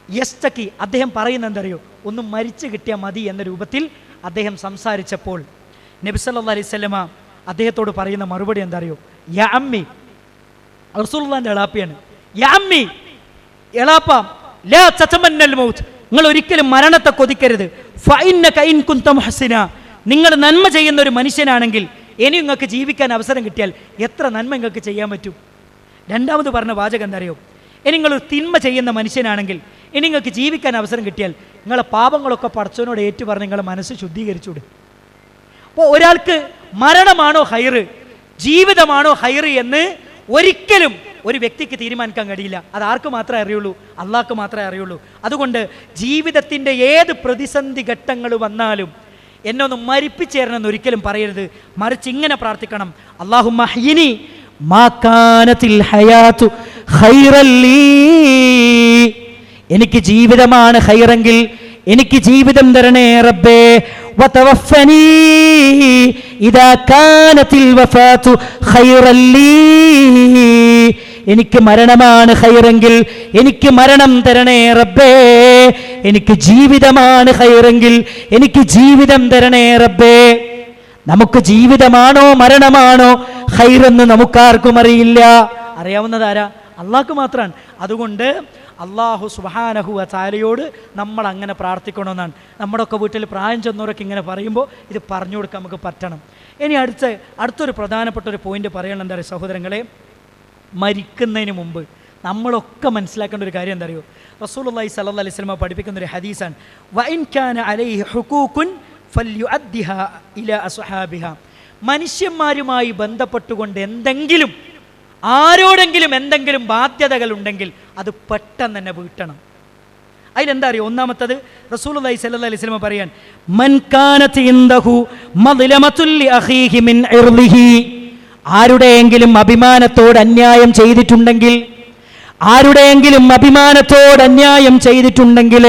യസ്തക്കി, അദ്ദേഹം പറയുന്നത് എന്തറിയോ? ഒന്ന് മരിച്ചു കിട്ടിയാൽ മതി എന്ന രൂപത്തിൽ അദ്ദേഹം സംസാരിച്ചപ്പോൾ നബി സല്ലല്ലാഹു അലൈഹി വസല്ലമ അദ്ദേഹത്തോട് പറയുന്ന മറുപടി എന്താ അറിയോ? യാ അമ്മി, റസൂലുള്ളാഹിന്റെ എളാപ്പയാണ്. യാ അമ്മി, എളാപ്പ, ലാ തതമന്നൽ മൗത്ത്, നിങ്ങൾ ഒരിക്കലും മരണത്തെ കൊതിക്കരുത്. ഫഇന്നക ഇൻ കുൻത മുഹ്സിന, നിങ്ങൾ നന്മ ചെയ്യുന്ന ഒരു മനുഷ്യനാണെങ്കിൽ ഇനി നിങ്ങൾക്ക് ജീവിക്കാൻ അവസരം കിട്ടിയാൽ എത്ര നന്മ നിങ്ങൾക്ക് ചെയ്യാൻ പറ്റും. 2ാമത് പറഞ്ഞ വാചകം എന്താ അറിയോ? ഇനി നിങ്ങളൊരു തിന്മ ചെയ്യുന്ന മനുഷ്യനാണെങ്കിൽ ഇനി നിങ്ങൾക്ക് ജീവിക്കാൻ അവസരം കിട്ടിയാൽ നിങ്ങളെ പാപങ്ങളൊക്കെ പടച്ചവനോട് ഏറ്റുപറഞ്ഞ് നിങ്ങളെ മനസ്സ് ശുദ്ധീകരിച്ചൂടെ. അപ്പോൾ ഒരാൾക്ക് മരണമാണോ ഹൈറ്, ജീവിതമാണോ ഹൈറ് എന്ന് ഒരിക്കലും ഒരു വ്യക്തിക്ക് തീരുമാനിക്കാൻ കഴിയില്ല. അത് ആർക്ക് മാത്രമേ അറിയുള്ളൂ? അള്ളാഹ്ക്ക് മാത്രമേ അറിയുള്ളൂ. അതുകൊണ്ട് ജീവിതത്തിൻ്റെ ഏത് പ്രതിസന്ധി ഘട്ടങ്ങൾ വന്നാലും എന്നെ ഒന്ന് മരിപ്പിച്ചേരണമെന്ന് ഒരിക്കലും പറയരുത്. മറിച്ച് ഇങ്ങനെ പ്രാർത്ഥിക്കണം, അല്ലാഹുമ്മ ഹയ്യിനി മാ കാനത്തിൽ ഹയാതു ഖൈറൻ ലീ, എനിക്ക് ജീവിതമാണ് ഹൈറെങ്കിൽ എനിക്ക് ജീവിതം തരണേ റബ്ബേ. വതവഫനി ഇദാ കാനത്തിൽ വഫാതു ഖൈറൻ ലീ, എനിക്ക് മരണമാണ് ഹൈറെങ്കിൽ എനിക്ക് മരണം തരണേ റബ്ബേ. എനിക്ക് ജീവിതമാണ് ഹൈറെങ്കിൽ എനിക്ക് ജീവിതം തരണേ റബ്ബേ. നമുക്ക് ജീവിതമാണോ മരണമാണോ ഹൈറെന്ന് നമുക്കാർക്കും അറിയില്ല. അറിയാവുന്നതാരാ? അള്ളാഹ്ക്ക് മാത്രമാണ്. അതുകൊണ്ട് അള്ളാഹു സുബ്ഹാനഹു വ തആലയോട് നമ്മൾ അങ്ങനെ പ്രാർത്ഥിക്കണമെന്നാണ്. നമ്മുടെയൊക്കെ വീട്ടിൽ പ്രായം ചെന്നവരൊക്കെ ഇങ്ങനെ പറയുമ്പോൾ ഇത് പറഞ്ഞു കൊടുക്കാൻ നമുക്ക് പറ്റണം. ഇനി അടുത്തൊരു പ്രധാനപ്പെട്ട ഒരു പോയിന്റ് പറയണം. എന്താ പറയുക സഹോദരങ്ങളെ, മരിക്കുന്നതിന് മുമ്പ് നമ്മളൊക്കെ മനസ്സിലാക്കേണ്ട ഒരു കാര്യം എന്താ അറിയോ? റസൂലുള്ളാഹി സ്വല്ലല്ലാഹു അലൈഹി വസല്ലം പഠിപ്പിക്കുന്ന ഒരു ഹദീസാണ്, വഇൻ കാന അലൈഹി ഹുഖൂഖുൻ ഫൽയുഅദ്ദിഹാ ഇലാ അസ്ഹാബിഹാ. മനുഷ്യന്മാരുമായി ബന്ധപ്പെട്ടുകൊണ്ട് എന്തെങ്കിലും ആരോടെങ്കിലും എന്തെങ്കിലും ബാധ്യതകൾ ഉണ്ടെങ്കിൽ അത് പെട്ടെന്ന് തന്നെ വീട്ടണം. അതിലെന്താ അറിയോ? ഒന്നാമത്തത് റസൂലുള്ളാഹി സ്വല്ലല്ലാഹു അലൈഹി വസല്ലം പറയാൻ, മൻ കാനത ഇൻദഹു മദ്ലമത്തുൽ ലിഅഖീഹി മിൻ ഇർളിഹി, ആരുടെയെങ്കിലും അഭിമാനത്തോട് അന്യായം ചെയ്തിട്ടുണ്ടെങ്കിൽ ആരുടെയെങ്കിലും അഭിമാനത്തോട് അന്യായം ചെയ്തിട്ടുണ്ടെങ്കിൽ,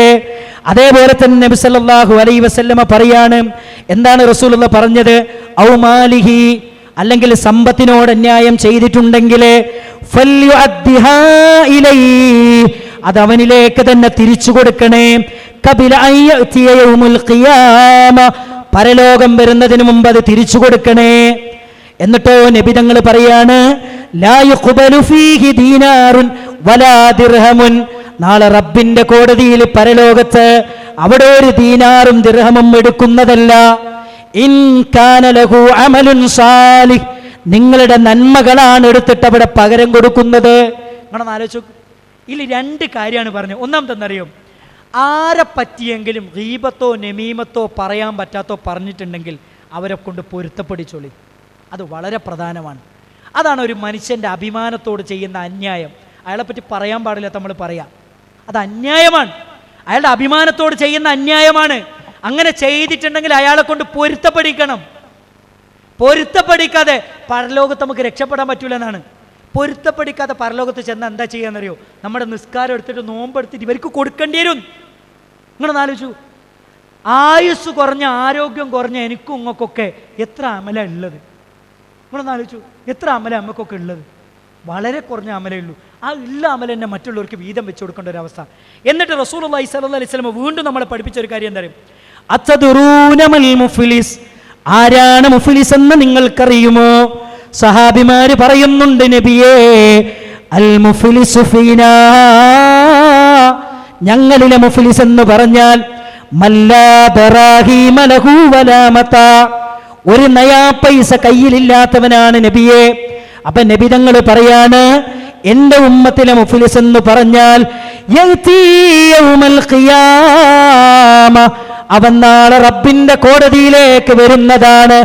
അതേപോലെ തന്നെ നബി സല്ലല്ലാഹു അലൈഹി വസല്ലമ പറയാണ്, എന്താണ് റസൂലുള്ളാഹി പറഞ്ഞത്? ഔ മാലിഹി, അല്ലെങ്കിൽ സമ്പത്തിനോട് അന്യായം ചെയ്തിട്ടുണ്ടെങ്കിൽ ഫല്യുഅദ്ദിഹാ ഇലൈഹി, അത് അവനിലേക്ക് തന്നെ തിരിച്ചു കൊടുക്കണേ. ഖബല അൻ യഅതിയ യൗമുൽ ഖിയാമ, പരലോകം വരുന്നതിന് മുമ്പ് അത് തിരിച്ചു കൊടുക്കണേ. എന്നിട്ടോ നബി തങ്ങൾ പറയാണ്, ലാ യുഖ്ബലു ഫീഹി ദീനാറുൻ വലാ ദിർഹമുൻ, നാളെ റബ്ബിന്റെ കോടതിയിൽ പരലോകത്ത് അവിടെ ഒരു ദീനാറും ദിർഹമും എടുക്കുന്നതല്ല. ഇൻ കാന ലഹു അമലുൻ സാലിഹ്, നിങ്ങളുടെ നന്മകളാണ് എടുത്തിട്ട് അവിടെ പകരം കൊടുക്കുന്നത്. നിങ്ങളൊന്ന് ആലോചിച്ചു. ഇതിൽ രണ്ട് കാര്യമാണ് പറഞ്ഞത്. ഒന്നാമതെന്നറിയോ, ആരെ പറ്റിയെങ്കിലും ഗീബത്തോ നമീമത്തോ പറയാൻ പറ്റാത്തോ പറഞ്ഞിട്ടുണ്ടെങ്കിൽ അവരെ കൊണ്ട് പൊരുത്തപ്പെടിച്ചോളി. അത് വളരെ പ്രധാനമാണ്. അതാണ് ഒരു മനുഷ്യൻ്റെ അഭിമാനത്തോട് ചെയ്യുന്ന അന്യായം. അയാളെപ്പറ്റി പറയാൻ പാടില്ല, നമ്മൾ പറയാം, അത് അന്യായമാണ്. അയാളുടെ അഭിമാനത്തോട് ചെയ്യുന്ന അന്യായമാണ്. അങ്ങനെ ചെയ്തിട്ടുണ്ടെങ്കിൽ അയാളെ കൊണ്ട് പൊരുത്തപ്പെടിക്കണം. പൊരുത്തപ്പെടിക്കാതെ പരലോകത്ത് നമുക്ക് രക്ഷപ്പെടാൻ പറ്റൂല എന്നാണ്. പൊരുത്തപ്പെടിക്കാതെ പരലോകത്ത് ചെന്നാൽ എന്താ ചെയ്യാന്നറിയോ? നമ്മുടെ നിസ്കാരം എടുത്തിട്ട് നോമ്പെടുത്തിട്ട് ഇവർക്ക് കൊടുക്കേണ്ടി വരും. നിങ്ങളൊന്ന് ആലോചിച്ചു. ആയുസ് കുറഞ്ഞ, ആരോഗ്യം കുറഞ്ഞ എനിക്കും ഉങ്ങൾക്കൊക്കെ എത്ര അമല ഉള്ളത്? നിങ്ങളൊന്ന് ആലോചിച്ചു. എത്ര അമല അമ്മക്കൊക്കെ ഉള്ളത്? വളരെ കുറഞ്ഞ അമലേ ഉള്ളൂ. ആ ഉള്ള അമല തന്നെ മറ്റുള്ളവർക്ക് വീതം വെച്ച് കൊടുക്കേണ്ട ഒരു അവസ്ഥ. എന്നിട്ട് റസൂലുള്ളാഹി സ്വല്ലല്ലാഹു അലൈഹി വസല്ലം വീണ്ടും നമ്മളെ പഠിപ്പിച്ച ഒരു കാര്യം എന്താ? അത്തദറൂന മൽ മുഫ്ലിസ്, ആരാണ് മുഫ്ലിസ് എന്ന് നിങ്ങൾക്കറിയുമോ? സഹാബിമാര് പറയുന്നുണ്ട്, നബിയേ, അൽ മുഫ്ലിസു ഫീനാ, ഞങ്ങളിലെ മുഫ്ലിസ് എന്ന് പറഞ്ഞാൽ മല്ലാ ദറാഹീമ ലഹു വലാ മതാ, ഒരു നയാ പൈസ കയ്യിലില്ലാത്തവനാണ് നബിയെ. അപ്പൊ നബി തങ്ങൾ പറയാണ്, എന്റെ ഉമ്മത്തിലെ മുഫ്ലിസ് എന്ന് പറഞ്ഞാൽ യഅതി യൗമൽ ഖിയാമ, അവൻ നാളെ റബ്ബിന്റെ കോടതിയിലേക്ക് വരുന്നതാണ്.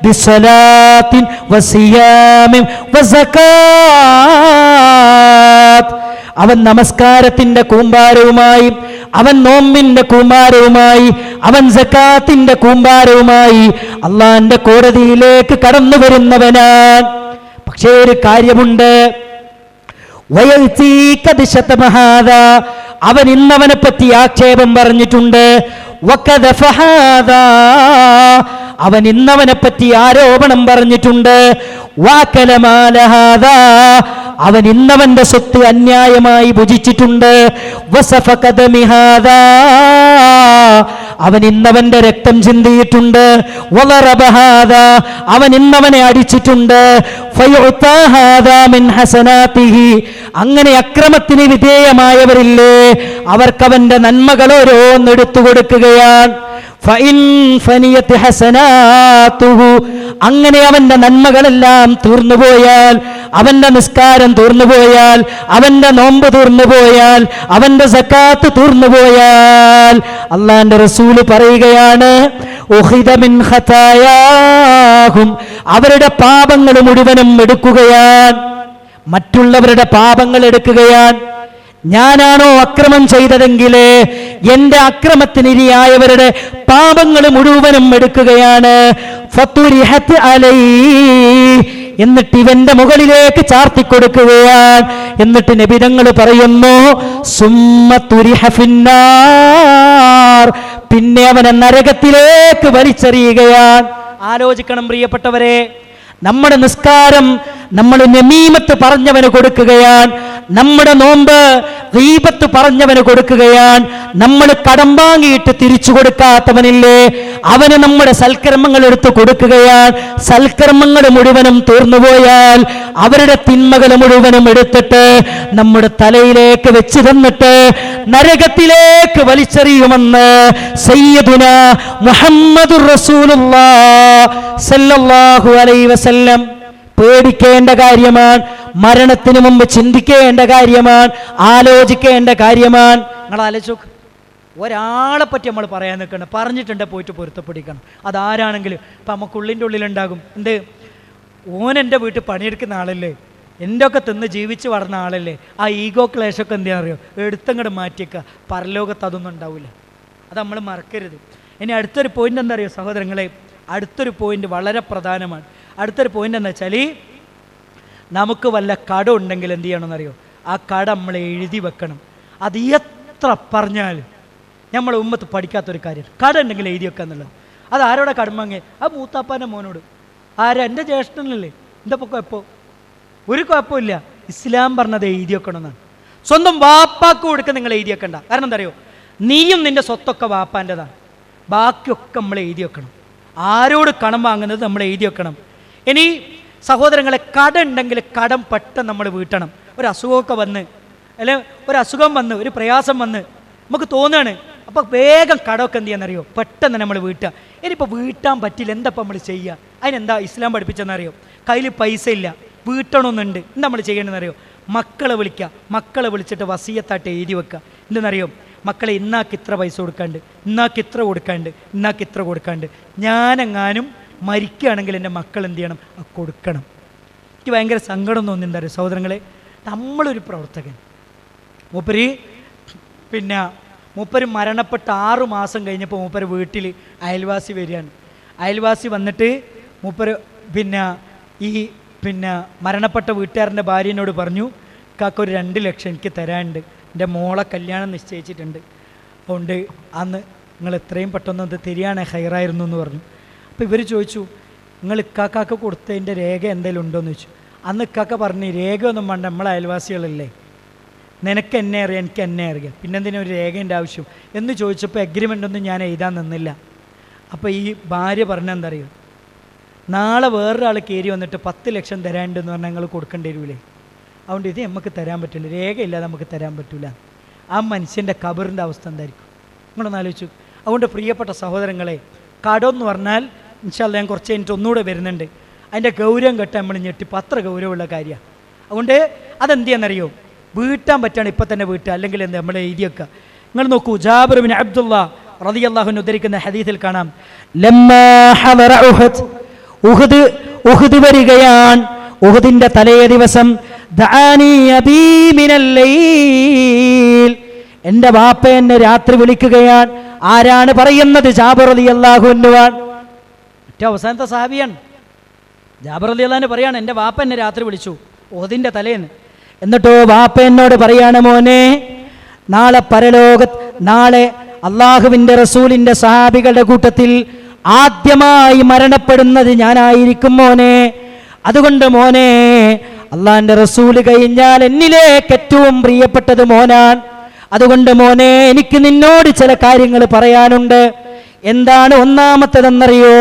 ബിസ്സലാത്തിൻ വസിയാമിൻ വസകാത്ത്, അവൻ നമസ്കാരത്തിന്റെ കൂമ്പാരവുമായി, അവൻ നോമ്പിന്റെ കൂമ്പാരവുമായി, അവൻ സകാത്തിന്റെ കൂമ്പാരവുമായി അള്ളാന്റെ കോടതിയിലേക്ക് കടന്നു വരുന്നവനാണ്. പക്ഷേ ഒരു കാര്യമുണ്ട്, അവൻ ഇന്നവനെ പറ്റി ആക്ഷേപം പറഞ്ഞിട്ടുണ്ട്. അവൻ ഇന്നവനെ പറ്റി ആരോപണം പറഞ്ഞിട്ടുണ്ട്. അവൻ ഇന്നവന്റെ സ്വത്ത് അന്യായമായി ഭുജിച്ചിട്ടുണ്ട്. അവൻ ഇന്നവന്റെ രക്തം ചിന്തിയിട്ടുണ്ട്. അവൻ ഇന്നവനെ അടിച്ചിട്ടുണ്ട്. അങ്ങനെ അക്രമത്തിന് വിധേയമായവരില്ലേ, അവർക്കവന്റെ നന്മകൾ ഓരോന്നെടുത്തു കൊടുക്കുകയാണ്. അങ്ങനെ അവന്റെ നന്മകളെല്ലാം തീർന്നുപോയാൽ, അവന്റെ നിസ്കാരം തീർന്നുപോയാൽ, അവന്റെ നോമ്പ് തീർന്നുപോയാൽ, അവന്റെ സക്കാത്ത് തീർന്നുപോയാൽ, അള്ളാന്റെ റസൂല് പറയുകയാണ്, അവരുടെ പാപങ്ങൾ മുഴുവനും എടുക്കുകയാണ്. മറ്റുള്ളവരുടെ പാപങ്ങൾ എടുക്കുകയാണ്. ഞാനാണോ അക്രമം ചെയ്തതെങ്കിൽ എന്റെ അക്രമത്തിനിരയായവരുടെ പാപങ്ങൾ മുഴുവനും എടുക്കുകയാണ്. എന്നിട്ട് ഇവന്റെ മുകളിലേക്ക് ചാർത്തിക്കൊടുക്കുകയാണ്. എന്നിട്ട് നബിതങ്ങൾ പറയുന്നു, പിന്നെ അവനെ നരകത്തിലേക്ക് വലിച്ചെറിയുകയാണ്. ആലോചിക്കണം പ്രിയപ്പെട്ടവരെ, നമ്മുടെ നിസ്കാരം നമ്മൾ നമീമത്ത് പറഞ്ഞവന് കൊടുക്കുകയാണ്. നമ്മുടെ നോമ്പ് ഗീബത്ത് പറഞ്ഞവന് കൊടുക്കുകയാണ്. നമ്മൾ കടം വാങ്ങിയിട്ട് തിരിച്ചു കൊടുക്കാത്തവനില്ലേ, അവന് നമ്മുടെ സൽക്കർമ്മങ്ങൾ എടുത്ത് കൊടുക്കുകയാണ്. സൽക്കർമ്മങ്ങൾ മുഴുവനും തീർന്നുപോയാൽ അവരുടെ തിന്മകൾ മുഴുവനും എടുത്തിട്ട് നമ്മുടെ തലയിലേക്ക് വെച്ച് തന്നിട്ട് നരകത്തിലേക്ക് വലിച്ചെറിയുമെന്ന് സയ്യിദുനാ മുഹമ്മദുർ റസൂലുള്ളാഹി സല്ലല്ലാഹു അലൈഹി വസല്ലം. പേടിക്കേണ്ട കാര്യമാണ്. മരണത്തിന് മുമ്പ് ചിന്തിക്കേണ്ട കാര്യമാണ്. ആലോചിക്കേണ്ട കാര്യമാണ്. നിങ്ങൾ ആലോചിച്ച് നോക്ക്. ഒരാളെ പറ്റി നമ്മൾ പറയാൻ നിൽക്കണം, പറഞ്ഞിട്ടുണ്ട് പോയിട്ട് പൊരുത്തപ്പെടിക്കണം. അതാരാണെങ്കിലും ഇപ്പം നമുക്ക് ഉള്ളിൻ്റെ ഉള്ളിലുണ്ടാകും, എന്ത്, ഓൻ എൻ്റെ വീട്ടിൽ പണിയെടുക്കുന്ന ആളല്ലേ, എൻ്റെ ഒക്കെ തിന്ന് ജീവിച്ച് വളർന്ന ആളല്ലേ. ആ ഈഗോ ക്ലേശമൊക്കെ എന്താ അറിയോ, എടുത്തങ്ങോട്ട് മാറ്റിയേക്കുക. പരലോകത്ത് അതൊന്നും ഉണ്ടാവില്ല. അത് നമ്മൾ മറക്കരുത്. ഇനി അടുത്തൊരു പോയിന്റ് എന്താ അറിയോ സഹോദരങ്ങളെ, അടുത്തൊരു പോയിന്റ് വളരെ പ്രധാനമാണ്. അടുത്തൊരു പോയിന്റ് എന്താ വെച്ചാൽ, നമുക്ക് വല്ല കടം ഉണ്ടെങ്കിൽ എന്ത് ചെയ്യണമെന്നറിയോ, ആ കടം നമ്മൾ എഴുതി വെക്കണം. അത് എത്ര പറഞ്ഞാലും നമ്മളെ ഉമ്മത്ത് പഠിക്കാത്തൊരു കാര്യമാണ് കട ഉണ്ടെങ്കിൽ എഴുതി വെക്കുക എന്നുള്ളത്. അത് ആരോടെ കടം വാങ്ങി? ആ മൂത്താപ്പാൻ്റെ മോനോട്. ആരാ? എൻ്റെ ജ്യേഷ്ഠനല്ലേ. എൻ്റെ ഇപ്പോൾ കുഴപ്പം ഒരു കുഴപ്പമില്ല. ഇസ്ലാം പറഞ്ഞത് എഴുതി വെക്കണമെന്നാണ്. സ്വന്തം വാപ്പാക്ക് കൊടുക്കുക നിങ്ങൾ എഴുതി വെക്കണ്ട. കാരണം എന്താ അറിയോ, നീയും നിൻ്റെ സ്വത്തൊക്കെ വാപ്പാൻ്റെതാണ്. ബാക്കിയൊക്കെ നമ്മൾ എഴുതി വെക്കണം. ആരോട് കടം വാങ്ങുന്നത് നമ്മൾ എഴുതി വെക്കണം. ഇനി സഹോദരങ്ങളെ, കടം ഉണ്ടെങ്കിൽ കടം പെട്ടെന്ന് നമ്മൾ വീട്ടണം. ഒരു അസുഖമൊക്കെ വന്ന് അല്ലെ ഒരു അസുഖം വന്ന് ഒരു പ്രയാസം വന്ന് നമുക്ക് തോന്നുകയാണ്, അപ്പോൾ വേഗം കടമൊക്കെ എന്ത് ചെയ്യാന്നറിയോ, പെട്ടെന്ന് നമ്മൾ വീട്ടുക. ഇനിയിപ്പോൾ വീട്ടാൻ പറ്റില്ല, എന്താ ഇപ്പം നമ്മൾ ചെയ്യുക? അതിനെന്താ ഇസ്ലാം പഠിപ്പിച്ചെന്നറിയോ? കയ്യിൽ പൈസ ഇല്ല, വീട്ടണമെന്നുണ്ട്, എന്താ നമ്മൾ ചെയ്യണമെന്നറിയോ? മക്കളെ വിളിക്കുക. മക്കളെ വിളിച്ചിട്ട് വസിയത്തായിട്ട് എഴുതി വെക്കുക. എന്തെന്നറിയോ? മക്കളെ ഇന്നാക്ക് ഇത്ര പൈസ കൊടുക്കാണ്ട്, ഇന്നാക്ക് ഇത്ര കൊടുക്കാണ്ട്, ഇന്നാക്ക് ഇത്ര കൊടുക്കാണ്ട്. ഞാനെങ്ങാനും മരിക്കുകയാണെങ്കിൽ എൻ്റെ മക്കൾ എന്ത് ചെയ്യണം? കൊടുക്കണം. എനിക്ക് ഭയങ്കര സങ്കടം തോന്നി. എന്താ പറയുക സഹോദരങ്ങളെ, നമ്മളൊരു പ്രവർത്തകൻ മൂപ്പര് മരണപ്പെട്ട് 6 മാസം കഴിഞ്ഞപ്പോൾ മൂപ്പര് വീട്ടിൽ അയൽവാസി വരികയാണ്. അയൽവാസി വന്നിട്ട് മൂപ്പര് മരണപ്പെട്ട വീട്ടുകാരൻ്റെ ഭാര്യനോട് പറഞ്ഞു, കാക്ക ഒരു 2 ലക്ഷം എനിക്ക് തരാനുണ്ട്, എൻ്റെ മോളെ കല്യാണം നിശ്ചയിച്ചിട്ടുണ്ട്, അതുകൊണ്ട് അന്ന് നിങ്ങൾ എത്രയും പെട്ടെന്ന് അത് തരികയാണെ ഹൈറായിരുന്നു എന്ന് പറഞ്ഞു. അപ്പോൾ ഇവർ ചോദിച്ചു, നിങ്ങൾ ഇക്കാക്കാക്ക് കൊടുത്തതിൻ്റെ രേഖ എന്തെങ്കിലും ഉണ്ടോയെന്ന് ചോദിച്ചു. അന്ന് ഇക്കാക്ക പറഞ്ഞു, രേഖ ഒന്നും വേണ്ട, നമ്മളെ അയൽവാസികളല്ലേ, നിനക്ക് എന്നെ അറിയാം, എനിക്ക് എന്നെ അറിയാം, പിന്നെന്തിനാ ഒരു രേഖേൻ്റെ ആവശ്യം എന്ന് ചോദിച്ചപ്പോൾ എഗ്രിമെൻ്റ് ഒന്നും ഞാൻ എഴുതാൻ നിന്നില്ല. അപ്പോൾ ഈ ഭാര്യ പറഞ്ഞെന്താ അറിയോ, നാളെ വേറൊരാൾ കയറി വന്നിട്ട് 10 ലക്ഷം തരാനുണ്ടെന്ന് പറഞ്ഞാൽ ഞങ്ങൾ കൊടുക്കേണ്ടി വരില്ലേ, അതുകൊണ്ട് ഇത് നമുക്ക് തരാൻ പറ്റില്ല, രേഖയില്ലാതെ നമുക്ക് തരാൻ പറ്റില്ല. ആ മനുഷ്യൻ്റെ കബറിൻ്റെ അവസ്ഥ എന്തായിരിക്കും നിങ്ങളൊന്ന് ആലോചിച്ചു. അതുകൊണ്ട് പ്രിയപ്പെട്ട സഹോദരങ്ങളെ, കടം എന്ന് പറഞ്ഞാൽ ഇൻഷാ അല്ലാഹ് ഞാൻ കുറച്ച് കഴിഞ്ഞിട്ട് ഒന്നുകൂടെ വരുന്നുണ്ട്, അതിൻ്റെ ഗൗരവം കേട്ടാൽ നമ്മൾ ഞെട്ടിപ്പോൾ അത്ര ഗൗരവമുള്ള കാര്യമാണ്. അതുകൊണ്ട് അതെന്ത് ചെയ്യാന്നറിയോ, വീട്ടാൻ പറ്റുകയാണ് ഇപ്പം തന്നെ വീട്ടുക, അല്ലെങ്കിൽ എന്താ നമ്മൾ എഴുതി വെക്കുക. നിങ്ങൾ നോക്കൂ, ജാബിർ ബിൻ അബ്ദുള്ള റളിയല്ലാഹു അൻഹു ഉദ്ധരിക്കുന്ന ഹദീസിൽ കാണാം, ഉഹുദ് വരികയാണ്, ഉഹുദിന്റെ തലേ ദിവസം എന്റെ വാപ്പ എന്നെ രാത്രി വിളിക്കുകയാണ്. ആരാണ് പറയുന്നത്? ജാബിർ റളിയല്ലാഹു അൻഹു ആണ്. ഏറ്റവും അവസാനത്തെ സഹാബിയാണ്. ജാബിർ റളിയല്ലാഹു അൻഹു പറയാണ്, എൻ്റെ വാപ്പ എന്നെ രാത്രി വിളിച്ചു ഉഹുദിന്റെ തലേന്ന്. എന്നിട്ടോ വാപ്പ എന്നോട് പറയാണ്, മോനെ നാളെ നാളെ അള്ളാഹുവിൻ്റെ റസൂലിൻ്റെ സഹാബികളുടെ കൂട്ടത്തിൽ ആദ്യമായി മരണപ്പെടുന്നത് ഞാനായിരിക്കും മോനെ. അതുകൊണ്ട് മോനെ, അള്ളാഹിൻ്റെ റസൂല് കഴിഞ്ഞാൽ എന്നിലേക്ക് ഏറ്റവും പ്രിയപ്പെട്ടത് മോനാണ്. അതുകൊണ്ട് മോനെ, എനിക്ക് നിന്നോട് ചില കാര്യങ്ങൾ പറയാനുണ്ട്. എന്താണ് ഒന്നാമത്തേതെന്നറിയോ?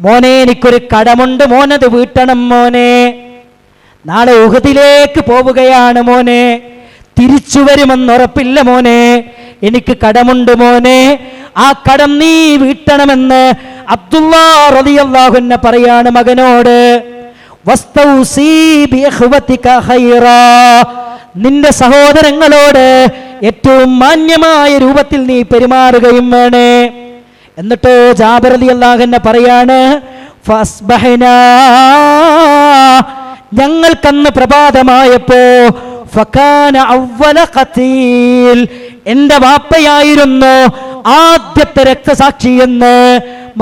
മോനെ, എനിക്കൊരു കടമുണ്ട്, മോനത് വീട്ടണം മോനെ. നാളെ ഉഹദിലേക്ക് പോവുകയാണ് മോനെ, തിരിച്ചു വരുമെന്നുറപ്പില്ല മോനെ, എനിക്ക് കടമുണ്ട് മോനെ, ആ കടം നീ വീട്ടണമെന്ന് അബ്ദുല്ലാ റളിയല്ലാഹു അൻഹു പറയാണ് മകനോട്. നിന്റെ സഹോദരങ്ങളോട് ഏറ്റവും മാന്യമായ രൂപത്തിൽ നീ പെരുമാറുകയും വേണേ. എന്നിട്ടോ ജാബിർ റളിയല്ലാഹു അൻഹു പറയാണ്, ഫസ്ബഹനാ, ഞങ്ങൾക്കന്ന് പ്രഭാതമായപ്പോ ഫകാന അവ്വല ഖതീൽ, എന്റെ വാപ്പയായിരുന്നു ആദ്യത്തെ രക്തസാക്ഷി എന്ന്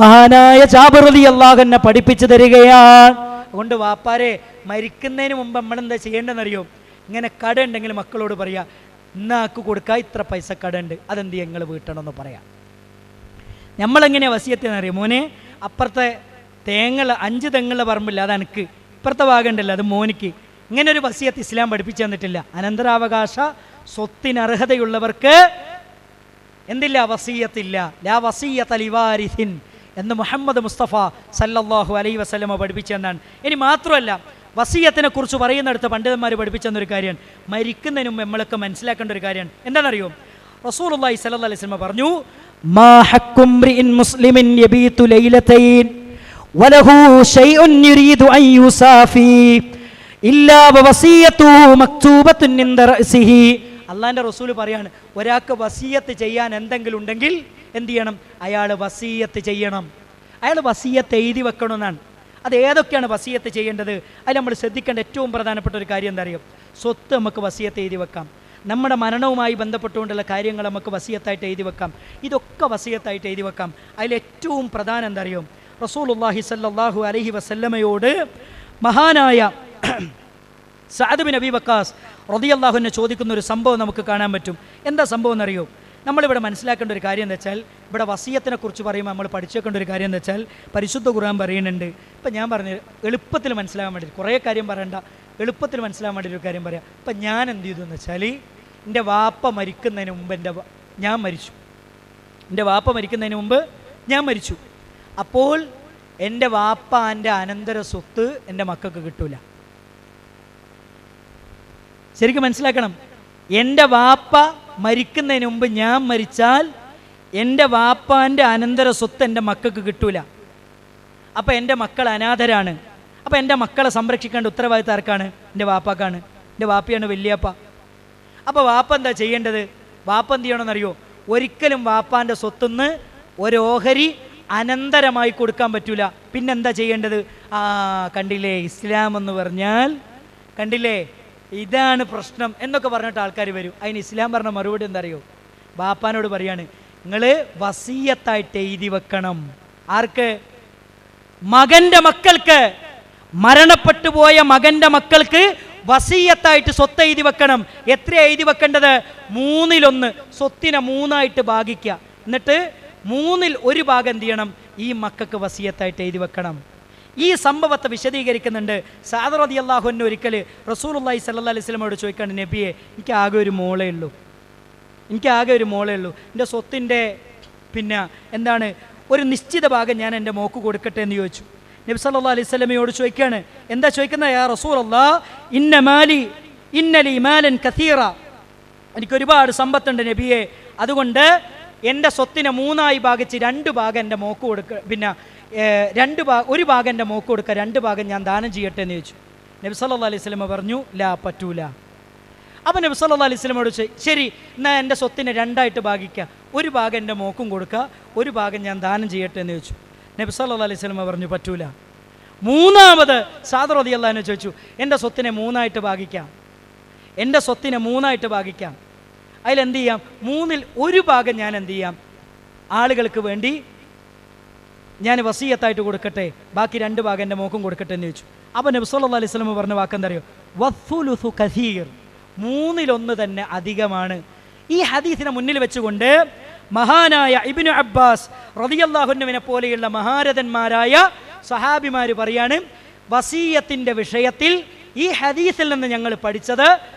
മഹാനായ ജാബിർ റളിയല്ലാഹു അൻഹു പഠിപ്പിച്ചു തരികയാണ്. അതുകൊണ്ട് വാപ്പാരെ, മരിക്കുന്നതിന് മുമ്പ് നമ്മൾ എന്താ ചെയ്യേണ്ടതെന്നറിയോ? ഇങ്ങനെ കട ഉണ്ടെങ്കിൽ മക്കളോട് പറയാ, ഇന്നാക്ക് കൊടുക്കുക, ഇത്ര പൈസ കട ഉണ്ട്, അതെന്ത് ഞങ്ങൾ വീട്ടണമെന്ന് പറയാം. നമ്മളെങ്ങനെയാണ് വസിയത്തെന്നറിയോ? മോനെ, അപ്പുറത്തെ 5 തെങ്ങുള്ള പറമ്പില്ല, അത് എനിക്ക്, ഇപ്പുറത്തെ ഭാഗമുണ്ടല്ലോ അത് മോനിക്ക്. ഇങ്ങനെ ഒരു വസിയത്ത് ഇസ്ലാം പഠിപ്പിച്ചു തന്നിട്ടില്ല. അനന്തരാവകാശ സ്വത്തിന് അർഹതയുള്ളവർക്ക് എന്തില്ല? വസിയത്തില്ല. ലാ വസിയത ലിവാരിസിൻ എന്ന് മുഹമ്മദ് മുസ്തഫ സല്ലല്ലാഹു അലൈഹി വസല്ലമ പഠിപ്പിച്ചു എന്നാണ്. ഇനി മാത്രമല്ല, വസിയത്തിനെ കുറിച്ച് പറയുന്നിടത്ത് പണ്ഡിതന്മാർ പഠിപ്പിച്ചെന്നൊരു കാര്യമാണ്, മരിക്കുന്നതിന് മുമ്പ് നമ്മളൊക്കെ മനസ്സിലാക്കേണ്ട ഒരു കാര്യമാണ്. എന്താണെന്നറിയോ? റസൂലുള്ളാഹി സ്വല്ലല്ലാഹു അലൈഹി വസല്ലമ പറഞ്ഞു, മാ ഹഖ്ഖു ഇംറിഇൻ മുസ്ലിമിൻ യബീതു ലൈലതൈൻ വലഹു ശൈഉൻ യുരീദു അൻ യുസാഫി ഇല്ലാ വസിയതുഹു മക്തൂബത്തുൻ ഇൻദ റഅസിഹി. അള്ളാഹിൻ്റെ റസൂൽ പറയാണ്, ഒരാൾക്ക് വസിയത്ത് ചെയ്യാൻ എന്തെങ്കിലും ഉണ്ടെങ്കിൽ എന്ത് ചെയ്യണം? അയാൾ വസിയത്ത് ചെയ്യണം. അയാൾ വസിയത്ത് എഴുതി വെക്കണമെന്നാണ്. അത് ഏതൊക്കെയാണ് വസിയത്ത് ചെയ്യേണ്ടത്? അതിൽ നമ്മൾ ശ്രദ്ധിക്കേണ്ട ഏറ്റവും പ്രധാനപ്പെട്ട ഒരു കാര്യം എന്താ അറിയോ? സ്വത്ത് നമുക്ക് വസിയത്ത് എഴുതി വെക്കാം. നമ്മുടെ മരണവുമായി ബന്ധപ്പെട്ടുകൊണ്ടുള്ള കാര്യങ്ങൾ നമുക്ക് വസിയത്തായിട്ട് എഴുതി വെക്കാം. ഇതൊക്കെ വസിയത്തായിട്ട് എഴുതി വെക്കാം. അതിലേറ്റവും പ്രധാനം എന്താ അറിയോ? റസൂലുള്ളാഹി സ്വല്ലല്ലാഹു അലൈഹി വസല്ലമയോട് മഹാനായ സഅദ് ബിൻ അബീ വക്കാസ് റളിയല്ലാഹു അൻഹു ചോദിക്കുന്ന ഒരു സംഭവം നമുക്ക് കാണാൻ പറ്റും. എന്താ സംഭവം എന്നറിയോ? നമ്മളിവിടെ മനസ്സിലാക്കേണ്ട ഒരു കാര്യം എന്താ വെച്ചാൽ, ഇവിടെ വസിയത്തിനെ കുറിച്ച് പറയുമ്പോൾ നമ്മൾ പഠിച്ചേക്കേണ്ട ഒരു കാര്യം എന്താ വെച്ചാൽ, പരിശുദ്ധ ഖുർആൻ പറയുന്നുണ്ട്. ഇപ്പം ഞാൻ പറഞ്ഞു എളുപ്പത്തിൽ മനസ്സിലാകാൻ വേണ്ടി, കുറേ കാര്യം പറയണ്ട, എളുപ്പത്തിൽ മനസ്സിലാകാൻ വേണ്ടി ഒരു കാര്യം പറയാം. ഇപ്പം ഞാൻ എന്ത് ചെയ്തു എന്ന് വെച്ചാൽ, എൻ്റെ വാപ്പ മരിക്കുന്നതിന് മുമ്പ് ഞാൻ മരിച്ചു. എൻ്റെ വാപ്പ മരിക്കുന്നതിന് മുമ്പ് ഞാൻ മരിച്ചു. അപ്പോൾ എൻ്റെ വാപ്പാൻ്റെ അനന്തര സ്വത്ത് എൻ്റെ മക്കൾക്ക് കിട്ടൂല. ശരിക്കും മനസ്സിലാക്കണം. എൻ്റെ വാപ്പ മരിക്കുന്നതിന് മുമ്പ് ഞാൻ മരിച്ചാൽ എൻ്റെ വാപ്പാൻ്റെ അനന്തര സ്വത്ത് എൻ്റെ മക്കൾക്ക് കിട്ടൂല. അപ്പം എൻ്റെ മക്കൾ അനാഥരാണ്. അപ്പം എൻ്റെ മക്കളെ സംരക്ഷിക്കേണ്ട ഉത്തരവാദിത്തം ആർക്കാണ്? എൻ്റെ വാപ്പാക്കാണ്. എൻ്റെ വാപ്പയാണ് വലിയപ്പ. അപ്പോൾ വാപ്പ എന്താ ചെയ്യേണ്ടത്? വാപ്പ എന്ത് ചെയ്യണമെന്നറിയോ? ഒരിക്കലും വാപ്പാൻ്റെ സ്വത്തുനിന്ന് ഒരു ഓഹരി അനന്തരമായി കൊടുക്കാൻ പറ്റൂല. പിന്നെന്താ ചെയ്യേണ്ടത്? കണ്ടില്ലേ, ഇസ്ലാം എന്ന് പറഞ്ഞാൽ കണ്ടില്ലേ, ഇതാണ് പ്രശ്നം എന്നൊക്കെ പറഞ്ഞിട്ട് ആൾക്കാർ വരും. അതിന് ഇസ്ലാം പറഞ്ഞ മറുപടി എന്താ അറിയോ? ബാപ്പാനോട് പറയാണ്, നിങ്ങൾ വസിയത്തായിട്ട് എഴുതി വെക്കണം. ആർക്ക്? മകൻ്റെ മക്കൾക്ക്. മരണപ്പെട്ടു പോയ മകൻ്റെ മക്കൾക്ക് വസിയത്തായിട്ട് സ്വത്ത് എഴുതി വെക്കണം. എത്ര എഴുതി വെക്കേണ്ടത്? 1/3 സ്വത്തിനെ 3ആയിട്ട് ഭാഗിക്കുക. എന്നിട്ട് 1/3 ഭാഗം എന്ത് ചെയ്യണം? ഈ മക്കൾക്ക് വസിയത്തായിട്ട് എഴുതി വെക്കണം. ഈ സംഭവത്തെ വിശദീകരിക്കുന്നുണ്ട്. സഅദ് റളിയല്ലാഹു അൻഹു ഒരിക്കൽ റസൂലുള്ളാഹി സ്വല്ലല്ലാഹു അലൈഹി വസല്ലമയോട് ചോദിക്കാണ്, നബിയെ, എനിക്ക് ആകെ ഒരു മോളേ ഉള്ളൂ. എൻ്റെ സ്വത്തിൻ്റെ എന്താണ് ഒരു നിശ്ചിത ഭാഗം ഞാൻ എൻ്റെ മോക്ക് കൊടുക്കട്ടെ എന്ന് ചോദിച്ചു. നബി സല്ലല്ലാഹു അലൈഹി വസല്ലമയോട് ചോദിക്കുകയാണ്, എന്താ ചോദിക്കുന്നത്? യാ റസൂലല്ലാഹ്, ഇന്ന ലീ മാലൻ കസീറ, എനിക്ക് ഒരുപാട് സമ്പത്തുണ്ട് നബിയെ, അതുകൊണ്ട് എൻ്റെ സ്വത്തിനെ 3ആയി ഭാഗിച്ച് 2 ഭാഗം എൻ്റെ മോക്ക് കൊടുക്കുക, ഒരു ഭാഗം എൻ്റെ മോക്ക് കൊടുക്കുക, 2 ഭാഗം ഞാൻ ദാനം ചെയ്യട്ടെ എന്ന് ചോദിച്ചു. നബി സല്ലല്ലാഹു അലൈഹി വസല്ലമ പറഞ്ഞു, ലാ, പറ്റൂല. അപ്പം നബി സല്ലല്ലാഹു അലൈഹി വസല്ലമയോട് ശരി, എന്നാൽ എൻ്റെ സ്വത്തിനെ 2ആയിട്ട് ഭാഗിക്കുക, ഒരു ഭാഗം എൻ്റെ മോക്കും കൊടുക്കുക, ഒരു ഭാഗം ഞാൻ ദാനം ചെയ്യട്ടെ എന്ന് ചോദിച്ചു. നബി സല്ലല്ലാഹു അലൈഹി വസല്ലമ പറഞ്ഞു, പറ്റൂല. 3ാമത് സഅദ് റളിയല്ലാഹു അൻഹു ചോദിച്ചു, എൻ്റെ സ്വത്തിനെ 3ആയിട്ട് ഭാഗിക്കാം, എൻ്റെ സ്വത്തിനെ 3ആയിട്ട് ഭാഗിക്കാം, അതിലെന്ത് ചെയ്യാം? 1/3 ഭാഗം ഞാൻ എന്ത് ചെയ്യാം? ആളുകൾക്ക് വേണ്ടി ഞാൻ വസിയത്തായിട്ട് കൊടുക്കട്ടെ, ബാക്കി 2 ഭാഗം എൻ്റെ മോക്കും കൊടുക്കട്ടെ എന്ന് ചോദിച്ചു. അപ്പോൾ നബി സല്ലല്ലാഹു അലൈഹി വസല്ലം പറഞ്ഞ വാക്കെന്തറിയോ? വസ്സുലുസു കസീർ, 1/3 തന്നെ അധികമാണ്. ഈ ഹദീസിനെ മുന്നിൽ വെച്ചുകൊണ്ട് മഹാനായ ഇബ്നു അബ്ബാസ് റളിയല്ലാഹു അൻഹുവിനെ പോലെയുള്ള മഹാരഥന്മാരായ സഹാബിമാർ പറയാണ്, വസിയത്തിൻ്റെ വിഷയത്തിൽ ഈ ഹദീസിൽ നിന്ന് ഞങ്ങൾ പഠിച്ചത്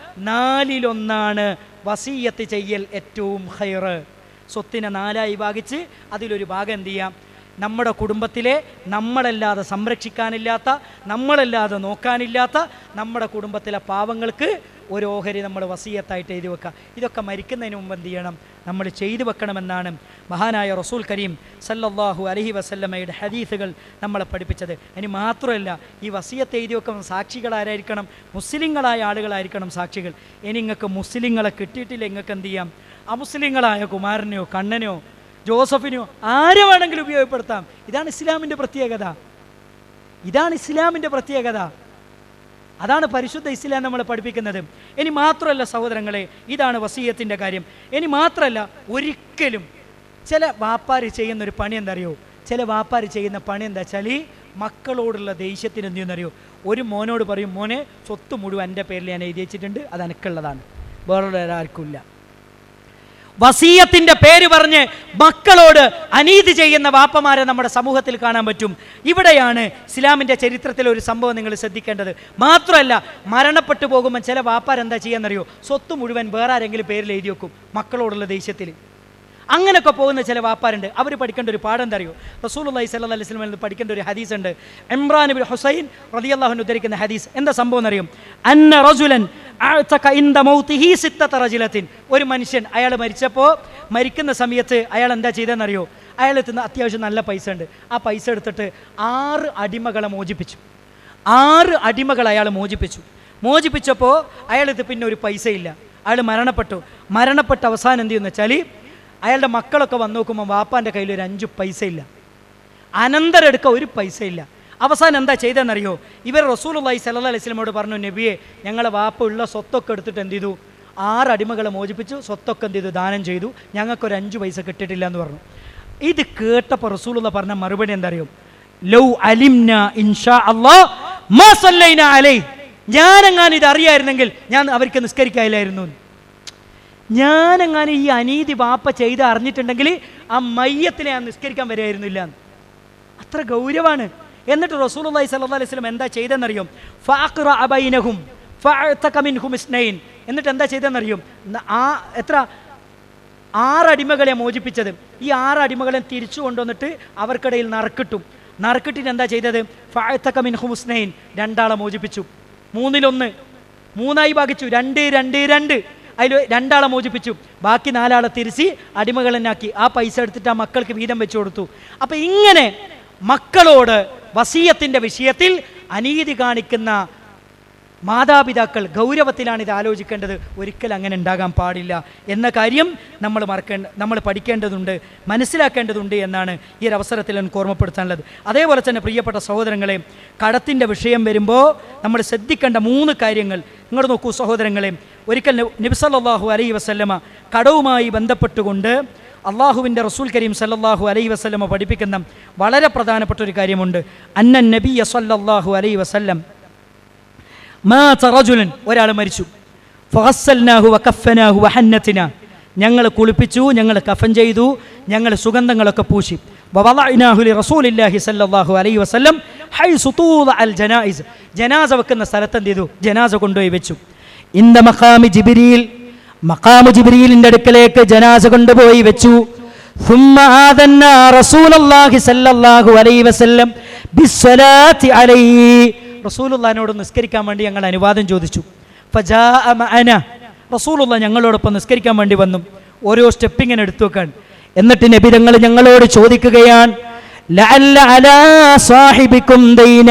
4/1 വസിയത്ത് ചെയ്യൽ ഏറ്റവും ഖൈറ്. സ്വത്തിനെ 4ആയി ഭാഗിച്ച് അതിലൊരു ഭാഗം എന്ത് ചെയ്യാം? നമ്മുടെ കുടുംബത്തിലെ നമ്മളല്ലാതെ സംരക്ഷിക്കാനില്ലാത്ത, നമ്മളല്ലാതെ നോക്കാനില്ലാത്ത നമ്മുടെ കുടുംബത്തിലെ പാവങ്ങൾക്ക് ഒരു ഓഹരി നമ്മൾ വസിയത്തായിട്ട് എഴുതി വെക്കുക. ഇതൊക്കെ മരിക്കുന്നതിന് മുമ്പ് എന്ത് ചെയ്യണം? നമ്മൾ ചെയ്തു വെക്കണമെന്നാണ് മഹാനായ റസൂൽ കരീം സല്ലല്ലാഹു അലൈഹി വസല്ലമയുടെ ഹദീസുകൾ നമ്മളെ പഠിപ്പിച്ചത്. ഇനി മാത്രമല്ല, ഈ വസിയത്ത് എഴുതി വെക്കുന്ന സാക്ഷികളാരായിരിക്കണം? മുസ്ലിങ്ങളായ ആളുകളായിരിക്കണം സാക്ഷികൾ. ഇനി നിങ്ങൾക്ക് മുസ്ലിങ്ങളെ കിട്ടിയിട്ടില്ല, നിങ്ങൾക്ക് എന്ത് ചെയ്യാം? അമുസ്ലിങ്ങളായ കുമാരനെയോ കണ്ണനെയോ ജോസഫിനെയോ ആരെ വേണമെങ്കിലും ഉപയോഗപ്പെടുത്താം. ഇതാണ് ഇസ്ലാമിൻ്റെ പ്രത്യേകത. അതാണ് പരിശുദ്ധ ഇസ്ലാം നമ്മളെ പഠിപ്പിക്കുന്നത്. ഇനി മാത്രമല്ല സഹോദരങ്ങളെ, ഇതാണ് വസിയത്തിൻ്റെ കാര്യം. ഇനി മാത്രമല്ല, ഒരിക്കലും ചില വാപ്പാർ ചെയ്യുന്നൊരു പണി എന്താ അറിയോ? ചില വാപ്പാർ ചെയ്യുന്ന പണി എന്താ വെച്ചാൽ, മക്കളോടുള്ള ദേഷ്യത്തിന് എന്ത് ചെയ്യുന്നറിയോ? ഒരു മോനോട് പറയും, മോനെ, സ്വത്ത് മുഴുവൻ എൻ്റെ പേരിൽ ഞാൻ എഴുതി വെച്ചിട്ടുണ്ട്, അത് എനിക്കുള്ളതാണ്, വേറെ ആർക്കുമില്ല. വസിയത്തിന്റെ പേര് പറഞ്ഞ് മക്കളോട് അനീതി ചെയ്യുന്ന വാപ്പമാരെ നമ്മുടെ സമൂഹത്തിൽ കാണാൻ പറ്റും. ഇവിടെയാണ് ഇസ്ലാമിന്റെ ചരിത്രത്തിലെ ഒരു സംഭവം നിങ്ങൾ ശ്രദ്ധിക്കേണ്ടത്. മാത്രമല്ല, മരണപ്പെട്ടു പോകുമ്പോൾ ചില വാപ്പാരെന്താ ചെയ്യാന്നറിയോ? സ്വത്ത് മുഴുവൻ വേറെ ആരെങ്കിലും പേരിൽ എഴുതി വെക്കും മക്കളോടുള്ള ദേഷ്യത്തിൽ. അങ്ങനെയൊക്കെ പോകുന്ന ചില വാപ്പാരുണ്ട്. അവർ പഠിക്കേണ്ട ഒരു പാഠം എന്താ അറിയോ? റസൂലുള്ളാഹി സ്വല്ലല്ലാഹു അലൈഹി വസല്ലം പഠിക്കേണ്ട ഒരു ഹദീസ് ഉണ്ട്. ഇമ്രാൻ ഇബ്നു ഹുസൈൻ റളിയല്ലാഹു അൻഹു ഉദ്ധരിക്കുന്ന ഹദീസ്. എന്താ സംഭവം എന്നറിയും? അന്ന റജുലൻ അഅതക ഇൻദ മൗതിഹി സിത്തത റജുലത്തിൻ. ഒരു മനുഷ്യൻ, അയാൾ മരിക്കുന്ന സമയത്ത് അയാൾ എന്താ ചെയ്തതെന്നറിയോ? അയാൾ അത്യാവശ്യം നല്ല പൈസ ഉണ്ട്. ആ പൈസ എടുത്തിട്ട് 6 അടിമകളെ മോചിപ്പിച്ചു. 6 അടിമകൾ അയാൾ മോചിപ്പിച്ചപ്പോൾ അയാൾക്ക് പിന്നെ ഒരു പൈസയില്ല. അയാൾ മരണപ്പെട്ട അവസാനം എന്ത് ചെയ്യുന്നു വെച്ചാൽ, അയാളുടെ മക്കളൊക്കെ വന്ന് നോക്കുമ്പോൾ വാപ്പാൻ്റെ കയ്യിൽ ഒരു 5 പൈസ ഇല്ല, അനന്തരം എടുക്കാൻ ഒരു പൈസ ഇല്ല. അവസാനം എന്താ ചെയ്തതെന്നറിയോ? ഇവർ റസൂലുള്ളാഹി സ്വല്ലല്ലാഹു അലൈഹി വസല്ലമയോട് പറഞ്ഞു, നബിയെ, ഞങ്ങളെ വാപ്പ ഉള്ള സ്വത്തൊക്കെ എടുത്തിട്ട് എന്ത് ചെയ്തു? 6 അടിമകളെ മോചിപ്പിച്ചു, സ്വത്തൊക്കെ എന്ത് ചെയ്തു? ദാനം ചെയ്തു, ഞങ്ങൾക്കൊരു 5 പൈസ കിട്ടിയിട്ടില്ല എന്ന് പറഞ്ഞു. ഇത് കേട്ടപ്പോൾ റസൂലുള്ള പറഞ്ഞ മറുപടി എന്താ അറിയോ? ലൗ അലിംന ഇൻഷാ അല്ലാഹ് മാ സല്ലൈന അലൈഹി, ഞാനെങ്ങാനും ഇത് അറിയായിരുന്നെങ്കിൽ ഞാൻ അവർക്ക് നിസ്കരിക്കായില്ലായിരുന്നു. ഞാനെങ്ങാനും ഈ അനീതി വാപ്പ ചെയ്ത് അറിഞ്ഞിട്ടുണ്ടെങ്കിൽ ആ മയ്യത്തിനെ ഞാൻ നിസ്കരിക്കാൻ വരികയായിരുന്നില്ല. അത്ര ഗൗരവമാണ്. എന്നിട്ട് റസൂലുള്ളാഹി സ്വല്ലല്ലാഹു അലൈഹി വസല്ലം എന്താ ചെയ്തെന്നറിയും? ഫഅഖറഅ ബൈനഹും ഫഅതക മിൻഹും ഇസ്നൈൻ. എന്നിട്ട് എന്താ ചെയ്തെന്നറിയും? എത്ര 6 അടിമകളെ മോചിപ്പിച്ചത്. ഈ 6 അടിമകളെ തിരിച്ചു കൊണ്ടുവന്നിട്ട് അവർക്കിടയിൽ നറുക്കിട്ടിട്ട് എന്താ ചെയ്തത്? ഫഅതക മിൻഹും ഇസ്നൈൻ, 2 ആളെ മോചിപ്പിച്ചു. 3-1 3ആയി ഭാഗിച്ചു. 2 അതിൽ 2 ആളെ മോചിപ്പിച്ചു. ബാക്കി 4 ആളെ തിരിച്ച് അടിമകളെന്നാക്കി. ആ പൈസ എടുത്തിട്ട് ആ മക്കൾക്ക് വീതം വെച്ചു കൊടുത്തു. അപ്പം ഇങ്ങനെ മക്കളോട് വസിയത്തിൻ്റെ വിഷയത്തിൽ അനീതി കാണിക്കുന്ന മാതാപിതാക്കൾ ഗൗരവത്തിലാണ് ഇത് ആലോചിക്കേണ്ടത്. ഒരിക്കലും അങ്ങനെ ഉണ്ടാകാൻ പാടില്ല എന്ന കാര്യം നമ്മൾ പഠിക്കേണ്ടതുണ്ട്, മനസ്സിലാക്കേണ്ടതുണ്ട് എന്നാണ് ഈ ഒരു അവസരത്തിൽ എനിക്ക് ഓർമ്മപ്പെടുത്താനുള്ളത്. അതേപോലെ തന്നെ പ്രിയപ്പെട്ട സഹോദരങ്ങളെ, കടത്തിൻ്റെ വിഷയം വരുമ്പോൾ നമ്മൾ ശ്രദ്ധിക്കേണ്ട 3 കാര്യങ്ങൾ നിങ്ങൾ നോക്കൂ സഹോദരങ്ങളെ. ഒരിക്കൽ നബി സല്ലല്ലാഹു അലൈഹി വസല്ലമ കടവുമായി ബന്ധപ്പെട്ടുകൊണ്ട് അള്ളാഹുവിൻ്റെ റസൂൽ കരീം സല്ലല്ലാഹു അലൈഹി വസല്ലമ പഠിപ്പിക്കുന്ന വളരെ പ്രധാനപ്പെട്ട ഒരു കാര്യമുണ്ട്. അന്നൻ നബിയ സല്ലല്ലാഹു അലൈഹി വസല്ലം മാത റജുലൻ, ഒരാൾ മരിച്ചു. ഫഗസ്സൽനാഹു വകഫനാഹു വഹന്നതിനാ, ഞങ്ങൾ കുളിപ്പിച്ചു, ഞങ്ങൾ കഫൻ ചെയ്തു, ഞങ്ങൾ സുഗന്ധങ്ങളൊക്കെ പൂശി. വവളഅനാഹു ലിറസൂലില്ലാഹി സല്ലല്ലാഹു അലൈഹി വസല്ലം ഹൈസു തൂദഅൽ ജനായിസ്, ജനാസ വെക്കുന്ന സ്ഥലത്ത് എന്ത് ചെയ്തു? ജനാസ കൊണ്ടുപോയി വെച്ചു. ഇന്ന മഖാമി ജിബ്രീൽ, മഖാമു ജിബ്രീലിന്റെ അടുക്കലേക്ക് ജനാസ കൊണ്ടുപോയി വെച്ചു. ثم آذنا رسول الله صلى الله عليه وسلم بالصلاة عليه, റസൂലുള്ളാഹിനോട് നിസ്കരിക്കാൻ വേണ്ടി ഞങ്ങൾ അനുവാദം ചോദിച്ചു. ഫജാഅ മഅന, റസൂലുള്ള ഞങ്ങളോടൊപ്പം നിസ്കരിക്കാൻ വേണ്ടി വന്നു. ഓരോ സ്റ്റെപ്പിങ്ങനെ എടുത്തു വെക്കാൻ. എന്നിട്ട് നബി തങ്ങൾ ഞങ്ങളോട് ചോദിക്കുകയാണ്, ലഅല്ല അലാ സാഹിബിക്കും ദൈന,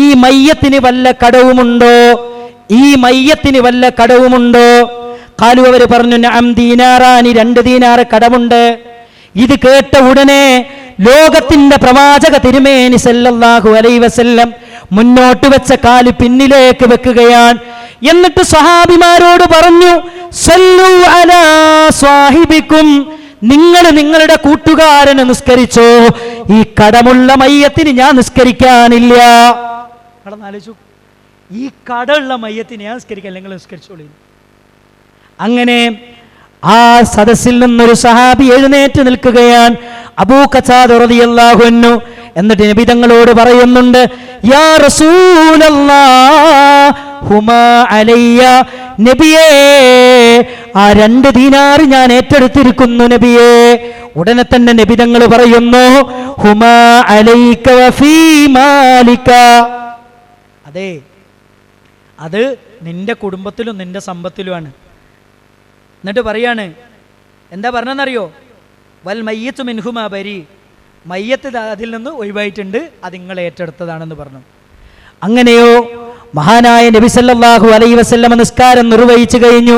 ഈ മയ്യത്തിന് വല്ല കടവുമുണ്ടോ? ഈ മയ്യത്തിന് വല്ല കടവുമുണ്ടോ? ഖാലു, അവർ പറഞ്ഞു, നഅം ദീനാറാനി, 2 ദീനാർ കടമുണ്ട്. ഇത് കേട്ട ഉടനെ ലോകത്തിന്റെ പ്രവാചക തിരുമേനി സല്ലല്ലാഹു അലൈഹി വസല്ലം മുന്നോട്ട് വെച്ച കാല് പിന്നിലേക്ക് വെക്കുകയാണ്. എന്നിട്ട് സ്വഹാബിമാരോട് പറഞ്ഞു, സല്ലു അലാ സ്വാഹിബിക്കും, നിങ്ങൾ നിങ്ങളുടെ കൂട്ടുകാരനെ നിസ്കരിച്ചോ, ഈ കടമുള്ള മയ്യത്തിന് ഞാൻ നിസ്കരിക്കാനില്ല. ആലോചിച്ചു, ഈ കടമുള്ള മയ്യത്തിന് ഞാൻ നിസ്കരിക്കാൻ, നിങ്ങൾ നിസ്കരിച്ചോളൂ. അങ്ങനെ ആ സദസ്സിൽ നിന്നൊരു സഹാബി എഴുന്നേറ്റ് നിൽക്കുകയാണ്, അബൂ ഖതാദ റളിയല്ലാഹു അൻഹു. എന്നിട്ട് നബി തങ്ങളോട് പറയുന്നുണ്ട്, യാ റസൂലല്ലാഹ് ഹുമാ അലയ്യ, നബിയേ ആ 2 ദീനാർ ഞാൻ ഏറ്റെടുത്തിരിക്കുന്നു നബിയേ. ഉടനെ തന്നെ നബി തങ്ങൾ പറയുന്നു, ഹുമാ അലൈക വഫീ മാലിക, അതെ, അത് നിന്റെ കുടുംബത്തിലും നിന്റെ സമ്പത്തിലുമാണ്. എന്നിട്ട് പറയാണ്, എന്താ പറഞ്ഞെന്നറിയോ? വൽ മയ്യത്തു മിൻഹുമാ ബരി, മയ്യത്ത് അതിൽ നിന്ന് ഒഴിവായിട്ടുണ്ട്, അത് നിങ്ങൾ ഏറ്റെടുത്തതാണെന്ന് പറഞ്ഞു. അങ്ങനെയോ മഹാനായ നബി സല്ലല്ലാഹു അലൈഹി വസല്ലം നിസ്കാരം നിർവഹിച്ചു കഴിഞ്ഞു.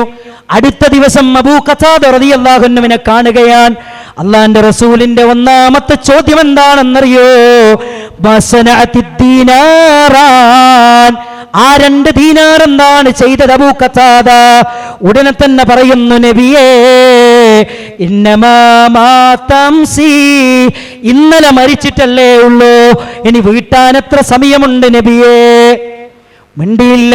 അടുത്ത ദിവസം അബൂ ഖതാദ റളിയല്ലാഹു അൻഹുവിനെ കാണുകയാണ്. അള്ളാന്റെ റസൂലിന്റെ ഒന്നാമത്തെ ചോദ്യം എന്താണെന്നറിയോ? ആ 2 ദീനാർ എന്താണ് ചെയ്തത് അബൂ ഖതാദ? ഉടനെ തന്നെ പറയുന്നു, നബിയേ ഇന്നമാ മാതംസി, ഇന്നലെ മരിച്ചിട്ടല്ലേ ഉള്ളൂ, ഇനി വീട്ടാൻ എത്ര സമയമുണ്ട് നബിയേ? മിണ്ടിയില്ല.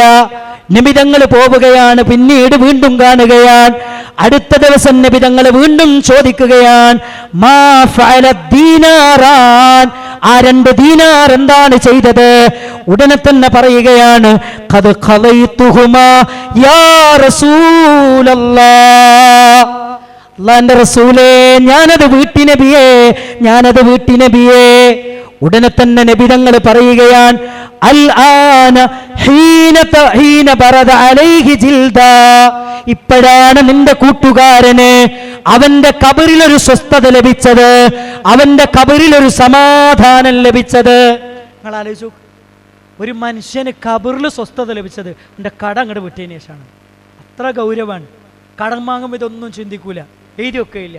നബി തങ്ങൾ പോവുകയാണ്. പിന്നീട് വീണ്ടും കാണുകയാണ്. അടുത്ത ദിവസം നബി തങ്ങൾ വീണ്ടും ചോദിക്കുകയാണ്, മാ ഫഅല ദീനാറാൻ, ആ 2 ദീനാർ എന്താണ് ചെയ്തത്? ഉടനെ തന്നെ പറയുകയാണ്, ഖദ് ഖളൈതുഹുമാ യാ റസൂലല്ലാഹ്, അല്ലാഹുവിന്റെ റസൂലേ ഞാനത് വീട്ടി നബിയേ, ഞാനത് വീട്ടി നബിയേ. ഉടനെ തന്നെ നബി തങ്ങൾ പറയുകയാണ്, അൽ ആന ഹീന ബറദ അലൈഹി ജിൽദ, ഇപ്പോഴാണ് നിന്റെ കൂട്ടുകാരന് അവന്റെ ഖബറിൽ ഒരു സ്വസ്ഥത ലഭിച്ചത്, അവന്റെ ഖബറിൽ ഒരു സമാധാനം ലഭിച്ചത്. നിങ്ങൾ ആലോചിച്ചു, ഒരു മനുഷ്യന് ഖബറിൽ സ്വസ്ഥത ലഭിച്ചത് അവന്റെ കട അങ്ങോട്ട് വിട്ടതിന് ശേഷമാണ്. അത്ര ഗൗരവമാണ്. കടം വാങ്ങുമ്പോൾ ഇതൊന്നും ചിന്തിക്കൂല, എഴുതിയൊക്കെ ഇല്ല.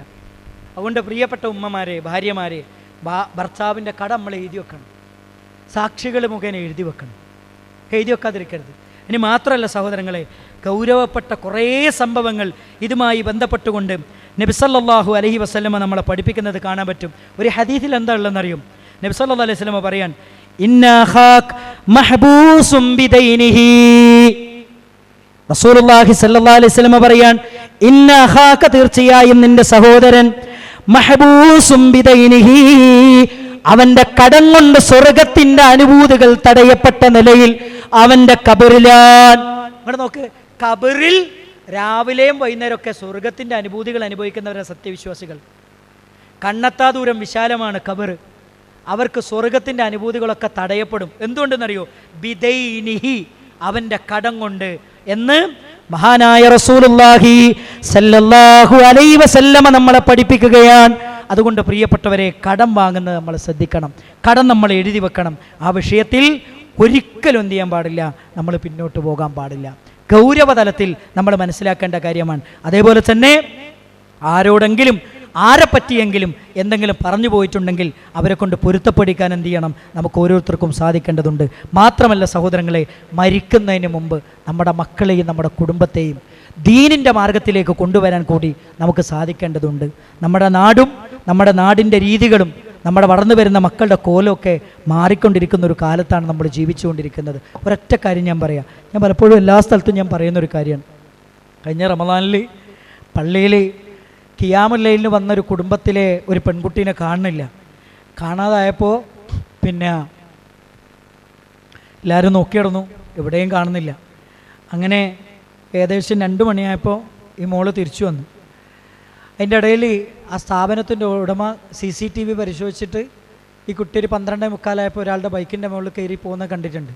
അതുകൊണ്ട് പ്രിയപ്പെട്ട ഉമ്മമാരെ, ഭാര്യമാരെ, ഭർത്താവിൻ്റെ കട നമ്മൾ എഴുതി വെക്കണം. സാക്ഷികൾ മുഖേന എഴുതി വെക്കണം, എഴുതി വെക്കാതിരിക്കരുത്. ഇനി മാത്രമല്ല സഹോദരങ്ങളെ, ഗൗരവപ്പെട്ട കുറേ സംഭവങ്ങൾ ഇതുമായി ബന്ധപ്പെട്ടുകൊണ്ട് നബി സല്ലല്ലാഹു അലൈഹി വസല്ലമ നമ്മളെ പഠിപ്പിക്കുന്നത് കാണാൻ പറ്റും. ഒരു ഹദീസിൽ എന്താ ഉള്ളതെന്നറിയും? നബി സല്ലല്ലാഹു അലൈഹി വസല്ലമ പറയാൻ, ഇന്ന അഖാക് മഹ്ബൂസും ബിദൈനിഹി. റസൂലുള്ളാഹി സ്വല്ലല്ലാഹു അലൈഹി വസല്ലം പറയാൻ, ഇന്ന അഖാക, തീർച്ചയായും നിന്റെ സഹോദരൻ, മഹ്ബൂസും ബിദൈനിഹി, അവന്റെ കടം കൊണ്ട് സ്വർഗത്തിന്റെ അനുഭൂതികൾ തടയപ്പെട്ട നിലയിൽ അവന്റെ ഖബറിലാൻ. ഇവിടെ നോക്ക്, ഖബറിൽ രാവിലെയും വൈകുന്നേരം ഒക്കെ സ്വർഗത്തിന്റെ അനുഭൂതികൾ അനുഭവിക്കുന്നവരാണ് സത്യവിശ്വാസികൾ. കണ്ണെത്താ ദൂരം വിശാലമാണ് ഖബർ. അവർക്ക് സ്വർഗത്തിന്റെ അനുഭൂതികളൊക്കെ തടയപ്പെടും. എന്തുകൊണ്ടെന്നറിയോ? ബിദൈനിഹി, അവന്റെ കടം കൊണ്ട് എന്ന് മഹാനായ റസൂലുള്ളാഹി സല്ലല്ലാഹു അലൈഹി വസല്ലമ നമ്മളെ പഠിപ്പിക്കുകയാണ്. അതുകൊണ്ട് പ്രിയപ്പെട്ടവരെ, കടം വാങ്ങുന്നത് നമ്മൾ ശ്രദ്ധിക്കണം, കടം നമ്മൾ എഴുതി വെക്കണം. ആ വിഷയത്തിൽ ഒരിക്കലും എന്ത് ചെയ്യാൻ പാടില്ല, നമ്മൾ പിന്നോട്ട് പോകാൻ പാടില്ല. ഗൗരവതലത്തിൽ നമ്മൾ മനസ്സിലാക്കേണ്ട കാര്യമാണ്. അതേപോലെ തന്നെ ആരോടെങ്കിലും ആരെ പറ്റിയെങ്കിലും എന്തെങ്കിലും പറഞ്ഞു പോയിട്ടുണ്ടെങ്കിൽ അവരെ കൊണ്ട് പൊരുത്തപ്പെടിക്കാൻ എന്ത് ചെയ്യണം, നമുക്ക് ഓരോരുത്തർക്കും സാധിക്കേണ്ടതുണ്ട്. മാത്രമല്ല സഹോദരങ്ങളെ, മരിക്കുന്നതിന് മുമ്പ് നമ്മുടെ മക്കളെയും നമ്മുടെ കുടുംബത്തെയും ദീനിൻ്റെ മാർഗത്തിലേക്ക് കൊണ്ടുവരാൻ കൂടി നമുക്ക് സാധിക്കേണ്ടതുണ്ട്. നമ്മുടെ നാടും നമ്മുടെ നാടിൻ്റെ രീതികളും നമ്മുടെ വളർന്നു വരുന്ന മക്കളുടെ കോലമൊക്കെ മാറിക്കൊണ്ടിരിക്കുന്ന ഒരു കാലത്താണ് നമ്മൾ ജീവിച്ചുകൊണ്ടിരിക്കുന്നത്. ഒരൊറ്റ കാര്യം ഞാൻ പറയാം, ഞാൻ പലപ്പോഴും എല്ലാ സ്ഥലത്തും ഞാൻ പറയുന്നൊരു കാര്യമാണ്. കഴിഞ്ഞ റമദാനിൽ പള്ളിയിൽ ഖിയാമുൽ ലൈലിന് വന്നൊരു കുടുംബത്തിലെ ഒരു പെൺകുട്ടീനെ കാണുന്നില്ല. കാണാതായപ്പോൾ പിന്നെ എല്ലാവരും നോക്കിയിടുന്നു, എവിടെയും കാണുന്നില്ല. അങ്ങനെ ഏകദേശം 2 മണിയായപ്പോൾ ഈ മോള് തിരിച്ചു വന്നു. അതിൻ്റെ ഇടയിൽ ആ സ്ഥാപനത്തിൻ്റെ ഉടമ CCTV പരിശോധിച്ചിട്ട് ഈ കുട്ടി ഒരു 12:45 ഒരാളുടെ ബൈക്കിൻ്റെ മുകളിൽ കയറി പോകുന്നത് കണ്ടിട്ടുണ്ട്.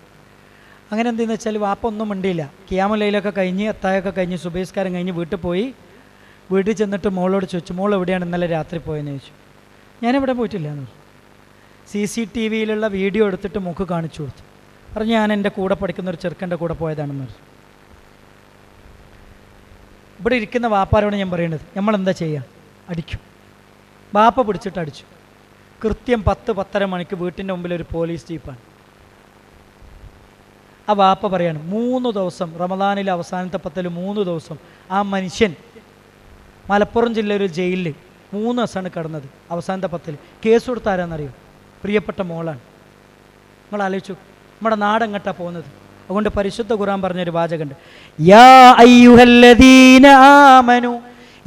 അങ്ങനെ എന്തെന്ന് വെച്ചാൽ വാപ്പ ഒന്നും മിണ്ടിയില്ല. ഖിയാമുൽ ലൈലൊക്കെ കഴിഞ്ഞ് അത്തായൊക്കെ കഴിഞ്ഞ് സുബഹിസ്കാരം കഴിഞ്ഞ് വീട്ടിൽ പോയി. വീട്ടിൽ ചെന്നിട്ട് മോളോട് ചോദിച്ചു, മോൾ എവിടെയാണ് ഇന്നലെ രാത്രി പോയെന്ന് ചോദിച്ചു. ഞാനെവിടെ പോയിട്ടില്ല എന്ന് പറഞ്ഞു. CCTVയിലുള്ള വീഡിയോ എടുത്തിട്ട് മൂക്ക് കാണിച്ചു കൊടുത്തു. പറഞ്ഞു, ഞാൻ എൻ്റെ കൂടെ പഠിക്കുന്ന ഒരു ചെറുക്കൻ്റെ കൂടെ പോയതാണെന്ന് പറഞ്ഞു. ഇവിടെ ഇരിക്കുന്ന വാപ്പാരോട് ഞാൻ പറയേണ്ടത്, നമ്മളെന്താ ചെയ്യുക? അടിക്കും. വാപ്പ പിടിച്ചിട്ട് അടിച്ചു. കൃത്യം 10-10:30 മണിക്ക് വീട്ടിൻ്റെ മുമ്പിൽ ഒരു പോലീസ് ജീപ്പാണ്. ആ വാപ്പ പറയാണ്, 3 ദിവസം റമദാനിലെ അവസാനത്തെ 10 3 ദിവസം ആ മനുഷ്യൻ മലപ്പുറം ജില്ലയിൽ ഒരു ജയിലിൽ 3 ദിവസമാണ് കിടന്നത്. അവസാനത്തെ 10 കേസ് കൊടുത്ത ആരാന്നറിയോ? പ്രിയപ്പെട്ട മോളാണ്. നിങ്ങൾ ആലോചിച്ചു, നമ്മുടെ നാടെങ്ങട്ടാ പോകുന്നത്. അതുകൊണ്ട് പരിശുദ്ധ ഖുർആൻ പറഞ്ഞൊരു വാചകമുണ്ട്, യാ അയ്യുഹല്ലദീന ആമനു,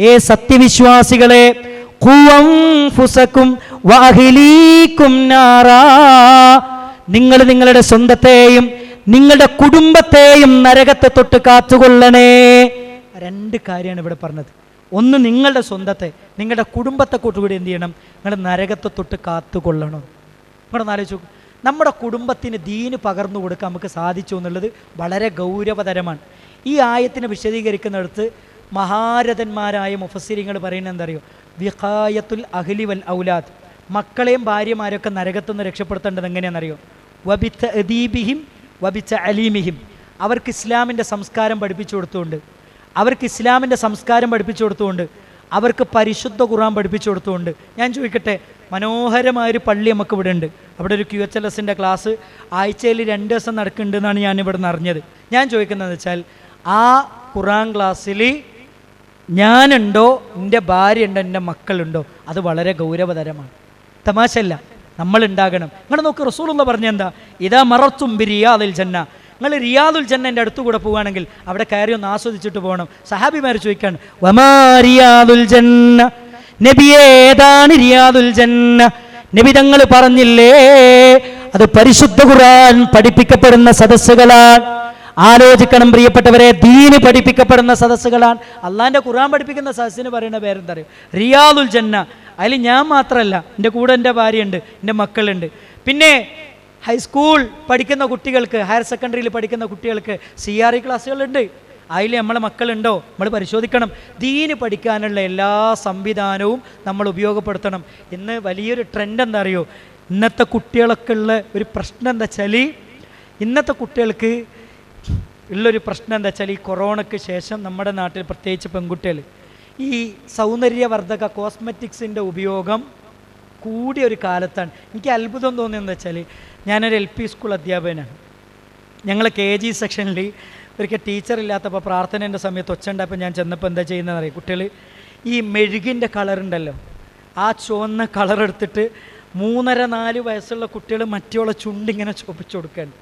ഏ സത്യവിശ്വാസികളെ, ഖൂ അൻഫുസകും വഅഹ്ലീകും നാറാ, നിങ്ങൾ നിങ്ങളുടെ സ്വന്തത്തെയും നിങ്ങളുടെ കുടുംബത്തെയും നരകത്തെ തൊട്ട് കാത്തുകൊള്ളണേ. 2 കാര്യമാണ് ഇവിടെ പറഞ്ഞത്. ഒന്ന്, നിങ്ങളുടെ സ്വന്തത്തെ നിങ്ങളുടെ കുടുംബത്തെ കൂട്ടുകൂടി എന്ത് ചെയ്യണം? നിങ്ങൾ നരകത്തെ തൊട്ട് കാത്തുകൊള്ളണം. ഇവിടെ ആലോചിച്ചു, നമ്മുടെ കുടുംബത്തിന് ദീന് പകർന്നു കൊടുക്കാൻ നമുക്ക് സാധിച്ചു എന്നുള്ളത് വളരെ ഗൗരവതരമാണ്. ഈ ആയത്തിനെ വിശദീകരിക്കുന്നിടത്ത് മഹാരഥന്മാരായ മുഫസ്സിരിങ്ങൾ പറയുന്നത് എന്തറിയോ? വിഖായത്തുൽ അഹ്ലി വൽ ഔലാദ്, മക്കളെയും ഭാര്യമാരെയൊക്കെ നരകത്തുനിന്ന് രക്ഷപ്പെടുത്തേണ്ടത് എങ്ങനെയാണെന്നറിയോ? വബിത്ത അദീബിഹിം വബിത്ത അലീമിഹിം, അവർക്ക് ഇസ്ലാമിൻ്റെ സംസ്കാരം പഠിപ്പിച്ചു കൊടുത്തുകൊണ്ട്, അവർക്ക് ഇസ്ലാമിൻ്റെ സംസ്കാരം പഠിപ്പിച്ചു കൊടുത്തുകൊണ്ട്, അവർക്ക് പരിശുദ്ധ ഖുർആൻ പഠിപ്പിച്ചു കൊടുത്തുകൊണ്ട്. ഞാൻ ചോദിക്കട്ടെ, മനോഹരമായൊരു പള്ളി നമുക്ക് ഇവിടെ ഉണ്ട്. അവിടെ ഒരു QHLSൻ്റെ ക്ലാസ് ആഴ്ചയിൽ 2 ദിവസം നടക്കുന്നുണ്ടെന്നാണ് ഞാൻ ഇവിടെ നിന്ന് അറിഞ്ഞത്. ഞാൻ ചോദിക്കുന്നതെന്ന് വെച്ചാൽ, ആ ഖുർആൻ ക്ലാസ്സിൽ ഞാനുണ്ടോ, എൻ്റെ ഭാര്യ ഉണ്ടോ, എൻ്റെ മക്കളുണ്ടോ? അത് വളരെ ഗൗരവതരമാണ്, തമാശല്ല. നമ്മളുണ്ടാകണം. നിങ്ങൾ നോക്ക്, റസൂലുള്ള പറഞ്ഞ എന്താ? ഇതാ മറത്തും ബി റിയാദിൽ ജന്ന, നിങ്ങൾ റിയാദുൽ ജന്നൻ്റെ അടുത്തുകൂടെ പോവുകയാണെങ്കിൽ അവിടെ കയറി ഒന്ന് ആസ്വദിച്ചിട്ട് പോകണം. സഹാബിമാർ ചോദിക്കാണ്, വമാ റിയാദുൽ ജന്ന, നബിയേ ഏതാണ് റിയാദുൽ ജന്ന? നബി തങ്ങൾ പറഞ്ഞില്ലേ, അത് പരിശുദ്ധ ഖുർആൻ പഠിപ്പിക്കപ്പെടുന്ന സദസ്സുകളാണ്. ആലോചിക്കണം പ്രിയപ്പെട്ടവരെ, ദീന് പഠിപ്പിക്കപ്പെടുന്ന സദസ്സുകളാണ്. അള്ളാഹിൻ്റെ ഖുർആൻ പഠിപ്പിക്കുന്ന സദസ്സിന് പറയുന്ന പേരെന്താ അറിയോ? റിയാദുൽ ജന്ന. അതിൽ ഞാൻ മാത്രമല്ല, എൻ്റെ കൂടെ എൻ്റെ ഭാര്യയുണ്ട്, എൻ്റെ മക്കളുണ്ട്. പിന്നെ ഹൈസ്കൂൾ പഠിക്കുന്ന കുട്ടികൾക്ക്, ഹയർ സെക്കൻഡറിയിൽ പഠിക്കുന്ന കുട്ടികൾക്ക് CRE ക്ലാസ്സുകളുണ്ട്. അതിൽ നമ്മളെ മക്കളുണ്ടോ? നമ്മൾ പരിശോധിക്കണം. ദീന് പഠിക്കാനുള്ള എല്ലാ സംവിധാനവും നമ്മൾ ഉപയോഗപ്പെടുത്തണം. ഇന്ന് വലിയൊരു ട്രെൻഡ് എന്താ അറിയോ? ഇന്നത്തെ കുട്ടികളൊക്കെ ഉള്ള ഒരു പ്രശ്നം എന്താ വെച്ചാൽ, ഇന്നത്തെ കുട്ടികൾക്ക് ഉള്ളൊരു പ്രശ്നം എന്താ വെച്ചാൽ, ഈ കൊറോണയ്ക്ക് ശേഷം നമ്മുടെ നാട്ടിൽ പ്രത്യേകിച്ച് പെൺകുട്ടികൾ ഈ സൗന്ദര്യവർദ്ധക കോസ്മെറ്റിക്സിൻ്റെ ഉപയോഗം കൂടിയ ഒരു കാലത്താണ്. എനിക്ക് അത്ഭുതം തോന്നിയെന്ന് വെച്ചാൽ, ഞാനൊരു LP സ്കൂൾ അധ്യാപകനാണ്. ഞങ്ങൾ KG സെക്ഷനിൽ ഒരിക്കൽ ടീച്ചറില്ലാത്തപ്പോൾ പ്രാർത്ഥനേൻ്റെ സമയത്ത് ഒച്ചയുണ്ടായപ്പോൾ ഞാൻ ചെന്നപ്പോൾ എന്താ ചെയ്യുന്നതെന്ന് അറിയാം? കുട്ടികൾ ഈ മെഴുകിൻ്റെ കളറുണ്ടല്ലോ, ആ ചുവന്ന കളറെടുത്തിട്ട് 3-4 വയസ്സുള്ള കുട്ടികൾ മറ്റുള്ള ചുണ്ടിങ്ങനെ ചുവപ്പിച്ചു കൊടുക്കുകയാണ്.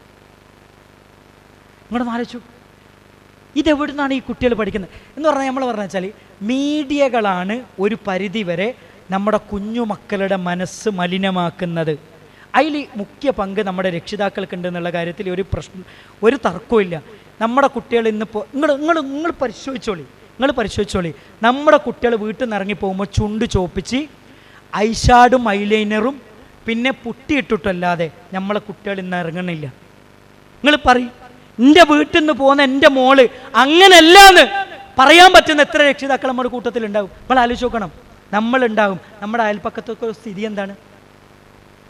ഇങ്ങോട്ട് ആലോചിച്ചു, ഇതെവിടുന്നാണ് ഈ കുട്ടികൾ പഠിക്കുന്നത് എന്ന് പറഞ്ഞാൽ നമ്മൾ പറഞ്ഞു വെച്ചാൽ മീഡിയകളാണ് ഒരു പരിധി വരെ നമ്മുടെ കുഞ്ഞുമക്കളുടെ മനസ്സ് മലിനമാക്കുന്നത്. അതിൽ മുഖ്യ പങ്ക് നമ്മുടെ രക്ഷിതാക്കൾക്കുണ്ട് എന്നുള്ള കാര്യത്തിൽ ഒരു തർക്കമില്ല. നമ്മുടെ കുട്ടികൾ ഇന്നിപ്പോൾ നിങ്ങൾ പരിശോധിച്ചോളി. നമ്മുടെ കുട്ടികൾ വീട്ടിൽ നിന്ന് ഇറങ്ങിപ്പോകുമ്പോൾ ചുണ്ട് ചോപ്പിച്ച് ഐഷാഡും ഐലൈനറും പിന്നെ പുട്ടിയിട്ടിട്ടല്ലാതെ നമ്മളെ കുട്ടികൾ ഇന്ന് ഇറങ്ങണില്ല. നിങ്ങൾ പറയും, എൻ്റെ വീട്ടിൽ നിന്ന് പോകുന്ന എൻ്റെ മോള് അങ്ങനല്ലാന്ന് പറയാൻ പറ്റുന്ന എത്ര രക്ഷിതാക്കൾ നമ്മുടെ കൂട്ടത്തിലുണ്ടാവും? നമ്മൾ ആലോചിച്ച് നോക്കണം. നമ്മളുണ്ടാവും. നമ്മുടെ അയൽപ്പക്കത്തൊക്കെ സ്ഥിതി എന്താണ്?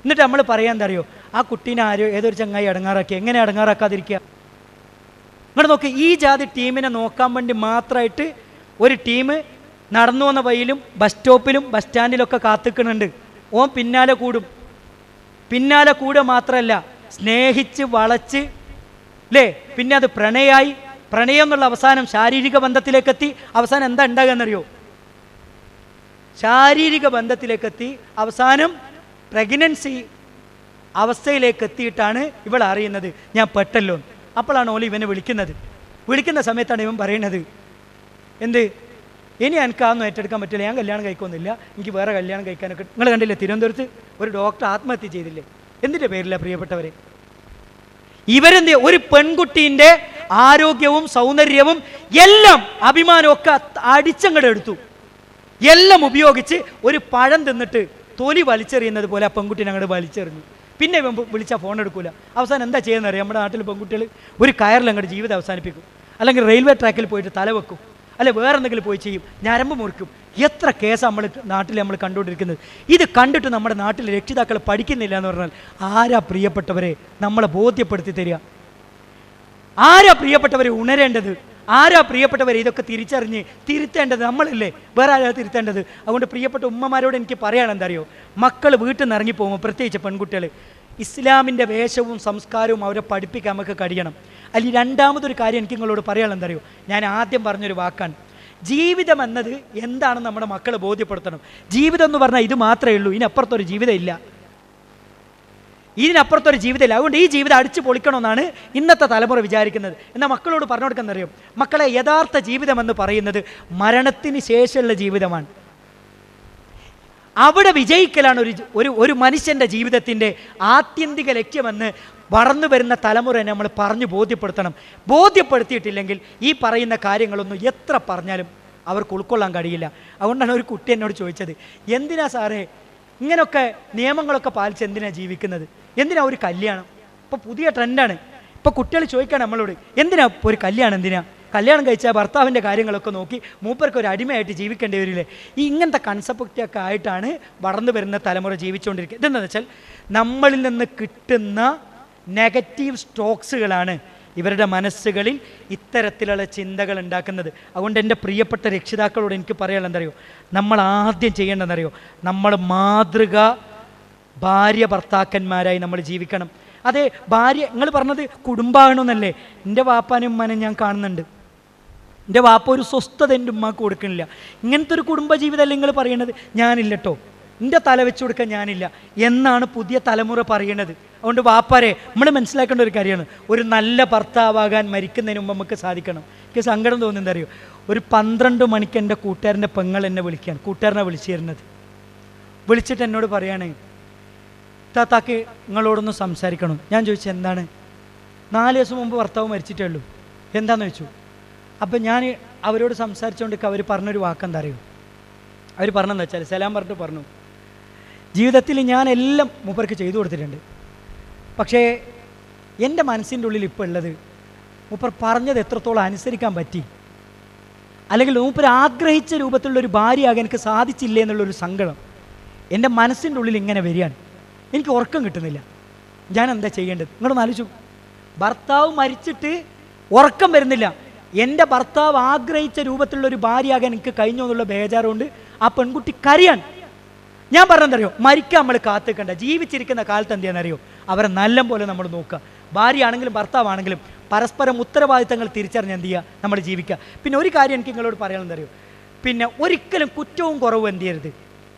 എന്നിട്ട് നമ്മൾ പറയാൻ എന്താ അറിയോ, ആ കുട്ടീനെ ഏതൊരു ചങ്ങായി അടങ്ങാറാക്കി. എങ്ങനെ അടങ്ങാറാക്കാതിരിക്കുക? ഇങ്ങോട്ട് നോക്ക്, ഈ ജാതി ടീമിനെ നോക്കാൻ വേണ്ടി മാത്രമായിട്ട് ഒരു ടീം നടന്നു വന്ന വഴിയിലും ബസ് സ്റ്റോപ്പിലും ബസ് സ്റ്റാൻഡിലൊക്കെ കാത്തിക്കുന്നുണ്ട്. ഓൻ പിന്നാലെ കൂടുക മാത്രമല്ല, സ്നേഹിച്ച് വളച്ച് അല്ലേ, പിന്നെ അത് പ്രണയം എന്നുള്ള അവസാനം ശാരീരിക ബന്ധത്തിലേക്കെത്തി. അവസാനം എന്താ ഉണ്ടാകുക എന്നറിയോ? ശാരീരിക ബന്ധത്തിലേക്കെത്തി അവസാനം പ്രഗ്നൻസി അവസ്ഥയിലേക്ക് എത്തിയിട്ടാണ് ഇവൾ അറിയുന്നത് ഞാൻ പെട്ടല്ലോ. അപ്പോഴാണ് ഓല് ഇവനെ വിളിക്കുന്ന സമയത്താണ് ഇവൻ പറയുന്നത്, എന്ത് ഇനി എനിക്കാതൊന്നും ഏറ്റെടുക്കാൻ പറ്റില്ല, ഞാൻ കല്യാണം കഴിക്കൊന്നുമില്ല, എനിക്ക് വേറെ കല്യാണം കഴിക്കാനൊക്കെ. നിങ്ങൾ കണ്ടില്ലേ തിരുവനന്തപുരത്ത് ഒരു ഡോക്ടർ ആത്മഹത്യ ചെയ്തില്ലേ? എന്തിൻ്റെ പേരില്ല പ്രിയപ്പെട്ടവരെ? ഇവരെന്ത് ഒരു പെൺകുട്ടീൻ്റെ ആരോഗ്യവും സൗന്ദര്യവും എല്ലാം അഭിമാനവും ഒക്കെ അടിച്ചങ്ങടെ എടുത്തു. എല്ലാം ഉപയോഗിച്ച് ഒരു പഴം തിന്നിട്ട് തൊലി വലിച്ചെറിയുന്നത് പോലെ ആ പെൺകുട്ടീനെ അങ്ങോട്ട് വലിച്ചെറിഞ്ഞു. പിന്നെ വിളിച്ചാൽ ഫോൺ എടുക്കൂല. അവസാനം എന്താ ചെയ്യുന്നറിയാം? നമ്മുടെ നാട്ടിൽ പെൺകുട്ടികൾ ഒരു കയറിൽ അങ്ങോട്ട് ജീവിതം അവസാനിപ്പിക്കും, അല്ലെങ്കിൽ റെയിൽവേ ട്രാക്കിൽ പോയിട്ട് തല വെക്കും, അല്ലെ വേറെ എന്തെങ്കിലും പോയി ചെയ്യും, ഞരമ്പ് മുറിക്കും. എത്ര കേസാണ് നാട്ടിൽ നമ്മൾ കണ്ടുകൊണ്ടിരിക്കുന്നത്. ഇത് കണ്ടിട്ട് നമ്മുടെ നാട്ടിൽ രക്ഷിതാക്കൾ പഠിക്കുന്നില്ല എന്ന് പറഞ്ഞാൽ ആരാ പ്രിയപ്പെട്ടവരെ നമ്മളെ ബോധ്യപ്പെടുത്തി തരിക? ആരാ പ്രിയപ്പെട്ടവരെ ഉണരേണ്ടത്? ആരാ പ്രിയപ്പെട്ടവരെ ഇതൊക്കെ തിരിച്ചറിഞ്ഞ് തിരുത്തേണ്ടത്? നമ്മളല്ലേ, വേറെ ആരാ തിരുത്തേണ്ടത്? അതുകൊണ്ട് പ്രിയപ്പെട്ട ഉമ്മമാരോട് എനിക്ക് പറയാൻ എന്താ അറിയോ, മക്കൾ വീട്ടിൽ നിന്ന് ഇറങ്ങിപ്പോകുമ്പോൾ പ്രത്യേകിച്ച് പെൺകുട്ടികൾ ഇസ്ലാമിൻ്റെ വേഷവും സംസ്കാരവും അവരെ പഠിപ്പിക്കാൻ നമുക്ക് കഴിയണം. അല്ലെങ്കിൽ രണ്ടാമതൊരു കാര്യം എനിക്ക് നിങ്ങളോട് പറയാൻ എന്താ അറിയോ, ഞാൻ ആദ്യം പറഞ്ഞൊരു വാക്കാണ്, ജീവിതം എന്നത് എന്താണെന്ന് നമ്മുടെ മക്കളെ ബോധ്യപ്പെടുത്തണം. ജീവിതം എന്ന് പറഞ്ഞാൽ ഇത് മാത്രമേ ഉള്ളൂ, ഇതിനപ്പുറത്തൊരു ജീവിതമില്ല. അതുകൊണ്ട് ഈ ജീവിതം അടിച്ചു പൊളിക്കണമെന്നാണ് ഇന്നത്തെ തലമുറ വിചാരിക്കുന്നത്. എന്നാൽ മക്കളോട് പറഞ്ഞു കൊടുക്കാൻ അറിയും, മക്കളെ യഥാർത്ഥ ജീവിതം എന്ന് പറയുന്നത് മരണത്തിന് ശേഷമുള്ള ജീവിതമാണ്. അവിടെ വിജയിക്കലാണ് ഒരു മനുഷ്യൻ്റെ ജീവിതത്തിൻ്റെ ആത്യന്തിക ലക്ഷ്യമെന്ന് വളർന്നു വരുന്ന തലമുറയെ നമ്മൾ പറഞ്ഞു ബോധ്യപ്പെടുത്തിയിട്ടില്ലെങ്കിൽ ഈ പറയുന്ന കാര്യങ്ങളൊന്നും എത്ര പറഞ്ഞാലും അവർക്ക് ഉൾക്കൊള്ളാൻ കഴിയില്ല. അതുകൊണ്ടാണ് ഒരു കുട്ടി എന്നോട് ചോദിച്ചത്, എന്തിനാ സാറേ ഇങ്ങനെയൊക്കെ നിയമങ്ങളൊക്കെ പാലിച്ച് എന്തിനാണ് ജീവിക്കുന്നത്? എന്തിനാ ഒരു കല്യാണം? ഇപ്പോൾ പുതിയ ട്രെൻഡാണ്. ഇപ്പോൾ കുട്ടികൾ ചോദിക്കുകയാണ് നമ്മളോട്, എന്തിനാ ഇപ്പോൾ ഒരു കല്യാണം? എന്തിനാ കല്യാണം കഴിച്ചാൽ ഭർത്താവിൻ്റെ കാര്യങ്ങളൊക്കെ നോക്കി മൂപ്പർക്ക് ഒരു അടിമയായിട്ട് ജീവിക്കേണ്ടി വരില്ലേ? ഇങ്ങനത്തെ കൺസെപ്റ്റൊക്കെ ആയിട്ടാണ് വളർന്നു വരുന്ന തലമുറ ജീവിച്ചുകൊണ്ടിരിക്കുന്നത്. ഇതെന്താണെന്ന് വെച്ചാൽ നമ്മളിൽ നിന്ന് കിട്ടുന്ന നെഗറ്റീവ് സ്റ്റോക്സുകളാണ് ഇവരുടെ മനസ്സുകളിൽ ഇത്തരത്തിലുള്ള ചിന്തകൾ ഉണ്ടാക്കുന്നത്. അതുകൊണ്ട് എൻ്റെ പ്രിയപ്പെട്ട രക്ഷിതാക്കളോട് എനിക്ക് പറയാനുള്ള എന്തറിയോ, നമ്മൾ ആദ്യം ചെയ്യേണ്ടതെന്നറിയോ, നമ്മൾ മാതൃക ഭാര്യ ഭർത്താക്കന്മാരായി നമ്മൾ ജീവിക്കണം. അതെ, ഭാര്യ നിങ്ങൾ പറഞ്ഞത് കുടുംബമാകണമെന്നല്ലേ? എൻ്റെ വാപ്പാനും ഉമ്മാനും ഞാൻ കാണുന്നുണ്ട്. എൻ്റെ വാപ്പ ഒരു സ്വസ്ഥത എൻ്റെ ഉമ്മാക്ക് കൊടുക്കണില്ല. ഇങ്ങനത്തെ ഒരു കുടുംബജീവിതമല്ലേ നിങ്ങൾ പറയണത്? ഞാനില്ല കേട്ടോ, എൻ്റെ തല വെച്ച് കൊടുക്കാൻ ഞാനില്ല എന്നാണ് പുതിയ തലമുറ പറയണത്. അതുകൊണ്ട് വാപ്പാരെ നമ്മൾ മനസ്സിലാക്കേണ്ട ഒരു കാര്യമാണ്, ഒരു നല്ല ഭർത്താവാകാൻ മരിക്കുന്നതിന് മുമ്പ് നമുക്ക് സാധിക്കണം. എനിക്ക് സങ്കടം തോന്നുന്നത് അറിയോ, ഒരു 12 മണിക്ക് എൻ്റെ കൂട്ടുകാരൻ്റെ പെങ്ങൾ എന്നെ വിളിക്കുകയാണ്, കൂട്ടുകാരനെ വിളിച്ചു തരുന്നത്. വിളിച്ചിട്ട് എന്നോട് പറയാണ്, താത്താക്ക് നിങ്ങളോടൊന്ന് സംസാരിക്കണം. ഞാൻ ചോദിച്ചു എന്താണ്? 4 ദിവസം മുമ്പ് ഭർത്താവ് മരിച്ചിട്ടേ ഉള്ളൂ, എന്താണെന്ന് ചോദിച്ചു. അപ്പം ഞാൻ അവരോട് സംസാരിച്ചുകൊണ്ട് അവർ പറഞ്ഞൊരു വാക്കെന്താ അറിയോ? അവർ പറഞ്ഞതെന്ന് വെച്ചാൽ, സലാം പറഞ്ഞിട്ട് പറഞ്ഞു, ജീവിതത്തിൽ ഞാൻ എല്ലാം മൂപ്പർക്ക് ചെയ്തു കൊടുത്തിട്ടുണ്ട്, പക്ഷേ എൻ്റെ മനസ്സിൻ്റെ ഉള്ളിൽ ഇപ്പോൾ ഉള്ളത് മൂപ്പർ പറഞ്ഞത് എത്രത്തോളം അനുസരിക്കാൻ പറ്റി, അല്ലെങ്കിൽ മൂപ്പർ ആഗ്രഹിച്ച രൂപത്തിലുള്ളൊരു ഭാര്യയാകാൻ എനിക്ക് സാധിച്ചില്ലേ എന്നുള്ളൊരു സങ്കടം എൻ്റെ മനസ്സിൻ്റെ ഉള്ളിൽ ഇങ്ങനെ വരികയാണ്. എനിക്ക് ഉറക്കം കിട്ടുന്നില്ല, ഞാൻ എന്താ ചെയ്യേണ്ടത്? നിങ്ങളൊന്ന് ആലോചിച്ചു. ഭർത്താവ് മരിച്ചിട്ട് ഉറക്കം വരുന്നില്ല, എൻ്റെ ഭർത്താവ് ആഗ്രഹിച്ച രൂപത്തിലുള്ളൊരു ഭാര്യയാകാൻ എനിക്ക് കഴിഞ്ഞോ എന്നുള്ള ബേജാറുകൊണ്ട് ആ പെൺകുട്ടി കരയാണ്. ഞാൻ പറഞ്ഞെന്തറിയോ, മരിക്കാൻ നമ്മൾ കാത്തിക്കണ്ട, ജീവിച്ചിരിക്കുന്ന കാലത്ത് എന്ത് ചെയ്യാന്നറിയോ, അവരെ നല്ല പോലെ നമ്മൾ നോക്കുക. ഭാര്യയാണെങ്കിലും ഭർത്താവാണെങ്കിലും പരസ്പരം ഉത്തരവാദിത്തങ്ങൾ തിരിച്ചറിഞ്ഞ് എന്ത് ചെയ്യുക, നമ്മൾ ജീവിക്കുക. പിന്നെ ഒരു കാര്യം എനിക്ക് നിങ്ങളോട് പറയാനെന്തറിയോ, പിന്നെ ഒരിക്കലും കുറ്റവും കുറവും എന്ത് ചെയ്യരുത്,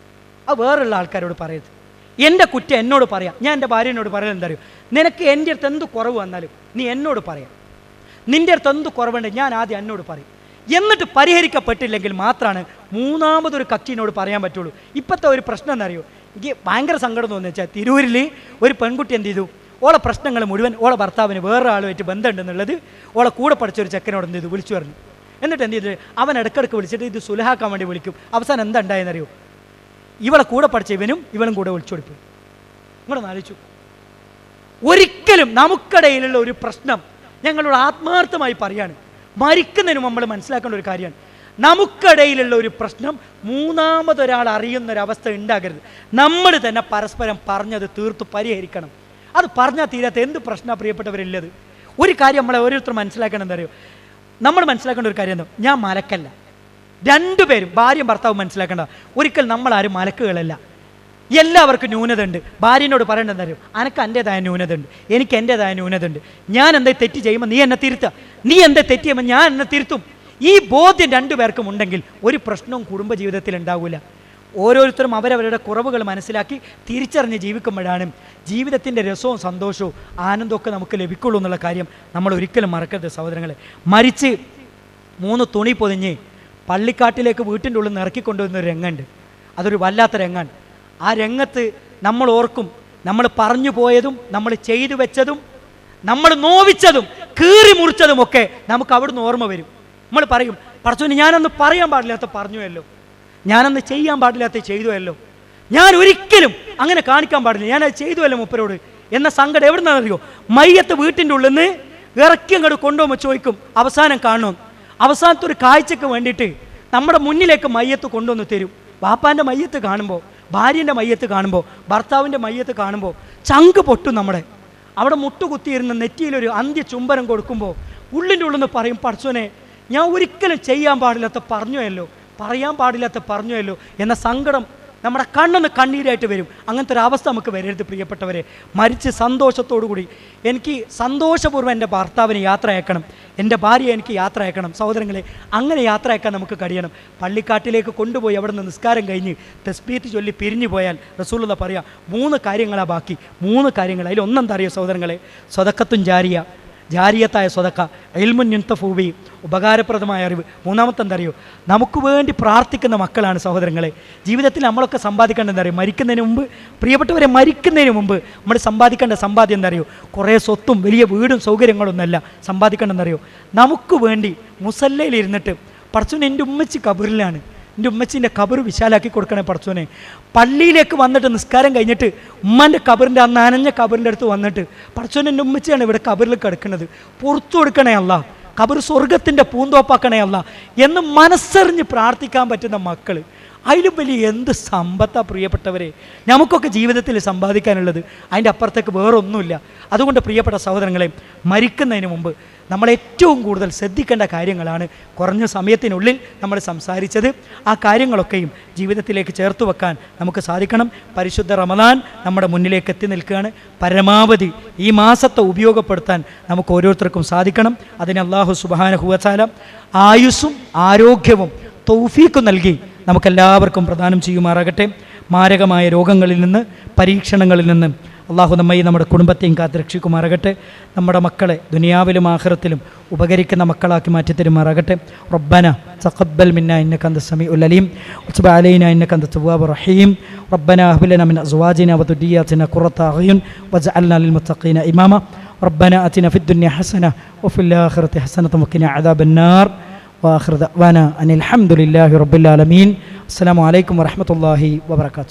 അത് വേറുള്ള ആൾക്കാരോട് പറയരുത്. എൻ്റെ കുറ്റം എന്നോട് പറയാം, ഞാൻ എൻ്റെ ഭാര്യനോട് പറയാൻ എന്തറിയോ, നിനക്ക് എൻ്റെ അടുത്ത് എന്ത് കുറവ് വന്നാലും നീ എന്നോട് പറയാം. നിൻ്റെ അടുത്ത് എന്ത് കുറവുണ്ട് ഞാൻ ആദ്യം എന്നോട് പറയും. എന്നിട്ട് പരിഹരിക്കപ്പെട്ടില്ലെങ്കിൽ മാത്രമാണ് മൂന്നാമതൊരു കക്ഷിനോട് പറയാൻ പറ്റുള്ളൂ. ഇപ്പോഴത്തെ ഒരു പ്രശ്നം എന്നറിയോ, എനിക്ക് ഭയങ്കര സങ്കടം തോന്നുന്നു വെച്ചാൽ, തിരൂരിൽ ഒരു പെൺകുട്ടി എന്ത് ചെയ്തു, ഓളെ പ്രശ്നങ്ങൾ മുഴുവൻ ഓളെ ഭർത്താവിന് വേറൊരാളുമായിട്ട് ബന്ധമുണ്ടെന്നുള്ളത് ഓളെ കൂടെ പഠിച്ചൊരു ചെക്കനോട് എന്ത് ചെയ്തു, വിളിച്ചു പറഞ്ഞു. എന്നിട്ട് എന്ത് ചെയ്തു, അവൻ ഇടയ്ക്കിടയ്ക്ക് വിളിച്ചിട്ട് ഇത് സുലഹാക്കാൻ വേണ്ടി വിളിക്കും. അവസാനം എന്താ ഉണ്ടായെന്നറിയോ, ഇവളെ കൂടെ പഠിച്ച ഇവളും കൂടെ വിളിച്ചു കൊടുക്കും. നിങ്ങളൊന്ന് ആലോചിച്ചു. ഒരിക്കലും നമുക്കിടയിലുള്ള ഒരു പ്രശ്നം ഞങ്ങളോട് ആത്മാർത്ഥമായി പറയാണ്, മരിക്കുന്നതിന് നമ്മൾ മനസ്സിലാക്കേണ്ട ഒരു കാര്യമാണ്, നമുക്കിടയിലുള്ള ഒരു പ്രശ്നം മൂന്നാമതൊരാൾ അറിയുന്നൊരവസ്ഥ ഉണ്ടാകരുത്. നമ്മൾ തന്നെ പരസ്പരം പറഞ്ഞത് തീർത്ത് പരിഹരിക്കണം. അത് പറഞ്ഞാൽ തീരാത്ത എന്ത് പ്രശ്നമാണ് പ്രിയപ്പെട്ടവരില്ലത്. ഒരു കാര്യം നമ്മളെ ഓരോരുത്തരും മനസ്സിലാക്കണം. എന്താ അറിയോ, നമ്മൾ മനസ്സിലാക്കേണ്ട ഒരു കാര്യം എന്താ, ഞാൻ മലക്കല്ല. രണ്ടുപേരും ഭാര്യയും ഭർത്താവും മനസ്സിലാക്കേണ്ട, ഒരിക്കൽ നമ്മളാരും മലക്കുകളല്ല. എല്ലാവർക്കും ന്യൂനത ഉണ്ട്. ഭാര്യനോട് പറയേണ്ടത് എന്താ അറിയോ, അനക്ക് എൻ്റെതായ ന്യൂനത ഉണ്ട്, എനിക്ക് എൻ്റെതായ ന്യൂനത ഉണ്ട്. ഞാൻ എന്താ തെറ്റ് ചെയ്യുമ്പോൾ നീ എന്നെ തിരുത്തുക, നീ എന്താ തെറ്റ് ചെയ്യുമ്പോൾ ഞാൻ എന്നെ തിരുത്തും. ഈ ബോധ്യം രണ്ടുപേർക്കും ഉണ്ടെങ്കിൽ ഒരു പ്രശ്നവും കുടുംബജീവിതത്തിൽ ഉണ്ടാവില്ല. ഓരോരുത്തരും അവരവരുടെ കുറവുകൾ മനസ്സിലാക്കി തിരിച്ചറിഞ്ഞ് ജീവിക്കുമ്പോഴാണ് ജീവിതത്തിൻ്റെ രസവും സന്തോഷവും ആനന്ദമൊക്കെ നമുക്ക് ലഭിക്കുള്ളൂ എന്നുള്ള കാര്യം നമ്മൾ ഒരിക്കലും മറക്കരുത് സഹോദരങ്ങളെ. മരിച്ച് 3 തുണി പൊതിഞ്ഞ് പള്ളിക്കാട്ടിലേക്ക് വീട്ടിൻ്റെ ഉള്ളിൽ നിന്ന് ഇറക്കിക്കൊണ്ടുവന്നൊരു രംഗമുണ്ട്. അതൊരു വല്ലാത്ത രംഗമാണ്. ആ രംഗത്ത് നമ്മൾ ഓർക്കും, നമ്മൾ പറഞ്ഞു പോയതും നമ്മൾ ചെയ്തു വെച്ചതും നമ്മൾ നോവിച്ചതും കീറി മുറിച്ചതും ഒക്കെ നമുക്ക് അവിടുന്ന് ഓർമ്മ വരും. നമ്മൾ പറയും, പടച്ചോനെ ഞാനന്ന് പറയാൻ പാടില്ലാത്ത പറഞ്ഞുവല്ലോ, ഞാനന്ന് ചെയ്യാൻ പാടില്ലാത്ത ചെയ്തുവല്ലോ, ഞാൻ ഒരിക്കലും അങ്ങനെ കാണിക്കാൻ പാടില്ല, ഞാനത് ചെയ്തുവല്ലോ മൂപ്പരോട് എന്ന സങ്കടം എവിടെ നിന്നറിയോ, മയ്യത്ത് വീട്ടിൻ്റെ ഉള്ളിൽ നിന്ന് ഇറക്കി അങ്ങോട്ട് കൊണ്ടുപോകുമ്പോൾ ചോദിക്കും അവസാനം കാണും. അവസാനത്തെ ഒരു കാഴ്ചക്ക് വേണ്ടിയിട്ട് നമ്മുടെ മുന്നിലേക്ക് മയ്യത്ത് കൊണ്ടുവന്ന് തരും. വാപ്പാൻ്റെ മയ്യത്ത് കാണുമ്പോൾ, ഭാര്യൻ്റെ മയ്യത്ത് കാണുമ്പോൾ, ഭർത്താവിൻ്റെ മയ്യത്ത് കാണുമ്പോൾ ചങ്ക് പൊട്ടും. നമ്മുടെ അവിടെ മുട്ടുകുത്തിയിരുന്ന നെറ്റിയിലൊരു അന്ത്യ ചുംബനം കൊടുക്കുമ്പോൾ ഉള്ളിൻ്റെ ഉള്ളിൽ നിന്ന് പറയും, പടച്ചോനെ ഞാൻ ഒരിക്കലും ചെയ്യാൻ പാടില്ലാത്ത പറഞ്ഞുവല്ലോ, പറയാൻ പാടില്ലാത്ത പറഞ്ഞുവല്ലോ എന്ന സങ്കടം നമ്മുടെ കണ്ണിന്ന് കണ്ണീരായിട്ട് വരും. അങ്ങനത്തെ ഒരു അവസ്ഥ നമുക്ക് വരരുത് പ്രിയപ്പെട്ടവരെ. മരിച്ച് സന്തോഷത്തോടു കൂടി എനിക്ക് സന്തോഷപൂർവ്വം എൻ്റെ ഭർത്താവിന് യാത്ര അയക്കണം, എൻ്റെ ഭാര്യ എനിക്ക് യാത്ര അയക്കണം. സഹോദരങ്ങളെ, അങ്ങനെ യാത്ര അയക്കാൻ നമുക്ക് കഴിയണം. പള്ളിക്കാട്ടിലേക്ക് കൊണ്ടുപോയി അവിടെ നിന്ന് നിസ്കാരം കഴിഞ്ഞ് തസ്ബീഹ് ചൊല്ലി പിരിഞ്ഞു പോയാൽ റസൂലുള്ളാഹി പറയാം 3 കാര്യങ്ങളാണ് ബാക്കി. 3 കാര്യങ്ങൾ. അതിൽ ഒന്നെന്താ അറിയോ സഹോദരങ്ങളെ, സ്വതക്കത്തും ജാരിയ, ജാരിയത്തായ സ്വതക്ക, ഇൽമുൻ യുൻതഫൂബി, ഉപകാരപ്രദമായ അറിവ്. മൂന്നാമത്തെ എന്താ അറിയോ, നമുക്ക് വേണ്ടി പ്രാർത്ഥിക്കുന്ന മക്കളാണ് സഹോദരങ്ങളെ. ജീവിതത്തിൽ നമ്മളൊക്കെ സമ്പാദിക്കേണ്ടത് എന്താ അറിയോ, മരിക്കുന്നതിന് മുമ്പ്, പ്രിയപ്പെട്ടവരെ മരിക്കുന്നതിന് മുമ്പ് നമ്മൾ സമ്പാദിക്കേണ്ട സമ്പാദ്യം എന്താ അറിയോ, കുറേ സ്വത്തും വലിയ വീടും സൗകര്യങ്ങളൊന്നുമല്ല സമ്പാദിക്കേണ്ടതെന്നറിയോ, നമുക്ക് വേണ്ടി മുസല്ലയിലിരുന്നിട്ട് പടച്ചോനെ എൻ്റെ ഉമ്മച്ചി കബറിലാണ്, എൻ്റെ ഉമ്മച്ചിൻ്റെ കബർ വിശാലാക്കി കൊടുക്കണേ പടച്ചോനെ. പള്ളിയിലേക്ക് വന്നിട്ട് നിസ്കാരം കഴിഞ്ഞിട്ട് ഉമ്മൻ്റെ കബറിൻ്റെ ആ നനഞ്ഞ കബറിൻ്റെ അടുത്ത് വന്നിട്ട് പടച്ചോനെ എൻ്റെ ഉമ്മച്ചിയാണ് ഇവിടെ കബറിൽ കിടക്കുന്നത്, പുറത്തു കൊടുക്കണേ അല്ല, കബർ സ്വർഗത്തിൻ്റെ പൂന്തോപ്പാക്കണേ അല്ല എന്ന് മനസ്സറിഞ്ഞ് പ്രാർത്ഥിക്കാൻ പറ്റുന്ന മക്കൾ, അതിലും വലിയ എന്ത് സമ്പത്താണ് പ്രിയപ്പെട്ടവരെ നമുക്കൊക്കെ ജീവിതത്തിൽ സമ്പാദിക്കാനുള്ളത്. അതിൻ്റെ അപ്പുറത്തേക്ക് വേറൊന്നുമില്ല. അതുകൊണ്ട് പ്രിയപ്പെട്ട സഹോദരങ്ങളെ, മരിക്കുന്നതിന് മുമ്പ് നമ്മൾ ഏറ്റവും കൂടുതൽ ശ്രദ്ധിക്കേണ്ട കാര്യങ്ങളാണ് കുറഞ്ഞ സമയത്തിനുള്ളിൽ നമ്മൾ സംസാരിച്ചത്. ആ കാര്യങ്ങളൊക്കെയും ജീവിതത്തിലേക്ക് ചേർത്ത് വെക്കാൻ നമുക്ക് സാധിക്കണം. പരിശുദ്ധ റമദാൻ നമ്മുടെ മുന്നിലേക്ക് എത്തി നിൽക്കുകയാണ്. പരമാവധി ഈ മാസത്തെ ഉപയോഗപ്പെടുത്താൻ നമുക്ക് ഓരോരുത്തർക്കും സാധിക്കണം. അതിന് അല്ലാഹു സുബ്ഹാനഹു വ തആല ആയുസ്സും ആരോഗ്യവും തൗഫീഖും നൽകി നമുക്കെല്ലാവർക്കും പ്രദാനം ചെയ്യുമാറാകട്ടെ. മാരകമായ രോഗങ്ങളിൽ നിന്ന്, പരീക്ഷണങ്ങളിൽ നിന്ന് അള്ളാഹു നമ്മയും നമ്മുടെ കുടുംബത്തെയും കാത്തുരക്ഷിക്കുമാറാകട്ടെ. നമ്മുടെ മക്കളെ ദുനിയാവിലും ആഖിറത്തിലും ഉപകരിക്കുന്ന മക്കളാക്കി മാറ്റിത്തരുമാറാകട്ടെ. റബ്ബന തഖബ്ബൽ മിന്നാ ഇന്നക അൻത സമീഉൽ അലീം വതുബ് അലൈനാ ഇന്നക അൻത തവ്വാബുർ റഹീം. റബ്ബന ഹബ് ലനാ മിൻ അസ്വാജിനാ വദുരിയാതിനാ ഖുറത അഅ്യുൻ വജഅൽനാ ലിൽ മുത്തഖീന ഇമാമ. റബ്ബന ആതിനാ ഫിദ് ദുനിയ ഹസന വഫിൽ ആഖിറതി ഹസനത വഖിനാ അദാബന്നാർ. وآخر دعوانا أن الحمد لله رب العالمين. السلام عليكم ورحمة الله وبركاته.